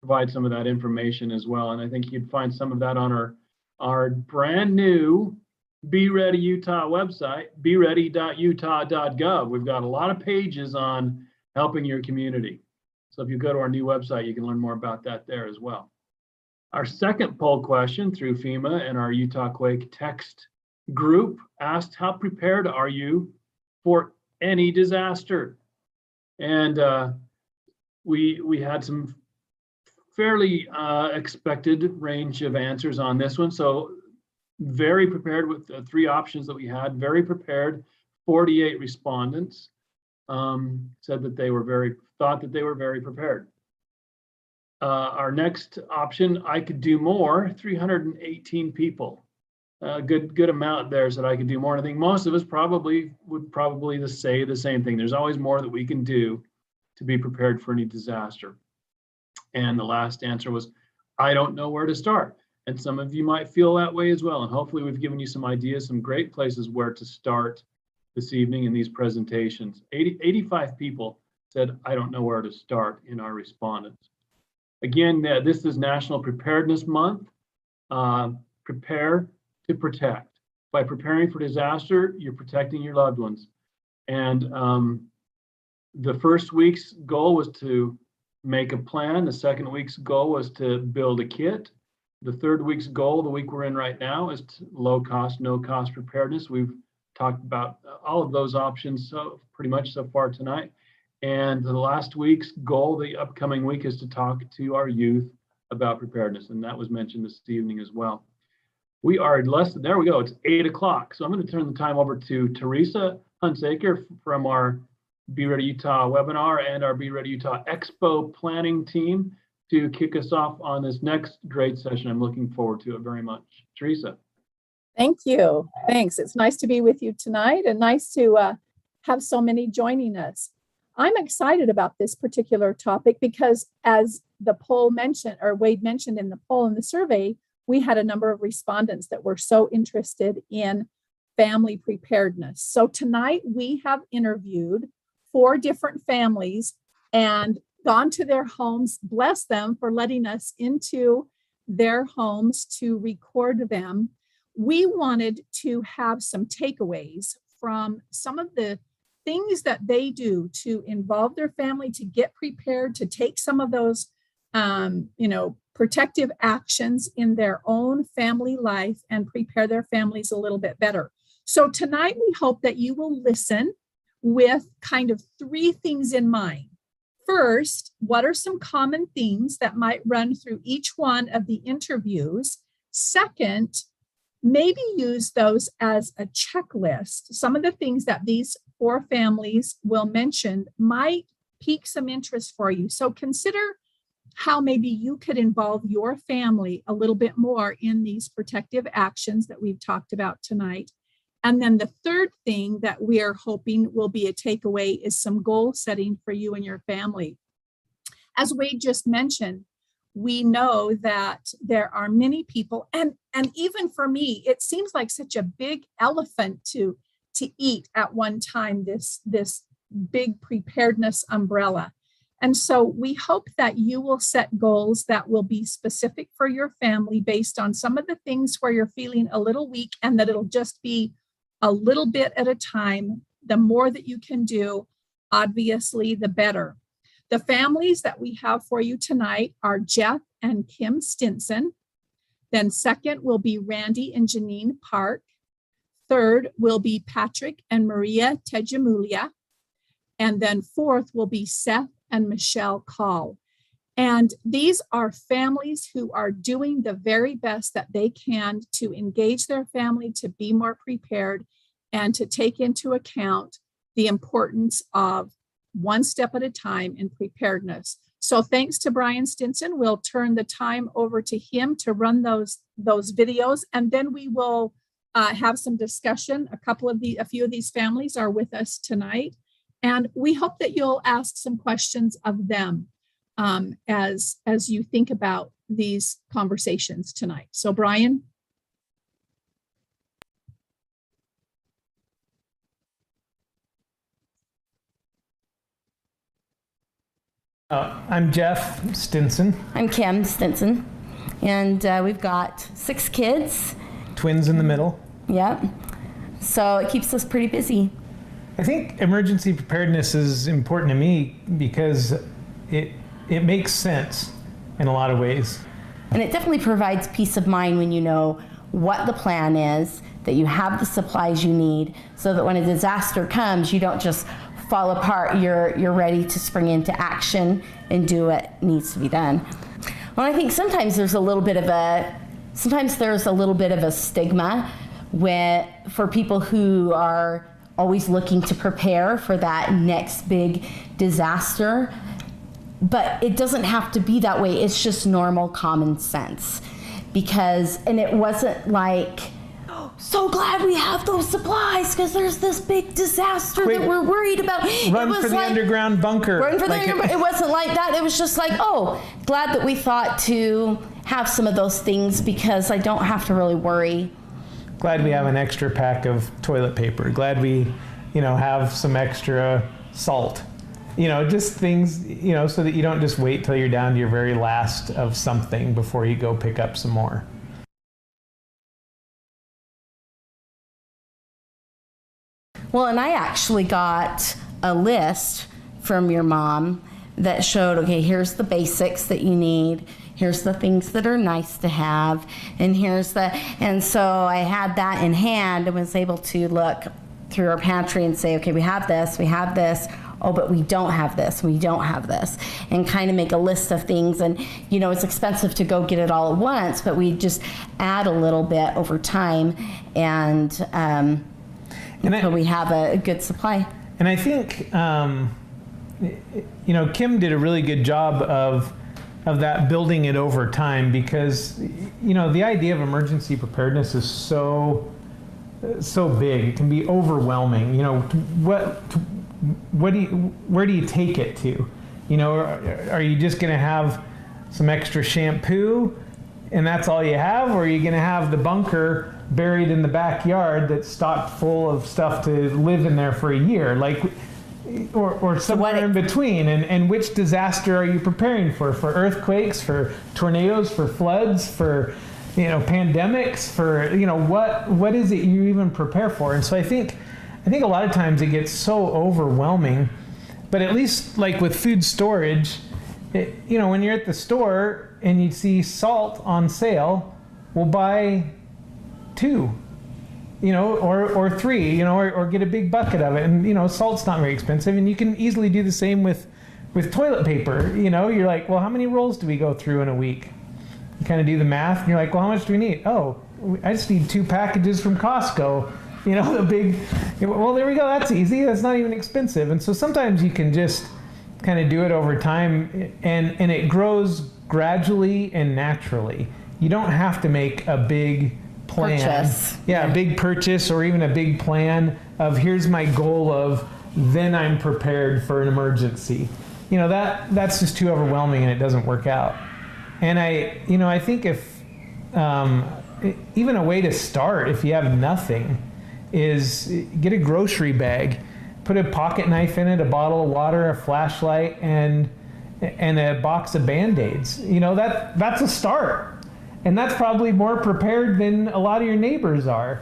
provide some of that information as well. And I think you'd find some of that on our brand new Be Ready Utah website, beready.utah.gov. We've got a lot of pages on helping your community. So if you go to our new website, you can learn more about that there as well. Our second poll question through FEMA and our Utah Quake text group asked, how prepared are you for any disaster? And we had some fairly expected range of answers on this one. So very prepared with the three options that we had, very prepared, 48 respondents said that thought that they were very prepared. Our next option, I could do more, 318 people. Good amount there said I could do more. And I think most of us would say the same thing. There's always more that we can do to be prepared for any disaster. And the last answer was, I don't know where to start. And some of you might feel that way as well. And hopefully we've given you some ideas, some great places where to start this evening in these presentations. 85 people said, I don't know where to start in our respondents. Again, this is National Preparedness Month. Prepare to protect. By preparing for disaster, you're protecting your loved ones. And the first week's goal was to make a plan. The second week's goal was to build a kit. The third week's goal, the week we're in right now, is low cost, no cost preparedness. We've talked about all of those options pretty much so far tonight. And the last week's goal, the upcoming week, is to talk to our youth about preparedness. And that was mentioned this evening as well. We are there we go, it's 8 o'clock. So I'm going to turn the time over to Teresa Hunsaker from our Be Ready Utah webinar and our Be Ready Utah Expo planning team to kick us off on this next great session. I'm looking forward to it very much. Teresa. Thank you. Thanks. It's nice to be with you tonight and nice to have so many joining us. I'm excited about this particular topic because as the poll mentioned, or Wade mentioned in the poll in the survey, we had a number of respondents that were so interested in family preparedness. So tonight we have interviewed 4 different families and gone to their homes, bless them for letting us into their homes to record them. We wanted to have some takeaways from some of the things that they do to involve their family, to get prepared, to take some of those, protective actions in their own family life and prepare their families a little bit better. So tonight we hope that you will listen with kind of 3 things in mind. First, what are some common themes that might run through each one of the interviews? Second, maybe use those as a checklist. Some of the things that these 4 families will mention might pique some interest for you. So consider how maybe you could involve your family a little bit more in these protective actions that we've talked about tonight. And then the third thing that we are hoping will be a takeaway is some goal setting for you and your family. As Wade just mentioned, we know that there are many people, and even for me, it seems like such a big elephant to eat at one time, this big preparedness umbrella. And so we hope that you will set goals that will be specific for your family based on some of the things where you're feeling a little weak, and that it'll just be a little bit at a time. The more that you can do, obviously, the better. The families that we have for you tonight are Jeff and Kim Stinson. Then second will be Randy and Janine Park. Third will be Patrick and Maria Tejamulia. And then fourth will be Seth and Michelle Call. And these are families who are doing the very best that they can to engage their family, to be more prepared, and to take into account the importance of one step at a time in preparedness. So thanks to Brian Stinson, we'll turn the time over to him to run those videos, and then we will have some discussion. A few of these families are with us tonight, and we hope that you'll ask some questions of them as you think about these conversations tonight. So Brian. I'm Jeff Stinson. I'm Kim Stinson, and we've got 6 kids. Twins in the middle. Yep. So it keeps us pretty busy. I think emergency preparedness is important to me because it makes sense in a lot of ways. And it definitely provides peace of mind when you know what the plan is, that you have the supplies you need, so that when a disaster comes, you don't just fall apart. You're ready to spring into action and do what needs to be done. Well, I think sometimes there's a little bit of a stigma for people who are always looking to prepare for that next big disaster. But it doesn't have to be that way. It's just normal common sense. And it wasn't like, so glad we have those supplies because there's this big disaster that we're worried about. Run for the underground bunker. It wasn't like that. It was just like, oh, glad that we thought to have some of those things because I don't have to really worry. Glad we have an extra pack of toilet paper. Glad we, have some extra salt. Just things, so that you don't just wait till you're down to your very last of something before you go pick up some more. Well, and I actually got a list from your mom that showed, okay, here's the basics that you need. Here's the things that are nice to have. And so I had that in hand and was able to look through our pantry and say, okay, we have this. Oh, but we don't have this, and kind of make a list of things. And, it's expensive to go get it all at once, but we just add a little bit over time until we have a good supply. And I think, Kim did a really good job of that, building it over time, because, the idea of emergency preparedness is so big. It can be overwhelming. Where do you take it to? Are you just going to have some extra shampoo and that's all you have? Or are you going to have the bunker buried in the backyard that's stocked full of stuff to live in there for a year? Or somewhere in between. And which disaster are you preparing for? For earthquakes, for tornadoes, for floods, for pandemics, for what is it you even prepare for? And so I think a lot of times it gets so overwhelming. But at least like with food storage, when you're at the store and you see salt on sale, we'll buy 2, or 3, or get a big bucket of it. And salt's not very expensive, and you can easily do the same with toilet paper. You're like, well, how many rolls do we go through in a week? You kind of do the math, and you're like, well, how much do we need? Oh, I just need 2 packages from Costco. The big, well, there we go. That's easy. That's not even expensive. And so sometimes you can just kind of do it over time, and it grows gradually and naturally. You don't have to make a big plan. Purchase. Yeah, a big purchase, or even a big plan of here's my goal of then I'm prepared for an emergency. That's just too overwhelming, and it doesn't work out. And I think if even a way to start, if you have nothing, is get a grocery bag, put a pocket knife in it, a bottle of water, a flashlight, and a box of Band-Aids. That's a start. And that's probably more prepared than a lot of your neighbors are.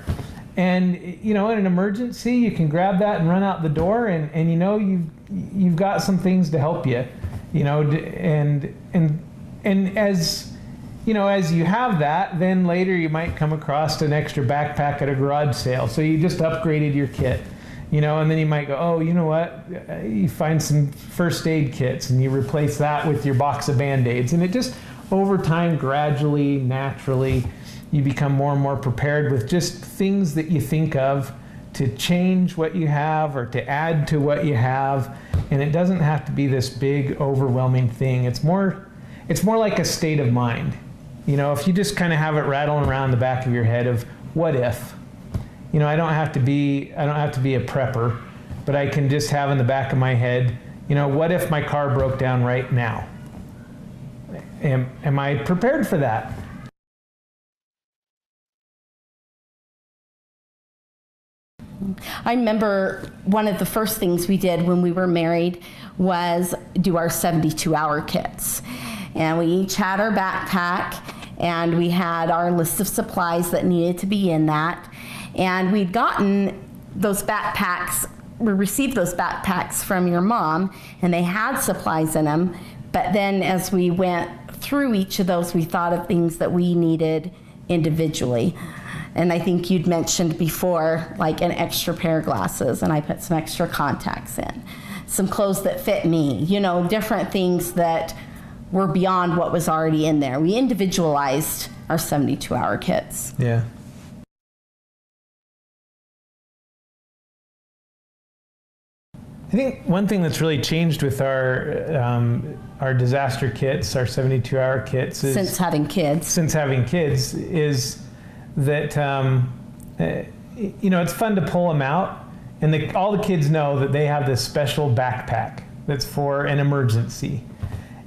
And in an emergency, you can grab that and run out the door, and you've got some things to help you. And as as you have that, then later you might come across an extra backpack at a garage sale. So you just upgraded your kit, and then you might go, oh, you know what? You find some first aid kits and you replace that with your box of Band-Aids. And it just, over time, gradually, naturally, you become more and more prepared with just things that you think of to change what you have or to add to what you have. And it doesn't have to be this big, overwhelming thing. It's more like a state of mind. If you just kind of have it rattling around the back of your head of what if, I don't have to be a prepper, but I can just have in the back of my head, what if my car broke down right now? Am I prepared for that? I remember one of the first things we did when we were married was do our 72-hour kits. And we each had our backpack, and we had our list of supplies that needed to be in that. And we'd gotten those backpacks, we received those backpacks from your mom, and they had supplies in them. But then as we went through each of those, we thought of things that we needed individually. And I think you'd mentioned before, like an extra pair of glasses, and I put some extra contacts in. Some clothes that fit me, different things that were beyond what was already in there. We individualized our 72-hour kits. Yeah. I think one thing that's really changed with our disaster kits, our 72-hour kits, is Since having kids, is that it's fun to pull them out, and all the kids know that they have this special backpack that's for an emergency.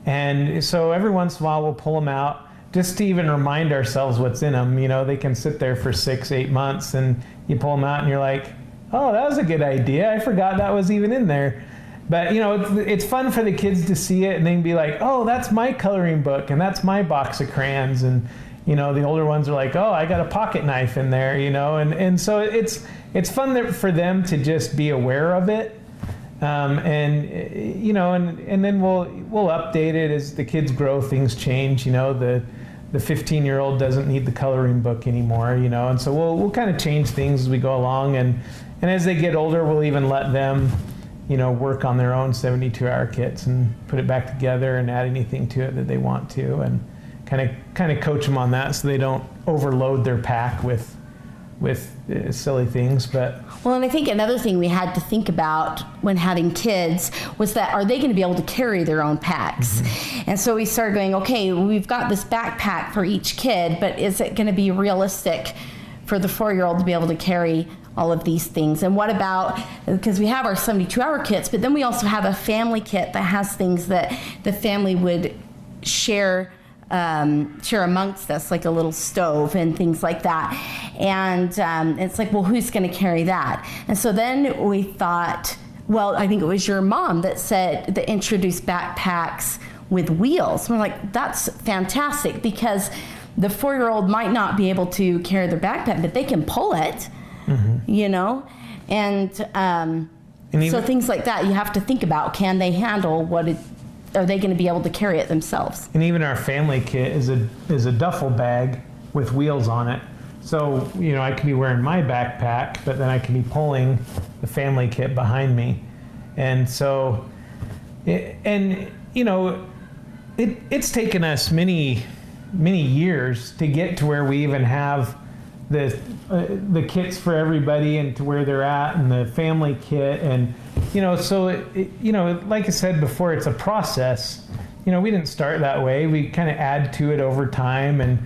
And so every once in a while we'll pull them out just to even remind ourselves what's in them. They can sit there for 6-8 months, and you pull them out and you're like, oh, that was a good idea. I forgot that was even in there. But it's fun for the kids to see it and then be like, oh, that's my coloring book and that's my box of crayons. And the older ones are like, oh, I got a pocket knife in there, and so it's fun for them to just be aware of it. And then we'll update it as the kids grow, things change. The 15-year-old doesn't need the coloring book anymore, and so we'll kind of change things as we go along, and as they get older, we'll even let them, work on their own 72-hour kits and put it back together and add anything to it that they want to, and kind of coach them on that so they don't overload their pack with silly things, but Well, and I think another thing we had to think about when having kids was that are they going to be able to carry their own packs? And so we started going, okay, we've got this backpack for each kid, but is it going to be realistic for the 4-year-old to be able to carry all of these things? And what about, because we have our 72-hour kits, but then we also have a family kit that has things that the family would share amongst us, like a little stove and things like that. And it's like, well, who's going to carry that? And so then we thought, well, I think it was your mom that introduced backpacks with wheels. We're like, that's fantastic, because the 4-year-old might not be able to carry their backpack, but they can pull it, you know? And so things like that you have to think about. Can they handle are they going to be able to carry it themselves? And even our family kit is a duffel bag with wheels on it. So, you know, I could be wearing my backpack, but then I can be pulling the family kit behind me. And so, it's taken us many years to get to where we even have the kits for everybody and to where they're at, and the family kit. And, so, like I said before, it's a process. We didn't start that way. We kind of add to it over time, and,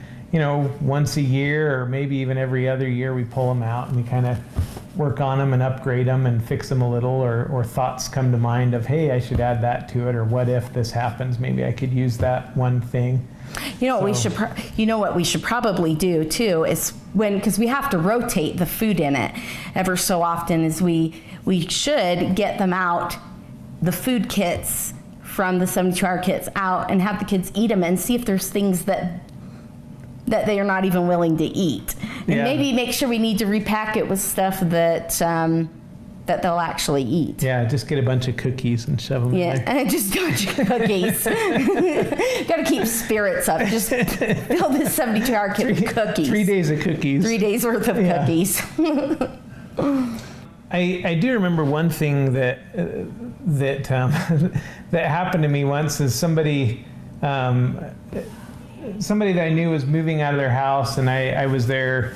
once a year or maybe even every other year, we pull them out and we kind of work on them and upgrade them and fix them a little, or thoughts come to mind of, hey, I should add that to it, or what if this happens? Maybe I could use that one thing. What we should probably do too is because we have to rotate the food in it ever so often, is we should get them out, the food kits from the 72-hour kits out, and have the kids eat them and see if there's things that they are not even willing to eat. And maybe make sure we need to repack it with stuff that they'll actually eat. Yeah, just get a bunch of cookies and shove them in there. Yeah, just a bunch of cookies. Got to keep spirits up. Just fill this 72-hour kit with cookies. 3 days of cookies. 3 days worth of cookies. I do remember one thing that that happened to me once. Is somebody that I knew was moving out of their house, and I was there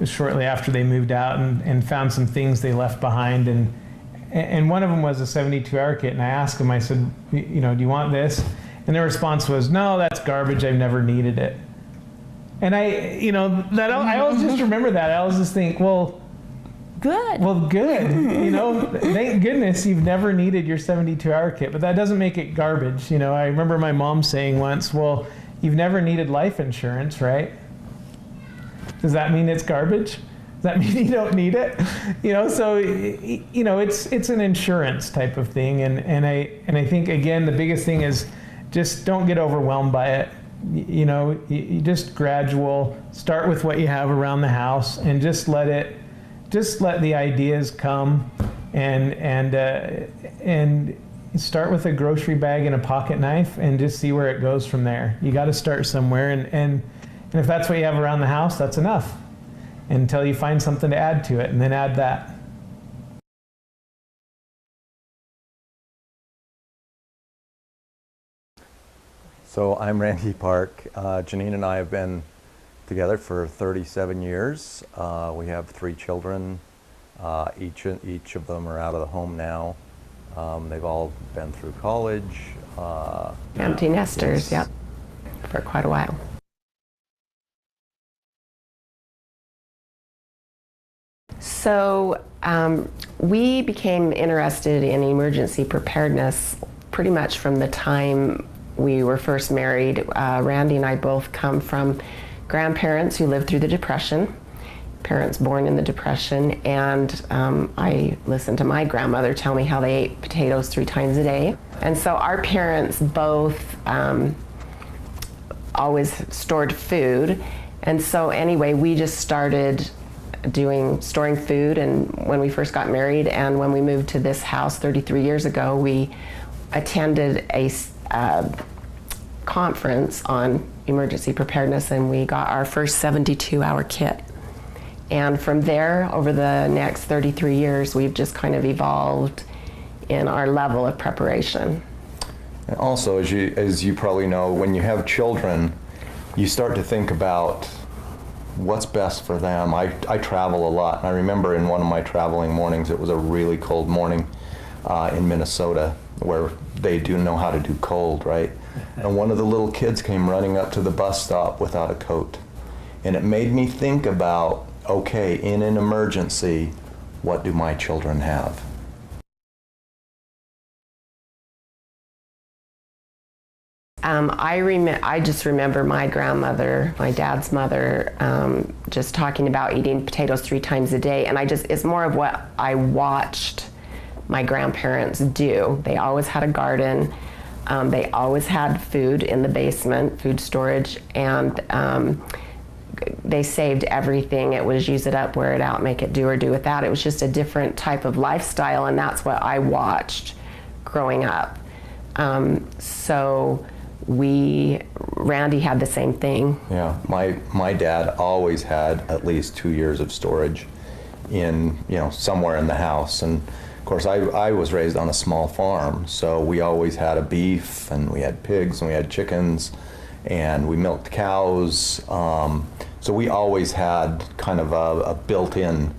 shortly after they moved out, and found some things they left behind, and one of them was a 72-hour kit, and I asked them, I said, do you want this? And their response was, no, that's garbage, I've never needed it. And I always just remember that. I always just think, well, good. Thank goodness you've never needed your 72-hour kit, but that doesn't make it garbage. I remember my mom saying once, well, you've never needed life insurance, right? Does that mean it's garbage? Does that mean you don't need it? So it's an insurance type of thing, and I think, again, the biggest thing is just don't get overwhelmed by it. You just gradual, start with what you have around the house, and just let the ideas come, and start with a grocery bag and a pocket knife, and just see where it goes from there. You got to start somewhere, and if that's what you have around the house, that's enough, until you find something to add to it, and then add that. So I'm Randy Park. Janine and I have been together for 37 years. We have 3 children. Each of them are out of the home now. They've all been through college. Empty nesters, yep, for quite a while. So we became interested in emergency preparedness pretty much from the time we were first married. Randy and I both come from grandparents who lived through the Depression, parents born in the Depression, and I listened to my grandmother tell me how they ate potatoes 3 times a day. And so our parents both always stored food, and so anyway, we just started storing food, and when we first got married and when we moved to this house 33 years ago, we attended a conference on emergency preparedness, and we got our first 72-hour kit. And from there, over the next 33 years, we've just kind of evolved in our level of preparation. And also, as you probably know, when you have children, you start to think about what's best for them. I travel a lot, and I remember in one of my traveling mornings, it was a really cold morning in Minnesota, where they do know how to do cold, right? And one of the little kids came running up to the bus stop without a coat. And it made me think about, okay, in an emergency, what do my children have? I just remember my grandmother, my dad's mother, just talking about eating potatoes 3 times a day. And it's more of what I watched my grandparents do. They always had a garden. They always had food in the basement, food storage, and they saved everything. It was use it up, wear it out, make it do or do without. It was just a different type of lifestyle, and that's what I watched growing up. So Randy had the same thing. Yeah, my dad always had at least 2 years of storage in, somewhere in the house. And of course, I was raised on a small farm, so we always had a beef, and we had pigs, and we had chickens, and we milked cows. So we always had kind of a built-in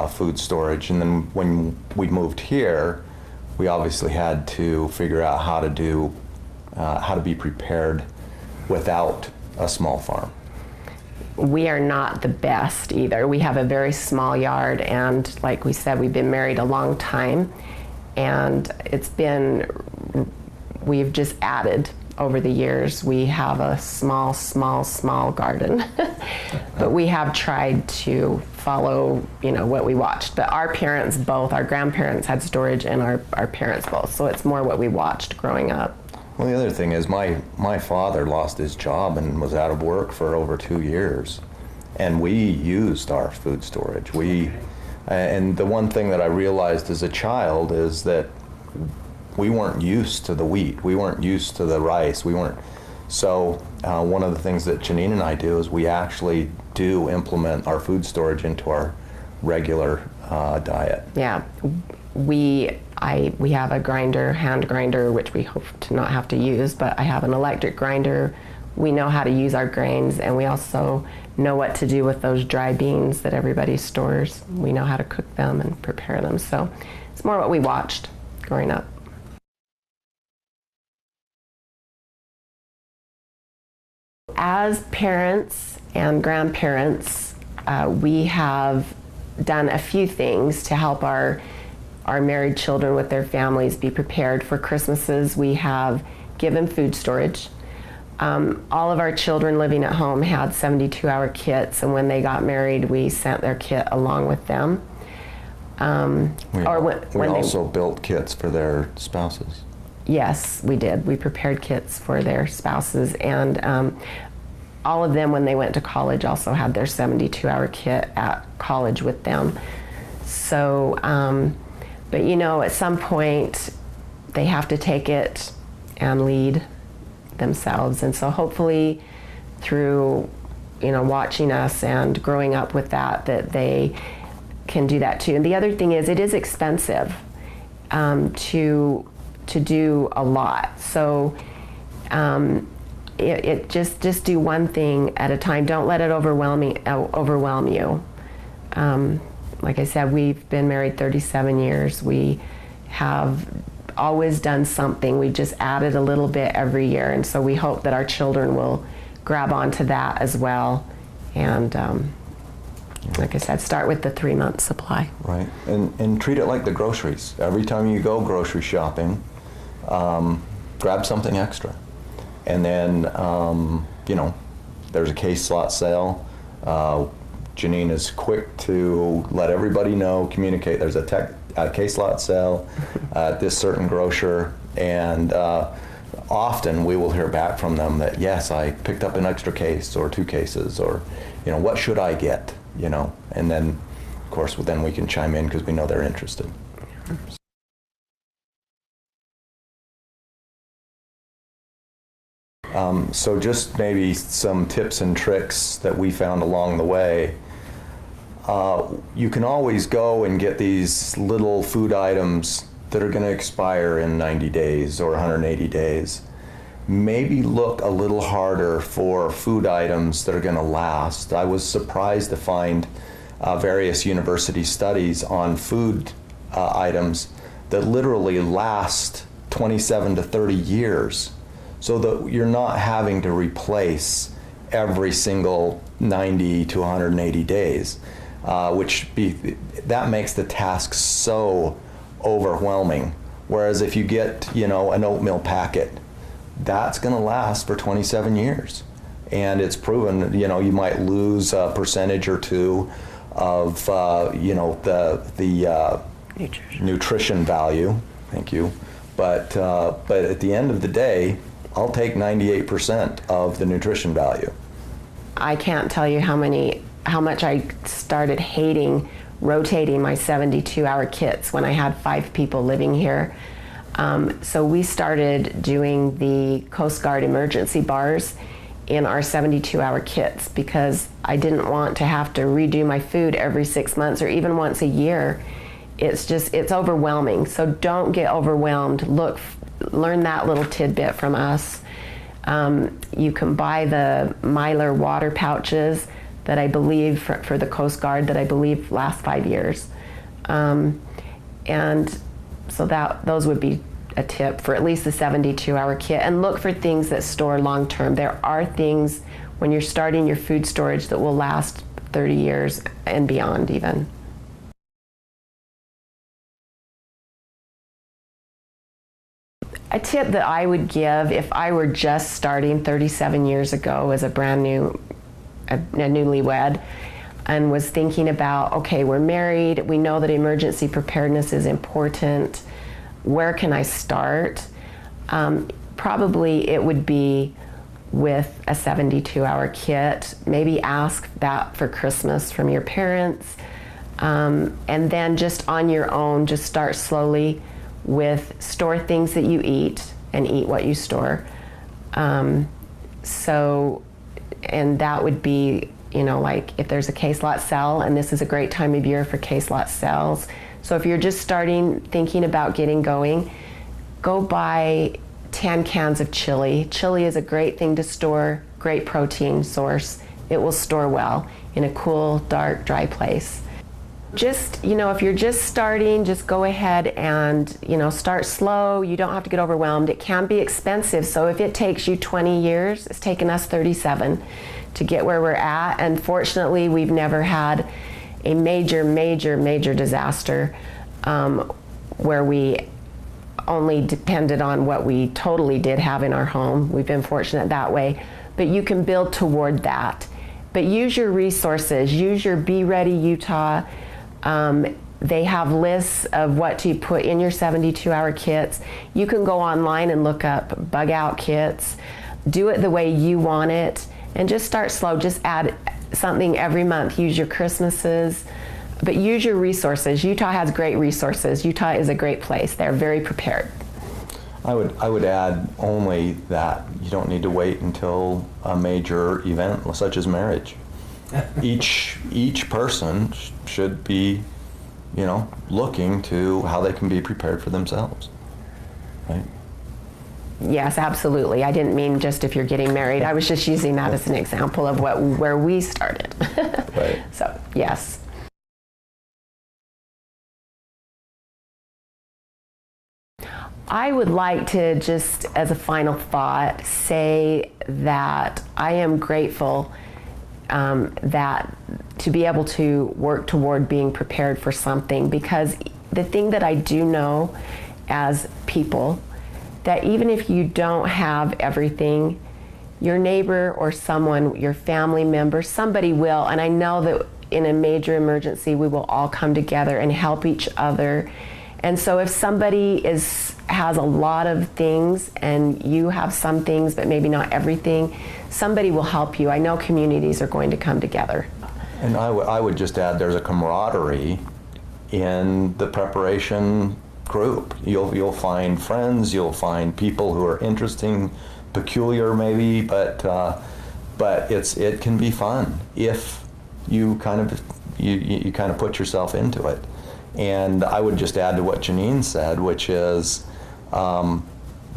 food storage. And then when we moved here, we obviously had to figure out how to be prepared without a small farm. We are not the best either. We have a very small yard, and like we said, we've been married a long time, and we've just added over the years. We have a small garden, but we have tried to follow, what we watched. But our grandparents had storage, and our parents both, so it's more what we watched growing up. Well, the other thing is my father lost his job and was out of work for over 2 years, and we used our food storage. And the one thing that I realized as a child is that we weren't used to the wheat, we weren't used to the rice, so one of the things that Janine and I do is we actually do implement our food storage into our regular diet. Yeah. We have a hand grinder, which we hope to not have to use, but I have an electric grinder. We know how to use our grains, and we also know what to do with those dry beans that everybody stores. We know how to cook them and prepare them. So it's more what we watched growing up. As parents and grandparents, we have done a few things to help our married children with their families be prepared for Christmases. We have given food storage. All of our children living at home had 72-hour kits, and when they got married, we sent their kit along with them. We also built kits for their spouses. Yes, we did. We prepared kits for their spouses, and all of them, when they went to college, also had their 72-hour kit at college with them. So, but at some point, they have to take it and lead themselves. And so hopefully through, watching us and growing up with that they can do that too. And the other thing is, it is expensive to do a lot. So it just do one thing at a time. Don't let it overwhelm you. Like I said, we've been married 37 years. We have always done something. We just added a little bit every year. And so we hope that our children will grab onto that as well. And like I said, start with the 3-month supply. Right, and treat it like the groceries. Every time you go grocery shopping, grab something extra. And then, there's a case slot sale. Janine is quick to let everybody know, communicate, there's a case lot sale at this certain grocer, and often we will hear back from them that, yes, I picked up an extra case or 2 cases, or, what should I get, and then, of course, then we can chime in because we know they're interested. So just maybe some tips and tricks that we found along the way. You can always go and get these little food items that are going to expire in 90 days or 180 days. maybe look a little harder for food items that are going to last. I was surprised to find various university studies on food items that literally last 27 to 30 years, so that you're not having to replace every single 90 to 180 days, that makes the task so overwhelming. Whereas if you get, an oatmeal packet, that's going to last for 27 years. And it's proven, you might lose a percentage or two of, the nutrition value. Thank you. But at the end of the day, I'll take 98% of the nutrition value. I can't tell you how much I started hating rotating my 72-hour kits when I had 5 people living here. So we started doing the Coast Guard emergency bars in our 72-hour kits because I didn't want to have to redo my food every 6 months or even once a year. It's overwhelming. So don't get overwhelmed. Learn that little tidbit from us. You can buy the Mylar water pouches that I believe for the Coast Guard that I believe last 5 years. And so those would be a tip for at least the 72-hour kit. And look for things that store long term. There are things when you're starting your food storage that will last 30 years and beyond even. A tip that I would give if I were just starting 37 years ago as a newlywed and was thinking about, okay, we're married, we know that emergency preparedness is important, where can I start? Probably it would be with a 72-hour kit. Maybe ask that for Christmas from your parents. And then just on your own, just start slowly with store things that you eat and eat what you store. And that would be, like if there's a case lot sale, and this is a great time of year for case lot sales. So if you're just thinking about getting going, go buy 10 cans of chili. Chili is a great thing to store, great protein source. It will store well in a cool, dark, dry place. Just, if you're just starting, just go ahead and, start slow. You don't have to get overwhelmed. It can be expensive. So if it takes you 20 years, it's taken us 37 to get where we're at. And fortunately, we've never had a major disaster where we only depended on what we totally did have in our home. We've been fortunate that way. But you can build toward that. But use your resources. Use your Be Ready Utah. They have lists of what to put in your 72-hour kits. You can go online and look up bug out kits. Do it the way you want it, and just start slow. Just add something every month. Use your Christmases, but use your resources. Utah has great resources. Utah is a great place. They're very prepared. I would add only that you don't need to wait until a major event such as marriage. Each person should be, looking to how they can be prepared for themselves, right? Yes, absolutely. I didn't mean just if you're getting married. I was just using that as an example of where we started. Right. So, yes. I would like to just, as a final thought, say that I am grateful that to be able to work toward being prepared for something, because the thing that I do know as people, that even if you don't have everything, your neighbor or someone, your family member, somebody will. And I know that in a major emergency, we will all come together and help each other. And so if somebody has a lot of things and you have some things, but maybe not everything, somebody will help you. I know communities are going to come together. And I would just add there's a camaraderie in the preparation group. You'll find friends, you'll find people who are interesting, peculiar maybe, but it can be fun if you kind of put yourself into it. And I would just add to what Janine said, which is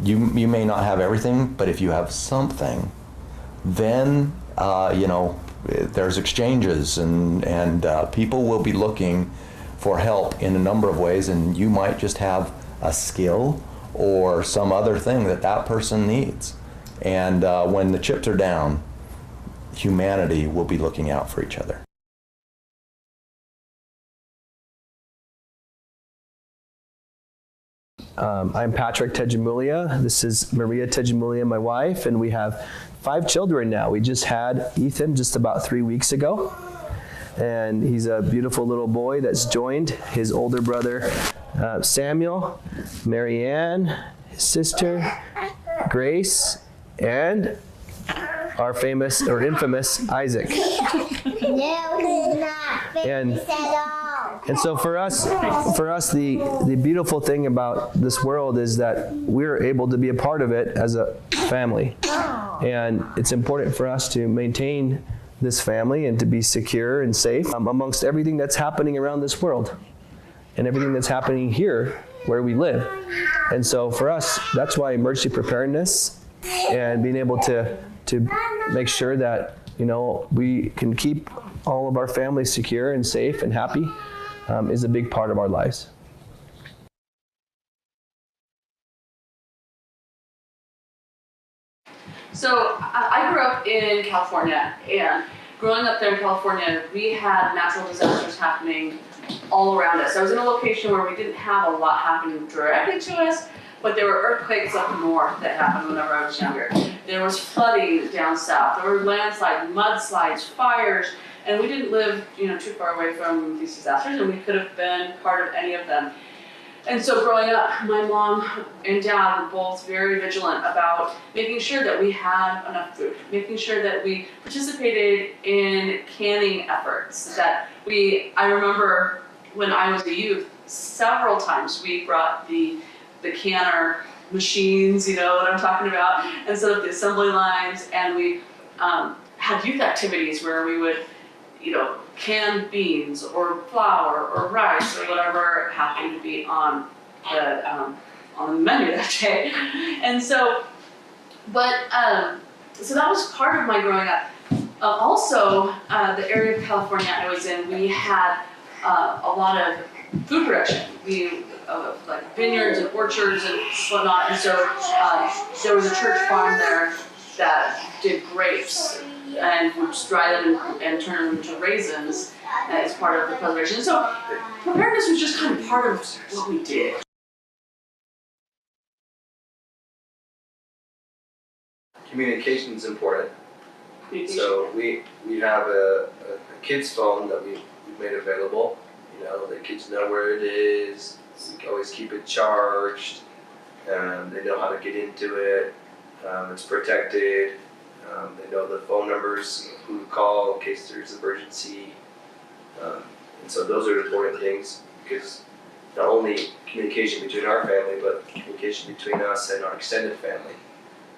you may not have everything, but if you have something, then there's exchanges, and people will be looking for help in a number of ways, and you might just have a skill or some other thing that person needs. And when the chips are down, humanity will be looking out for each other. I'm Patrick Tejamulia. This is Maria Tejamulia, my wife, and we have 5 children now. We just had Ethan just about 3 weeks ago, and he's a beautiful little boy that's joined his older brother, Samuel, Marianne, his sister, Grace, and our famous or infamous Isaac. And so for us, the beautiful thing about this world is that we're able to be a part of it as a family. And it's important for us to maintain this family and to be secure and safe amongst everything that's happening around this world and everything that's happening here where we live. And so for us, that's why emergency preparedness and being able to make sure that, we can keep all of our families secure and safe and happy is a big part of our lives. So I grew up in California, and growing up there in California, we had natural disasters happening all around us. I was in a location where we didn't have a lot happening directly to us, but there were earthquakes up north that happened whenever I was younger. There was flooding down south. There were landslides, mudslides, fires, and we didn't live, too far away from these disasters, and we could have been part of any of them. And so growing up, my mom and dad were both very vigilant about making sure that we had enough food, making sure that we participated in canning efforts. I remember when I was a youth, several times we brought the canner machines, you know what I'm talking about, and set up the assembly lines, and we had youth activities where we would, can beans or flour or rice or whatever happened to be on the menu that day. And so, so that was part of my growing up. Also, the area of California I was in, we had a lot of food production. We like vineyards and orchards and whatnot, and so there was a church farm there that did grapes and would just dry them and turn them into raisins as part of the preservation. So preparedness was just kind of part of what we did. Communication is important. So we have a kid's phone that we've made available. The kids know where it is. We can always keep it charged. They know how to get into it. It's protected. They know the phone numbers, who to call in case there's an emergency. And so those are important things, because not only communication between our family, but communication between us and our extended family.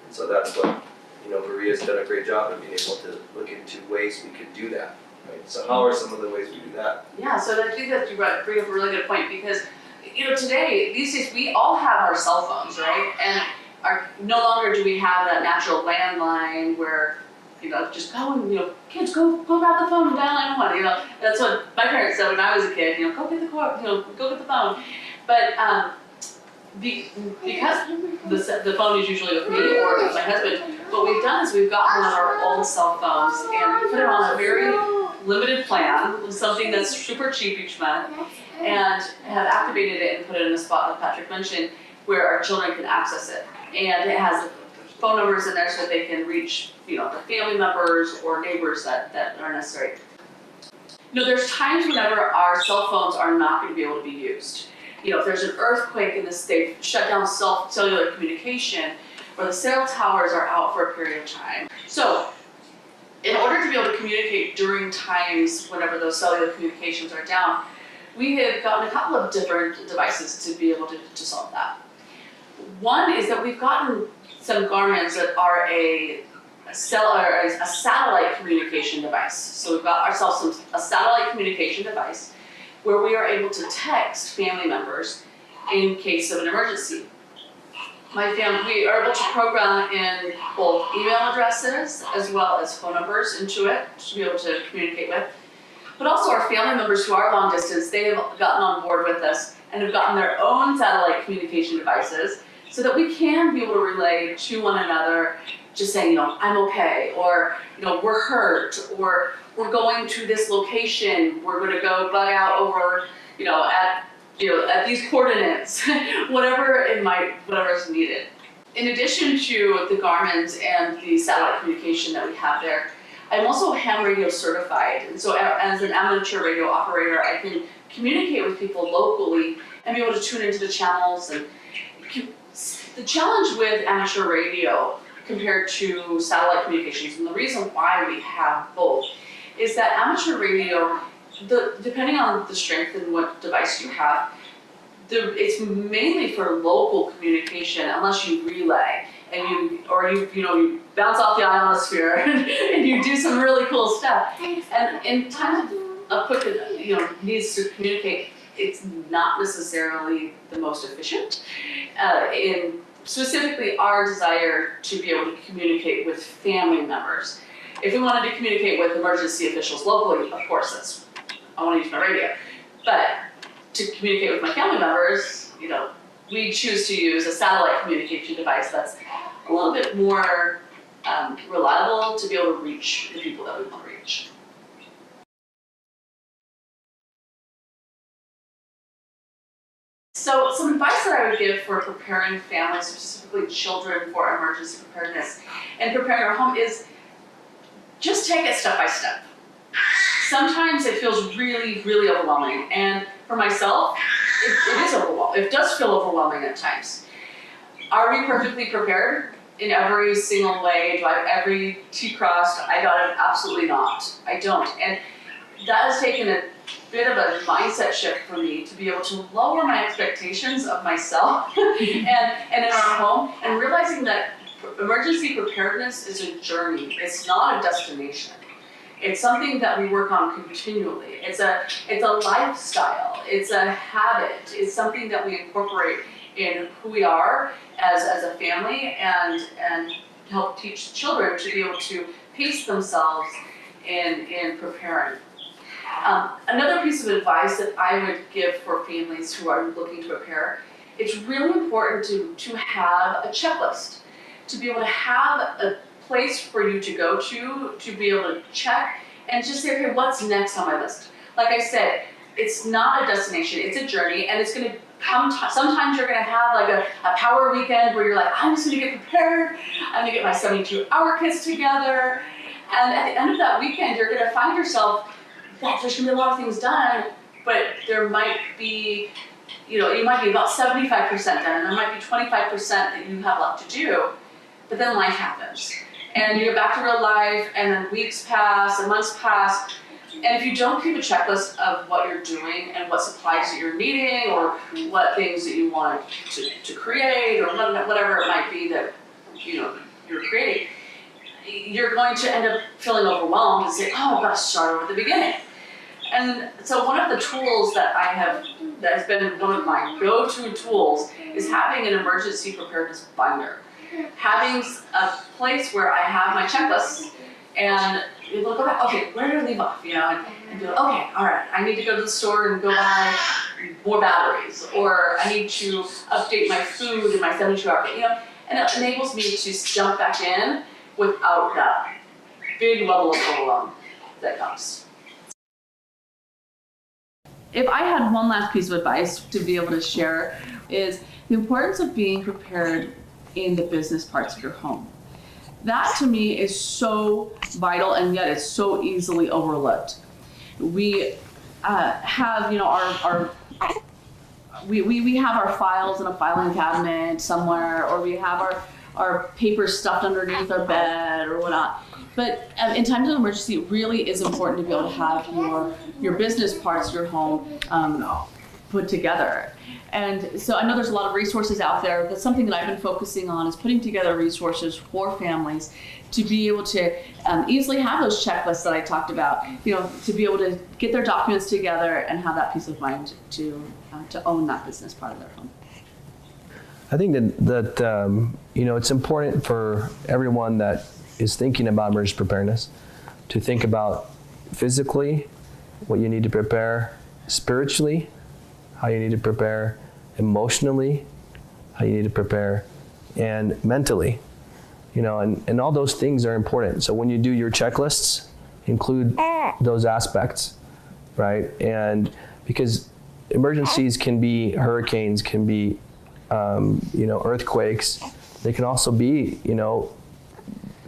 And so that's what, Maria's done a great job of being able to look into ways we could do that. Right? So how are some of the ways we do that? Yeah, so I think that you bring up a really good point, because today, these days, we all have our cell phones, right? And no longer do we have that natural landline where, just go and, kids, go grab the phone and dial 911. That's what my parents said when I was a kid, go get the go get the phone. But because the phone is usually with me or with my husband, what we've done is we've gotten one of our old cell phones and we put it on a very limited plan, something that's super cheap each month, and have activated it and put it in a spot, like Patrick mentioned, where our children can access it. And it has phone numbers in there so that they can reach, the family members or neighbors that are necessary. There's times whenever our cell phones are not going to be able to be used. If there's an earthquake in this, they've shut down cellular communication, or the cell towers are out for a period of time. So, in order to be able to communicate during times whenever those cellular communications are down, we have gotten a couple of different devices to be able to solve that. One is that we've gotten some garments that are a satellite communication device. So we've got ourselves a satellite communication device where we are able to text family members in case of an emergency. my family, we are able to program in both email addresses as well as phone numbers into it to be able to communicate with. But also our family members who are long distance, they have gotten on board with us and have gotten their own satellite communication devices so that we can be able to relay to one another, just saying, I'm okay, or, we're hurt, or we're going to this location, we're gonna go bug out over, at these coordinates, whatever is needed. In addition to the Garmin's and the satellite communication that we have there, I'm also ham radio certified, and so as an amateur radio operator, I can communicate with people locally and be able to tune into the channels. And the challenge with amateur radio compared to satellite communications, and the reason why we have both, is that amateur radio, depending on the strength and what device you have, it's mainly for local communication unless you relay and you bounce off the ionosphere and you do some really cool stuff. And in times of quick, needs to communicate, it's not necessarily the most efficient. In specifically our desire to be able to communicate with family members. If we wanted to communicate with emergency officials locally, of course, I want to use my radio. But to communicate with my family members, we choose to use a satellite communication device that's a little bit more reliable to be able to reach the people that we want to reach. So some advice that I would give for preparing families, specifically children, for emergency preparedness and preparing our home is just take it step by step. Sometimes it feels really, really overwhelming, and for myself, it is overwhelming. It does feel overwhelming at times. Are we perfectly prepared in every single way? Do I have every T crossed? I got it. Absolutely not. I don't. And that has taken a bit of a mindset shift for me to be able to lower my expectations of myself and in our home, and realizing that emergency preparedness is a journey. It's not a destination. It's something that we work on continually. It's a lifestyle. It's a habit. It's something that we incorporate in who we are as a family, and help teach children to be able to pace themselves in preparing. Another piece of advice that I would give for families who are looking to prepare, it's really important to have a checklist, to be able to have a place for you to go to be able to check and just say, okay, what's next on my list? Like I said, it's not a destination, it's a journey, and it's gonna come, sometimes you're gonna have like a power weekend where you're like, I'm just gonna get prepared, I'm gonna get my 72-hour kids together, and at the end of that weekend, you're gonna find yourself that there's gonna be a lot of things done, but there might be, you might be about 75% done, and there might be 25% that you have left to do, but then life happens. And you get back to real life, and then weeks pass, and months pass, and if you don't keep a checklist of what you're doing and what supplies that you're needing, or what things that you want to create, or whatever it might be that you're creating, you're going to end up feeling overwhelmed and say, oh, I've got to start over at the beginning. And so one of the tools that has been one of my go-to tools is having an emergency preparedness binder. Having a place where I have my checklists, and you look at, okay, where did I leave off, and be like, okay, all right, I need to go to the store and go buy more batteries, or I need to update my food in my 72-hour, and it enables me to jump back in without that big level of overwhelm that comes. If I had one last piece of advice to be able to share, is the importance of being prepared in the business parts of your home. That to me is so vital, and yet it's so easily overlooked. We have, we have our files in a filing cabinet somewhere, or we have our papers stuffed underneath our bed or whatnot. But in times of emergency, it really is important to be able to have your business parts of your home put together. And so I know there's a lot of resources out there, but something that I've been focusing on is putting together resources for families to be able to easily have those checklists that I talked about, to be able to get their documents together and have that peace of mind to own that business part of their home. I think that it's important for everyone that is thinking about emergency preparedness to think about physically what you need to prepare, spiritually how you need to prepare, emotionally how you need to prepare, and mentally. And all those things are important. So when you do your checklists, include those aspects, right? And because emergencies can be hurricanes, can be earthquakes. They can also be,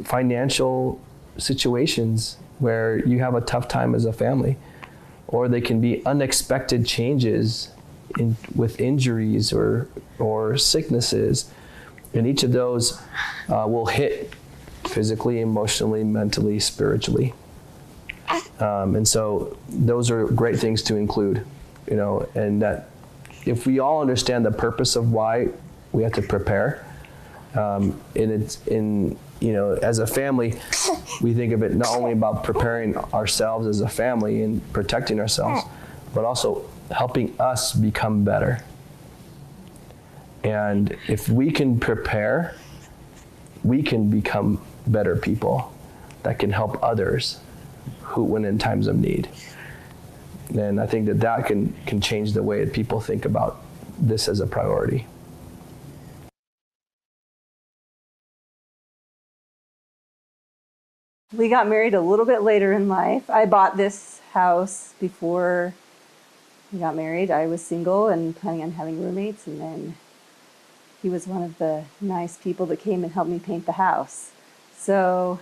financial situations where you have a tough time as a family, or they can be unexpected changes with injuries or sicknesses. And each of those will hit physically, emotionally, mentally, spiritually. And so those are great things to include, and that if we all understand the purpose of why we have to prepare, and as a family, we think of it not only about preparing ourselves as a family and protecting ourselves, but also helping us become better. And if we can prepare, we can become better people that can help others when in times of need. And I think that can change the way that people think about this as a priority. We got married a little bit later in life. I bought this house before we got married. I was single and planning on having roommates, and then he was one of the nice people that came and helped me paint the house. So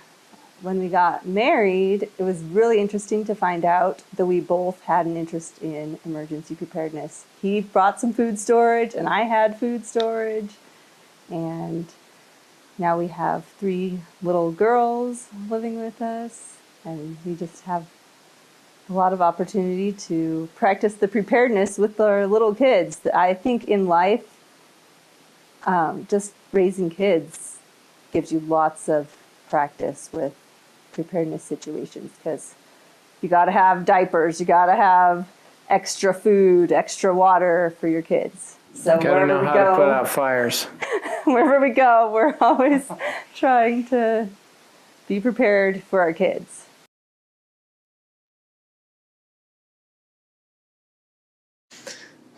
when we got married, it was really interesting to find out that we both had an interest in emergency preparedness. He brought some food storage and I had food storage. And now we have 3 little girls living with us, and we just have a lot of opportunity to practice the preparedness with our little kids. I think in life, just raising kids gives you lots of practice with preparedness situations, because you got to have diapers, you got to have extra food, extra water for your kids. So gotta know how to put out fires. Wherever we go, we're always trying to be prepared for our kids.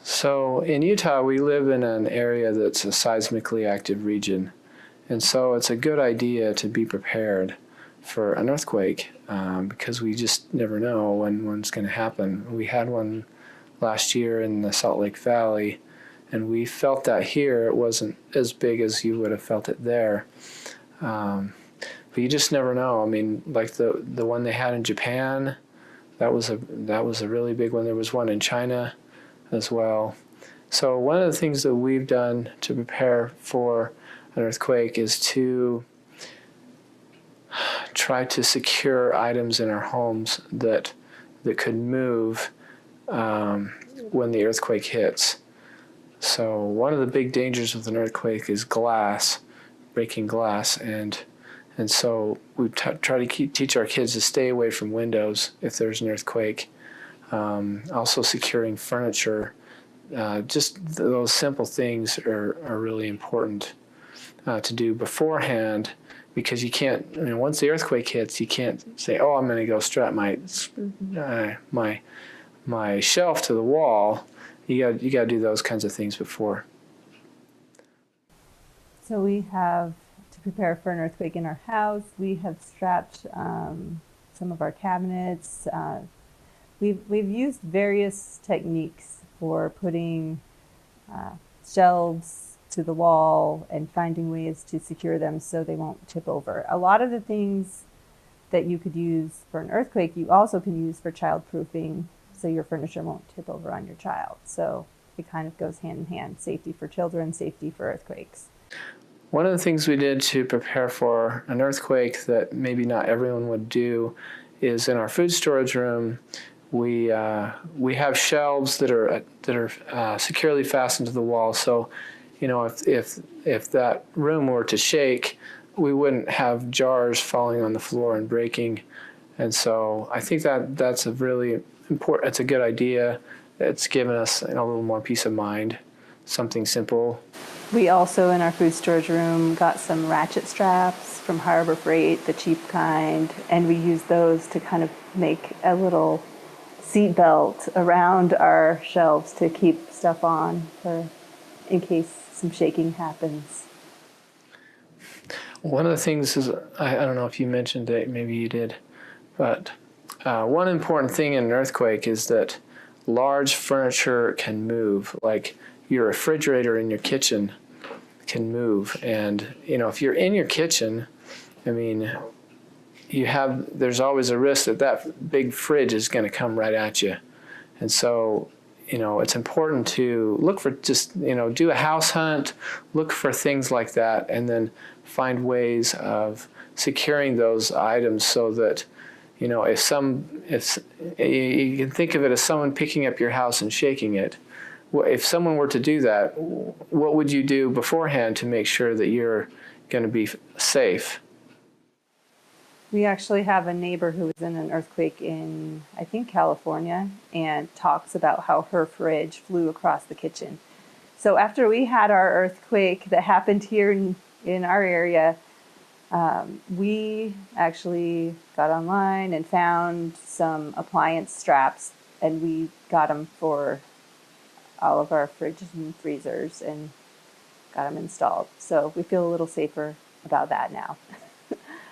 So in Utah, we live in an area that's a seismically active region. And so it's a good idea to be prepared for an earthquake because we just never know when one's going to happen. We had one last year in the Salt Lake Valley, and we felt that here. It wasn't as big as you would have felt it there. But you just never know. I mean, like the one they had in Japan, that was a really big one. There was one in China as well. So one of the things that we've done to prepare for an earthquake is to try to secure items in our homes that could move when the earthquake hits. So one of the big dangers with an earthquake is glass, breaking glass, and so we try to teach our kids to stay away from windows if there's an earthquake. Also securing furniture, just those simple things are really important to do beforehand, because you can't, once the earthquake hits, you can't say, oh, I'm going to go strap my shelf to the wall. You got to do those kinds of things before. So we have, to prepare for an earthquake in our house, we have strapped some of our cabinets. We've used various techniques for putting shelves to the wall and finding ways to secure them so they won't tip over. A lot of the things that you could use for an earthquake, you also can use for childproofing, so your furniture won't tip over on your child. So it kind of goes hand in hand, safety for children, safety for earthquakes. One of the things we did to prepare for an earthquake that maybe not everyone would do is in our food storage room, we have shelves that are securely fastened to the wall. So, if that room were to shake, we wouldn't have jars falling on the floor and breaking. And so I think that's a really important. It's a good idea. It's given us a little more peace of mind. Something simple. We also, in our food storage room, got some ratchet straps from Harbor Freight, the cheap kind, and we use those to kind of make a little seat belt around our shelves to keep stuff on for in case some shaking happens. One of the things is, I don't know if you mentioned it, maybe you did, but one important thing in an earthquake is that large furniture can move, like your refrigerator in your kitchen can move. And, you know, if you're in your kitchen, I mean, there's always a risk that that big fridge is going to come right at you. And so, you know, it's important to look for just, you know, do a house hunt, look for things like that, and then find ways of securing those items so that, you know, if you can think of it as someone picking up your house and shaking it. If someone were to do that, what would you do beforehand to make sure that you're going to be safe? We actually have a neighbor who was in an earthquake in, I think, California, and talks about how her fridge flew across the kitchen. So after we had our earthquake that happened here in our area, we actually got online and found some appliance straps, and we got them for all of our fridges and freezers and got them installed. So we feel a little safer about that now.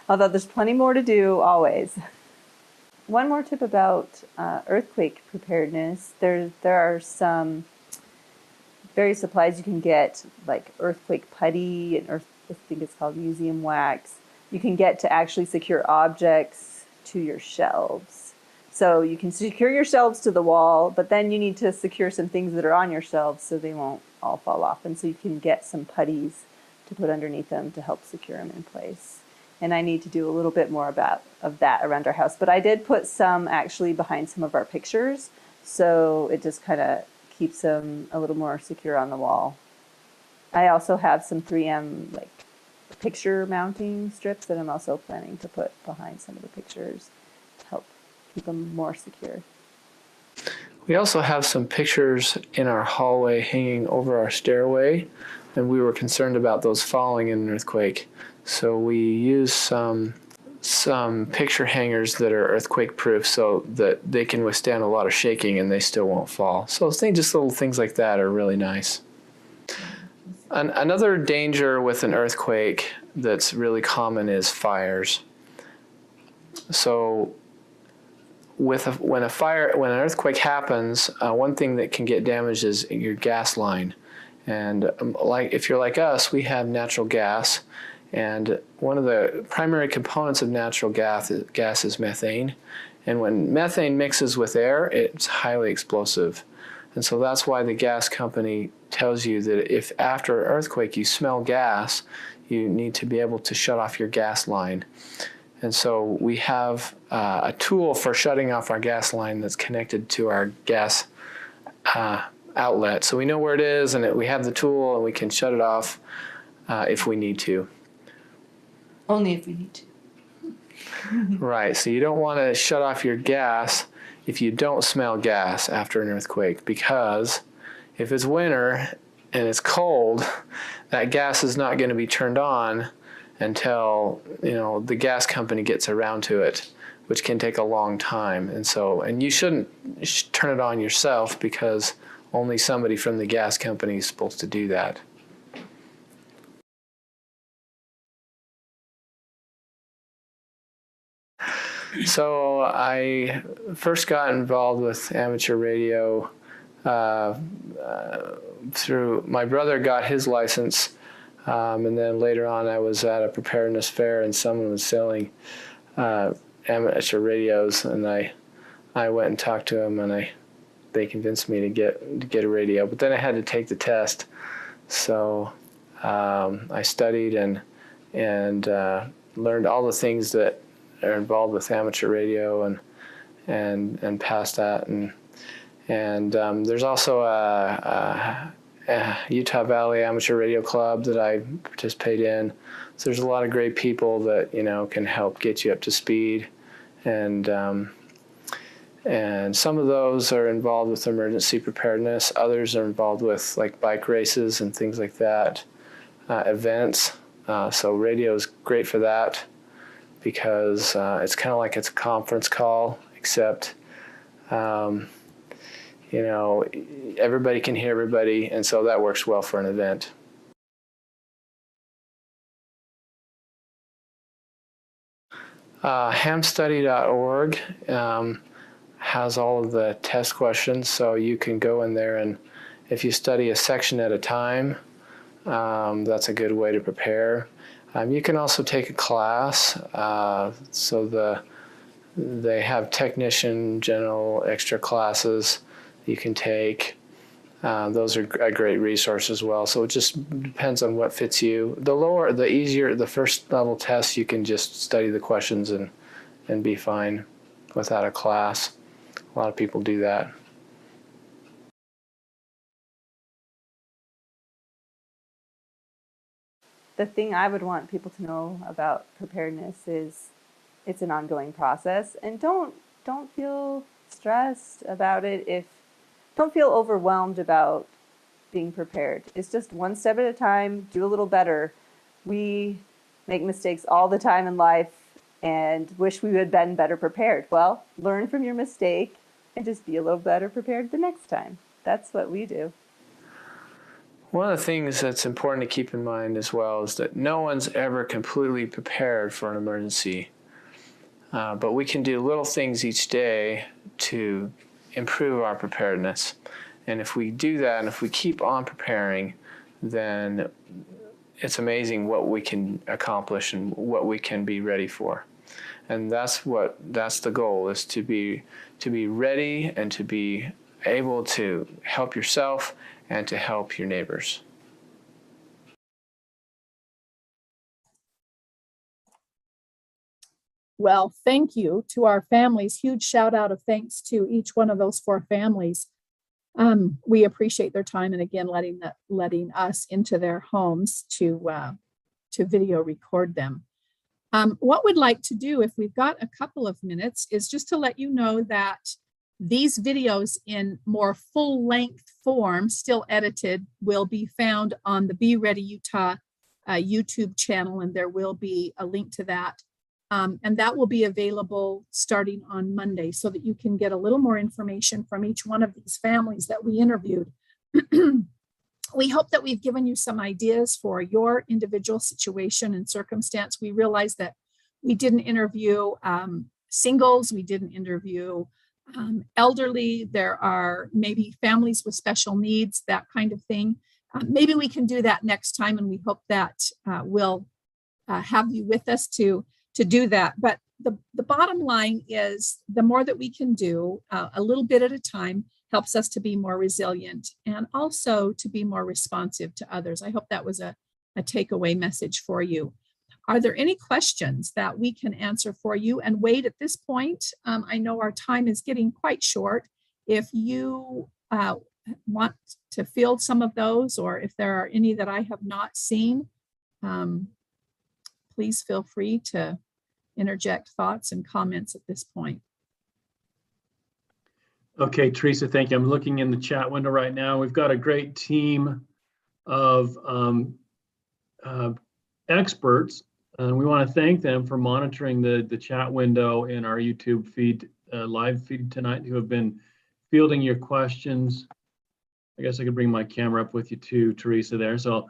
Although there's plenty more to do always. One more tip about earthquake preparedness. There are some various supplies you can get, like earthquake putty and I think it's called museum wax. You can get to actually secure objects to your shelves. So you can secure your shelves to the wall, but then you need to secure some things that are on your shelves so they won't all fall off. And so you can get some putties to put underneath them to help secure them in place. And I need to do a little bit more of that around our house. But I did put some actually behind some of our pictures, so it just kind of keeps them a little more secure on the wall. I also have some 3M like picture mounting strips that I'm also planning to put behind some of the pictures to help keep them more secure. We also have some pictures in our hallway hanging over our stairway, and we were concerned about those falling in an earthquake. So we use some picture hangers that are earthquake proof so that they can withstand a lot of shaking and they still won't fall. So just little things like that are really nice. Another danger with an earthquake that's really common is fires. So when an earthquake happens, one thing that can get damaged is your gas line. And if you're like us, we have natural gas. And one of the primary components of natural gas is methane. And when methane mixes with air, it's highly explosive. And so that's why the gas company tells you that if after an earthquake you smell gas, you need to be able to shut off your gas line. And so we have a tool for shutting off our gas line that's connected to our gas outlet. So we know where it is, and we have the tool, and we can shut it off if we need to. Only if we need to. Right, so you don't want to shut off your gas if you don't smell gas after an earthquake, because if it's winter and it's cold, that gas is not going to be turned on until, you know, the gas company gets around to it, which can take a long time. And you shouldn't turn it on yourself, because only somebody from the gas company is supposed to do that. So I first got involved with amateur radio through my brother got his license, and then later on I was at a preparedness fair and someone was selling amateur radios, and I went and talked to them, and they convinced me to get a radio, but then I had to take the test. So I studied and learned all the things that are involved with amateur radio and passed that, and there's also a Utah Valley Amateur Radio Club that I participate in. So there's a lot of great people that, you know, can help get you up to speed, and And some of those are involved with emergency preparedness. Others are involved with like bike races and things like that, events. So radio is great for that because it's kind of like it's a conference call, except, you know, everybody can hear everybody, and so that works well for an event. Hamstudy.org has all of the test questions, so you can go in there, and if you study a section at a time, that's a good way to prepare. You can also take a class, so they have technician, general, extra classes you can take. Those are a great resource as well. So it just depends on what fits you. The easier, the first level tests, you can just study the questions and be fine without a class. A lot of people do that. The thing I would want people to know about preparedness is it's an ongoing process, and don't feel stressed about it. Don't feel overwhelmed about being prepared. It's just one step at a time, do a little better. We make mistakes all the time in life and wish we had been better prepared. Well, learn from your mistake and just be a little better prepared the next time. That's what we do. One of the things that's important to keep in mind as well is that no one's ever completely prepared for an emergency. But we can do little things each day to improve our preparedness. And if we do that, and if we keep on preparing, then it's amazing what we can accomplish and what we can be ready for. And that's the goal, is to be ready and to be able to help yourself and to help your neighbors. Well, thank you to our families. Huge shout out of thanks to each one of those 4 families. We appreciate their time, and again, letting us into their homes to video record them. What we'd like to do, if we've got a couple of minutes, is just to let you know that these videos in more full-length form, still edited, will be found on the Be Ready Utah YouTube channel, and there will be a link to that. And that will be available starting on Monday, so that you can get a little more information from each one of these families that we interviewed. We hope that we've given you some ideas for your individual situation and circumstance. We realize that we didn't interview singles, we didn't interview elderly. There are maybe families with special needs, that kind of thing. Maybe we can do that next time, and we hope that we'll have you with us to do that. But the bottom line is, the more that we can do a little bit at a time helps us to be more resilient and also to be more responsive to others. I hope that was a takeaway message for you. Are there any questions that we can answer for you? And Wade, at this point, I know our time is getting quite short. If you want to field some of those, or if there are any that I have not seen, please feel free to interject thoughts and comments at this point. Okay, Teresa, thank you. I'm looking in the chat window right now. We've got a great team of experts, and we want to thank them for monitoring the chat window in our YouTube feed, live feed tonight, who have been fielding your questions. I guess I could bring my camera up with you too, Teresa, there. So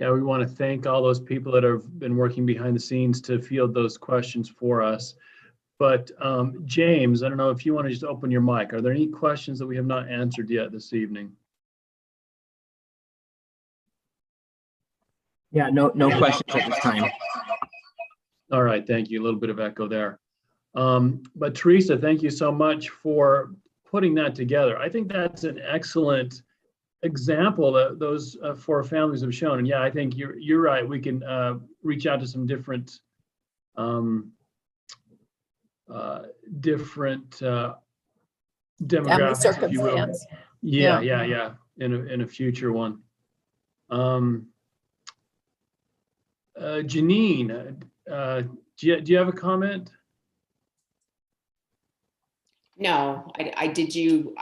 yeah, we want to thank all those people that have been working behind the scenes to field those questions for us. But James, I don't know if you want to just open your mic. Are there any questions that we have not answered yet this evening? Yeah, no questions at this time. All right, thank you. A little bit of echo there. But Teresa, thank you so much for putting that together. I think that's an excellent example that those 4 families have shown. And yeah, I think you're right. We can reach out to some different demographics, if you will. Yeah. In a future one. Janine, do you have a comment? No, do you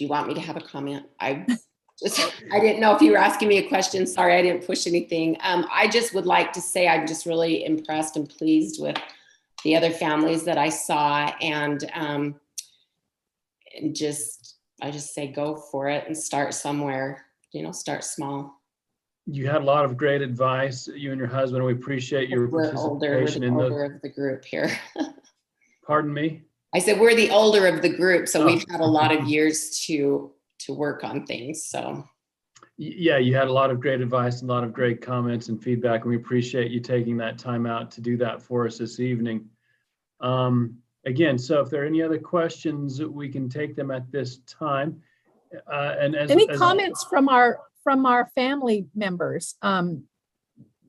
want me to have a comment? I didn't know if you were asking me a question. Sorry, I didn't push anything. I just would like to say I'm just really impressed and pleased with the other families that I saw, and I just say go for it and start somewhere, start small. You had a lot of great advice, you and your husband. We appreciate your participation in older of the group here. Pardon me? I said we're the older of the group, so we've had a lot of years to work on things. So yeah, you had a lot of great advice and a lot of great comments and feedback, and we appreciate you taking that time out to do that for us this evening. Again, so if there are any other questions, we can take them at this time. Any comments from our family members,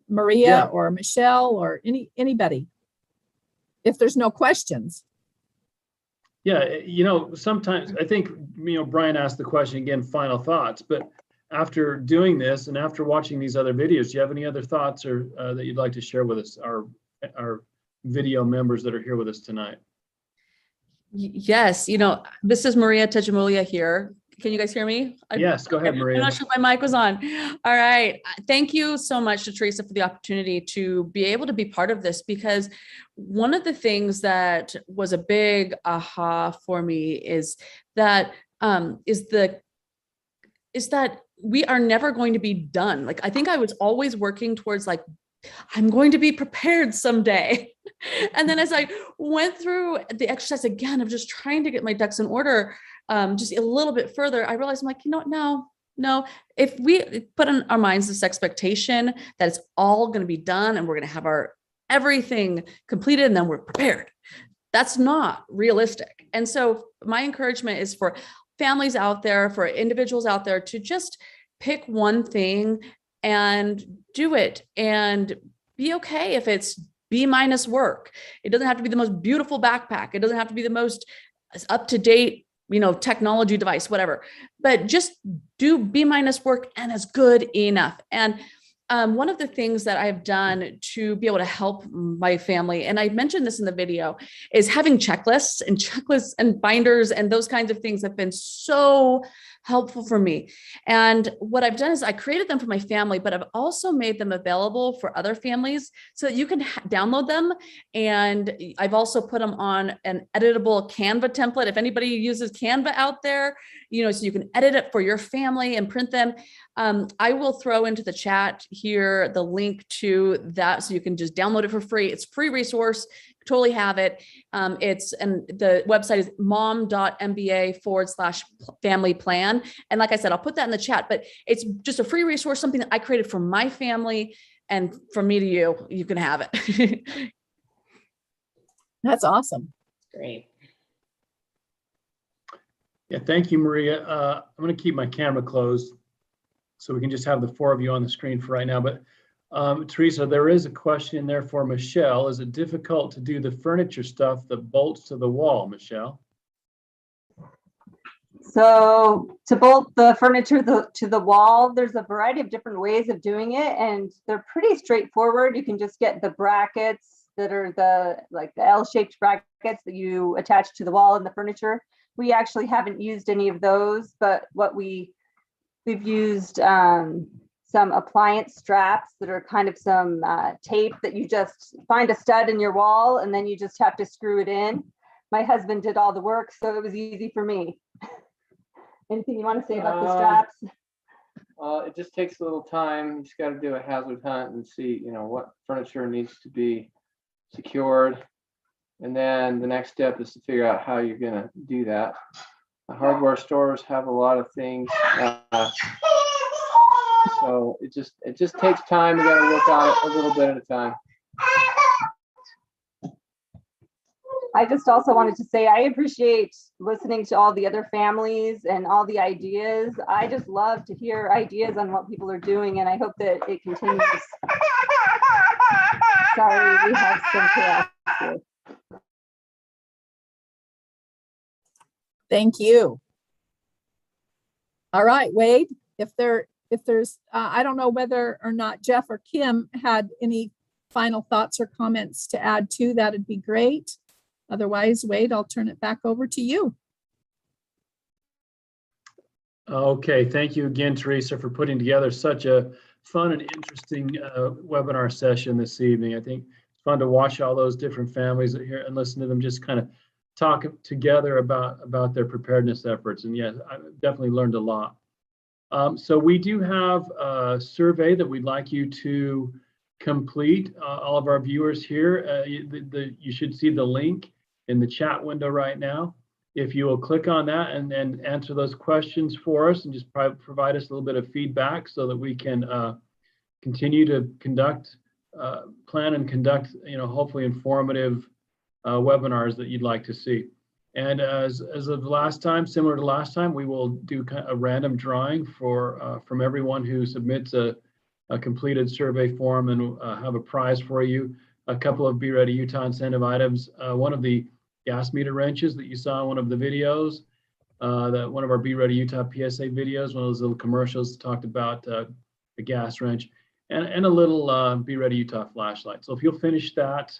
Maria or Michelle or anybody, if there's no questions? Yeah, sometimes I think, Brian asked the question again, final thoughts, but after doing this and after watching these other videos, do you have any other thoughts or that you'd like to share with us, our video members that are here with us tonight? Yes, this is Maria Tejamulia here. Can you guys hear me? Yes, go ahead, Maria. I'm not sure if my mic was on. All right. Thank you so much to Teresa for the opportunity to be able to be part of this, because one of the things that was a big aha for me is that we are never going to be done. Like, I think I was always working towards I'm going to be prepared someday. And then as I went through the exercise again of just trying to get my ducks in order, just a little bit further, I realized I'm like, no, if we put in our minds this expectation that it's all going to be done and we're going to have our everything completed and then we're prepared, that's not realistic. And so my encouragement is for families out there, for individuals out there, to just pick one thing and do it and be okay if it's B- work. It doesn't have to be the most beautiful backpack. It doesn't have to be the most up-to-date, technology device, whatever, but just do B- work and it's good enough. And one of the things that I've done to be able to help my family, and I mentioned this in the video, is having checklists and binders and those kinds of things have been so helpful for me. And what I've done is I created them for my family, but I've also made them available for other families so that you can download them. And I've also put them on an editable Canva template. If anybody uses Canva out there, so you can edit it for your family and print them. I will throw into the chat here the link to that so you can just download it for free. It's a free resource. Totally have it. And the website is mom.mba/family plan. And like I said, I'll put that in the chat, but it's just a free resource, something that I created for my family, and from me to you, you can have it. That's awesome. Great. Yeah, thank you, Maria. I'm going to keep my camera closed so we can just have the four of you on the screen for right now. But Teresa, there is a question there for Michelle. Is it difficult to do the furniture stuff that bolts to the wall, Michelle? So to bolt the furniture to the wall, there's a variety of different ways of doing it, and they're pretty straightforward. You can just get the brackets that are the L-shaped brackets that you attach to the wall and the furniture. We actually haven't used any of those, but we've used some appliance straps that are kind of some tape that you just find a stud in your wall and then you just have to screw it in. My husband did all the work, so it was easy for me. Anything you want to say about the straps? It just takes a little time. You just got to do a hazard hunt and see, what furniture needs to be secured. And then the next step is to figure out how you're going to do that. The hardware stores have a lot of things. So it just takes time. We got to work on it a little bit at a time. I just also wanted to say I appreciate listening to all the other families and all the ideas. I just love to hear ideas on what people are doing, and I hope that it continues. Sorry, we have some chaos here. Thank you. All right, Wade, if there's, I don't know whether or not Jeff or Kim had any final thoughts or comments to add to, that'd be great. Otherwise, Wade, I'll turn it back over to you. Okay, thank you again, Teresa, for putting together such a fun and interesting webinar session this evening. I think it's fun to watch all those different families here and listen to them just kind of talk together about their preparedness efforts. And yes, I definitely learned a lot. So we do have a survey that we'd like you to complete. All of our viewers here, you should see the link in the chat window right now. If you will click on that and answer those questions for us and just provide us a little bit of feedback so that we can continue to plan and conduct, hopefully informative webinars that you'd like to see. And as of last time, similar to last time, we will do a random drawing from everyone who submits a completed survey form, and have a prize for you. A couple of Be Ready Utah incentive items. One of the gas meter wrenches that you saw in one of the videos, one of our Be Ready Utah PSA videos, one of those little commercials talked about the gas wrench, and a little Be Ready Utah flashlight. So if you'll finish that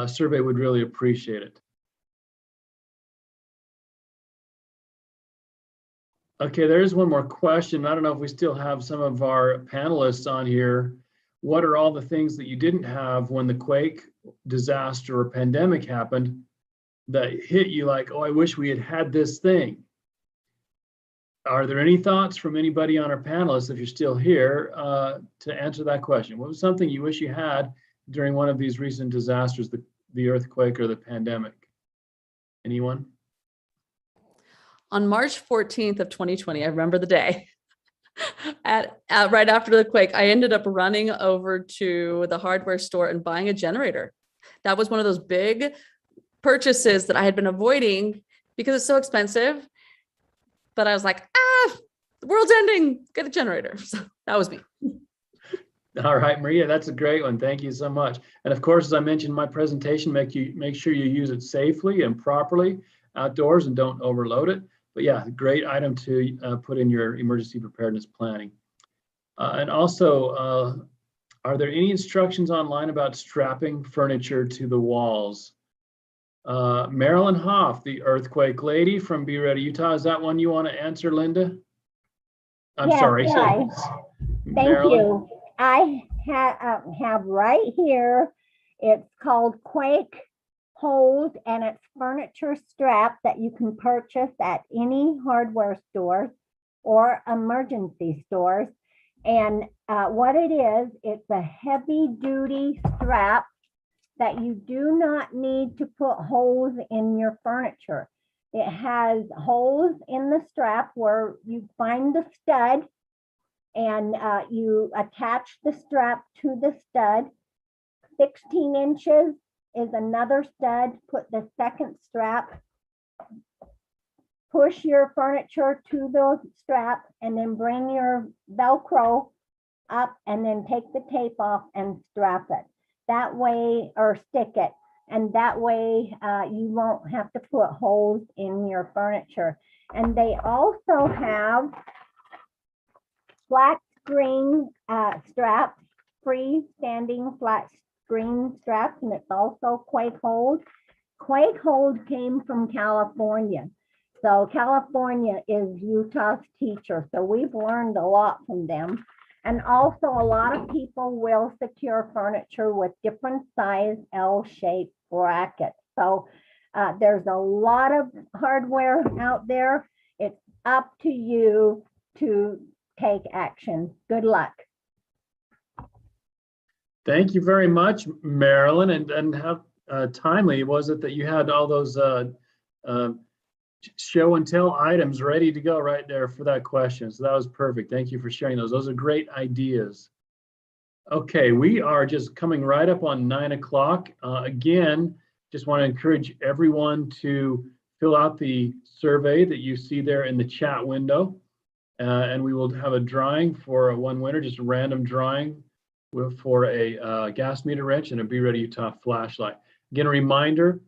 survey, would really appreciate it. Okay, there is one more question. I don't know if we still have some of our panelists on here. What are all the things that you didn't have when the quake, disaster, or pandemic happened that hit you like, oh, I wish we had this thing? Are there any thoughts from anybody on our panelists, if you're still here, to answer that question? What was something you wish you had during one of these recent disasters, the earthquake or the pandemic? Anyone? On March 14th of 2020, I remember the day, right after the quake, I ended up running over to the hardware store and buying a generator. That was one of those big purchases that I had been avoiding because it's so expensive. But I was like, the world's ending, get a generator. So that was me. All right, Maria, that's a great one. Thank you so much. And of course, as I mentioned in my presentation, make sure you use it safely and properly outdoors and don't overload it. But yeah, great item to put in your emergency preparedness planning. And also, are there any instructions online about strapping furniture to the walls? Marilyn Hoff, the earthquake lady from Be Ready Utah. Is that one you want to answer, Linda? I'm sorry. Hi. Thank you. I have right here, it's called Quake Hold, and it's furniture strap that you can purchase at any hardware stores or emergency stores. And what it is, it's a heavy duty strap that you do not need to put holes in your furniture. It has holes in the strap where you find the stud, and you attach the strap to the stud. 16 inches is another stud. Put the second strap, push your furniture to the strap, and then bring your Velcro up and then take the tape off and strap it. That way, or stick it. And that way you won't have to put holes in your furniture. And they also have flat screen straps, freestanding flat screen straps, and it's also Quake Hold. Quake Hold came from California. So California is Utah's teacher. So we've learned a lot from them. And also a lot of people will secure furniture with different size L-shaped brackets. So there's a lot of hardware out there. It's up to you to take action. Good luck. Thank you very much, Marilyn. And how timely was it that you had all those show and tell items ready to go right there for that question? So that was perfect. Thank you for sharing those. Those are great ideas. Okay, we are just coming right up on 9 o'clock. Again, just want to encourage everyone to fill out the survey that you see there in the chat window. And we will have a drawing for one winner, just a random drawing for a gas meter wrench and a Be Ready Utah flashlight. Again, a reminder,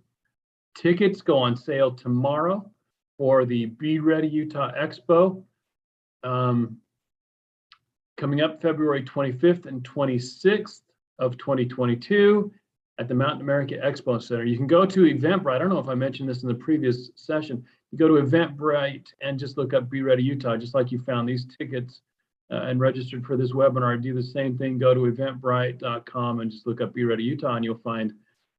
tickets go on sale tomorrow for the Be Ready Utah Expo, coming up February 25th and 26th of 2022 at the Mountain America Expo Center. You can go to Eventbrite. I don't know if I mentioned this in the previous session. You go to Eventbrite and just look up Be Ready Utah, just like you found these tickets and registered for this webinar. Do the same thing. Go to eventbrite.com and just look up Be Ready Utah, and you'll find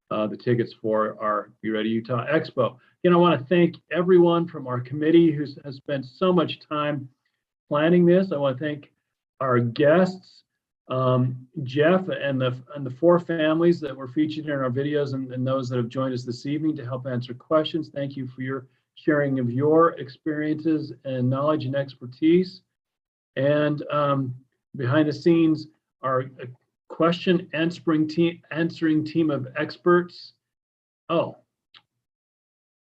the tickets for our Be Ready Utah Expo. Again, I want to thank everyone from our committee who has spent so much time planning this. I want to thank our guests, Jeff and the 4 families that were featured in our videos, and those that have joined us this evening to help answer questions. Thank you for your sharing of your experiences and knowledge and expertise. And behind the scenes, our question answering team of experts. Oh,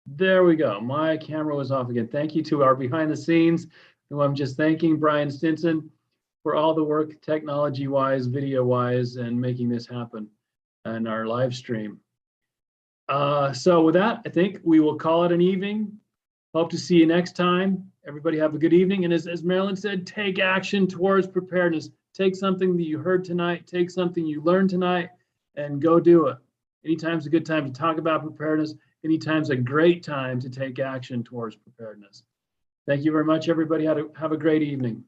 there we go. My camera was off again. Thank you to our behind the scenes, who I'm just thanking, Brian Stinson, for all the work technology-wise, video-wise, and making this happen in our live stream. So with that, I think we will call it an evening. Hope to see you next time. Everybody have a good evening. And as Marilyn said, take action towards preparedness. Take something that you heard tonight, take something you learned tonight, and go do it. Anytime's a good time to talk about preparedness. Anytime's a great time to take action towards preparedness. Thank you very much, everybody. Have a great evening.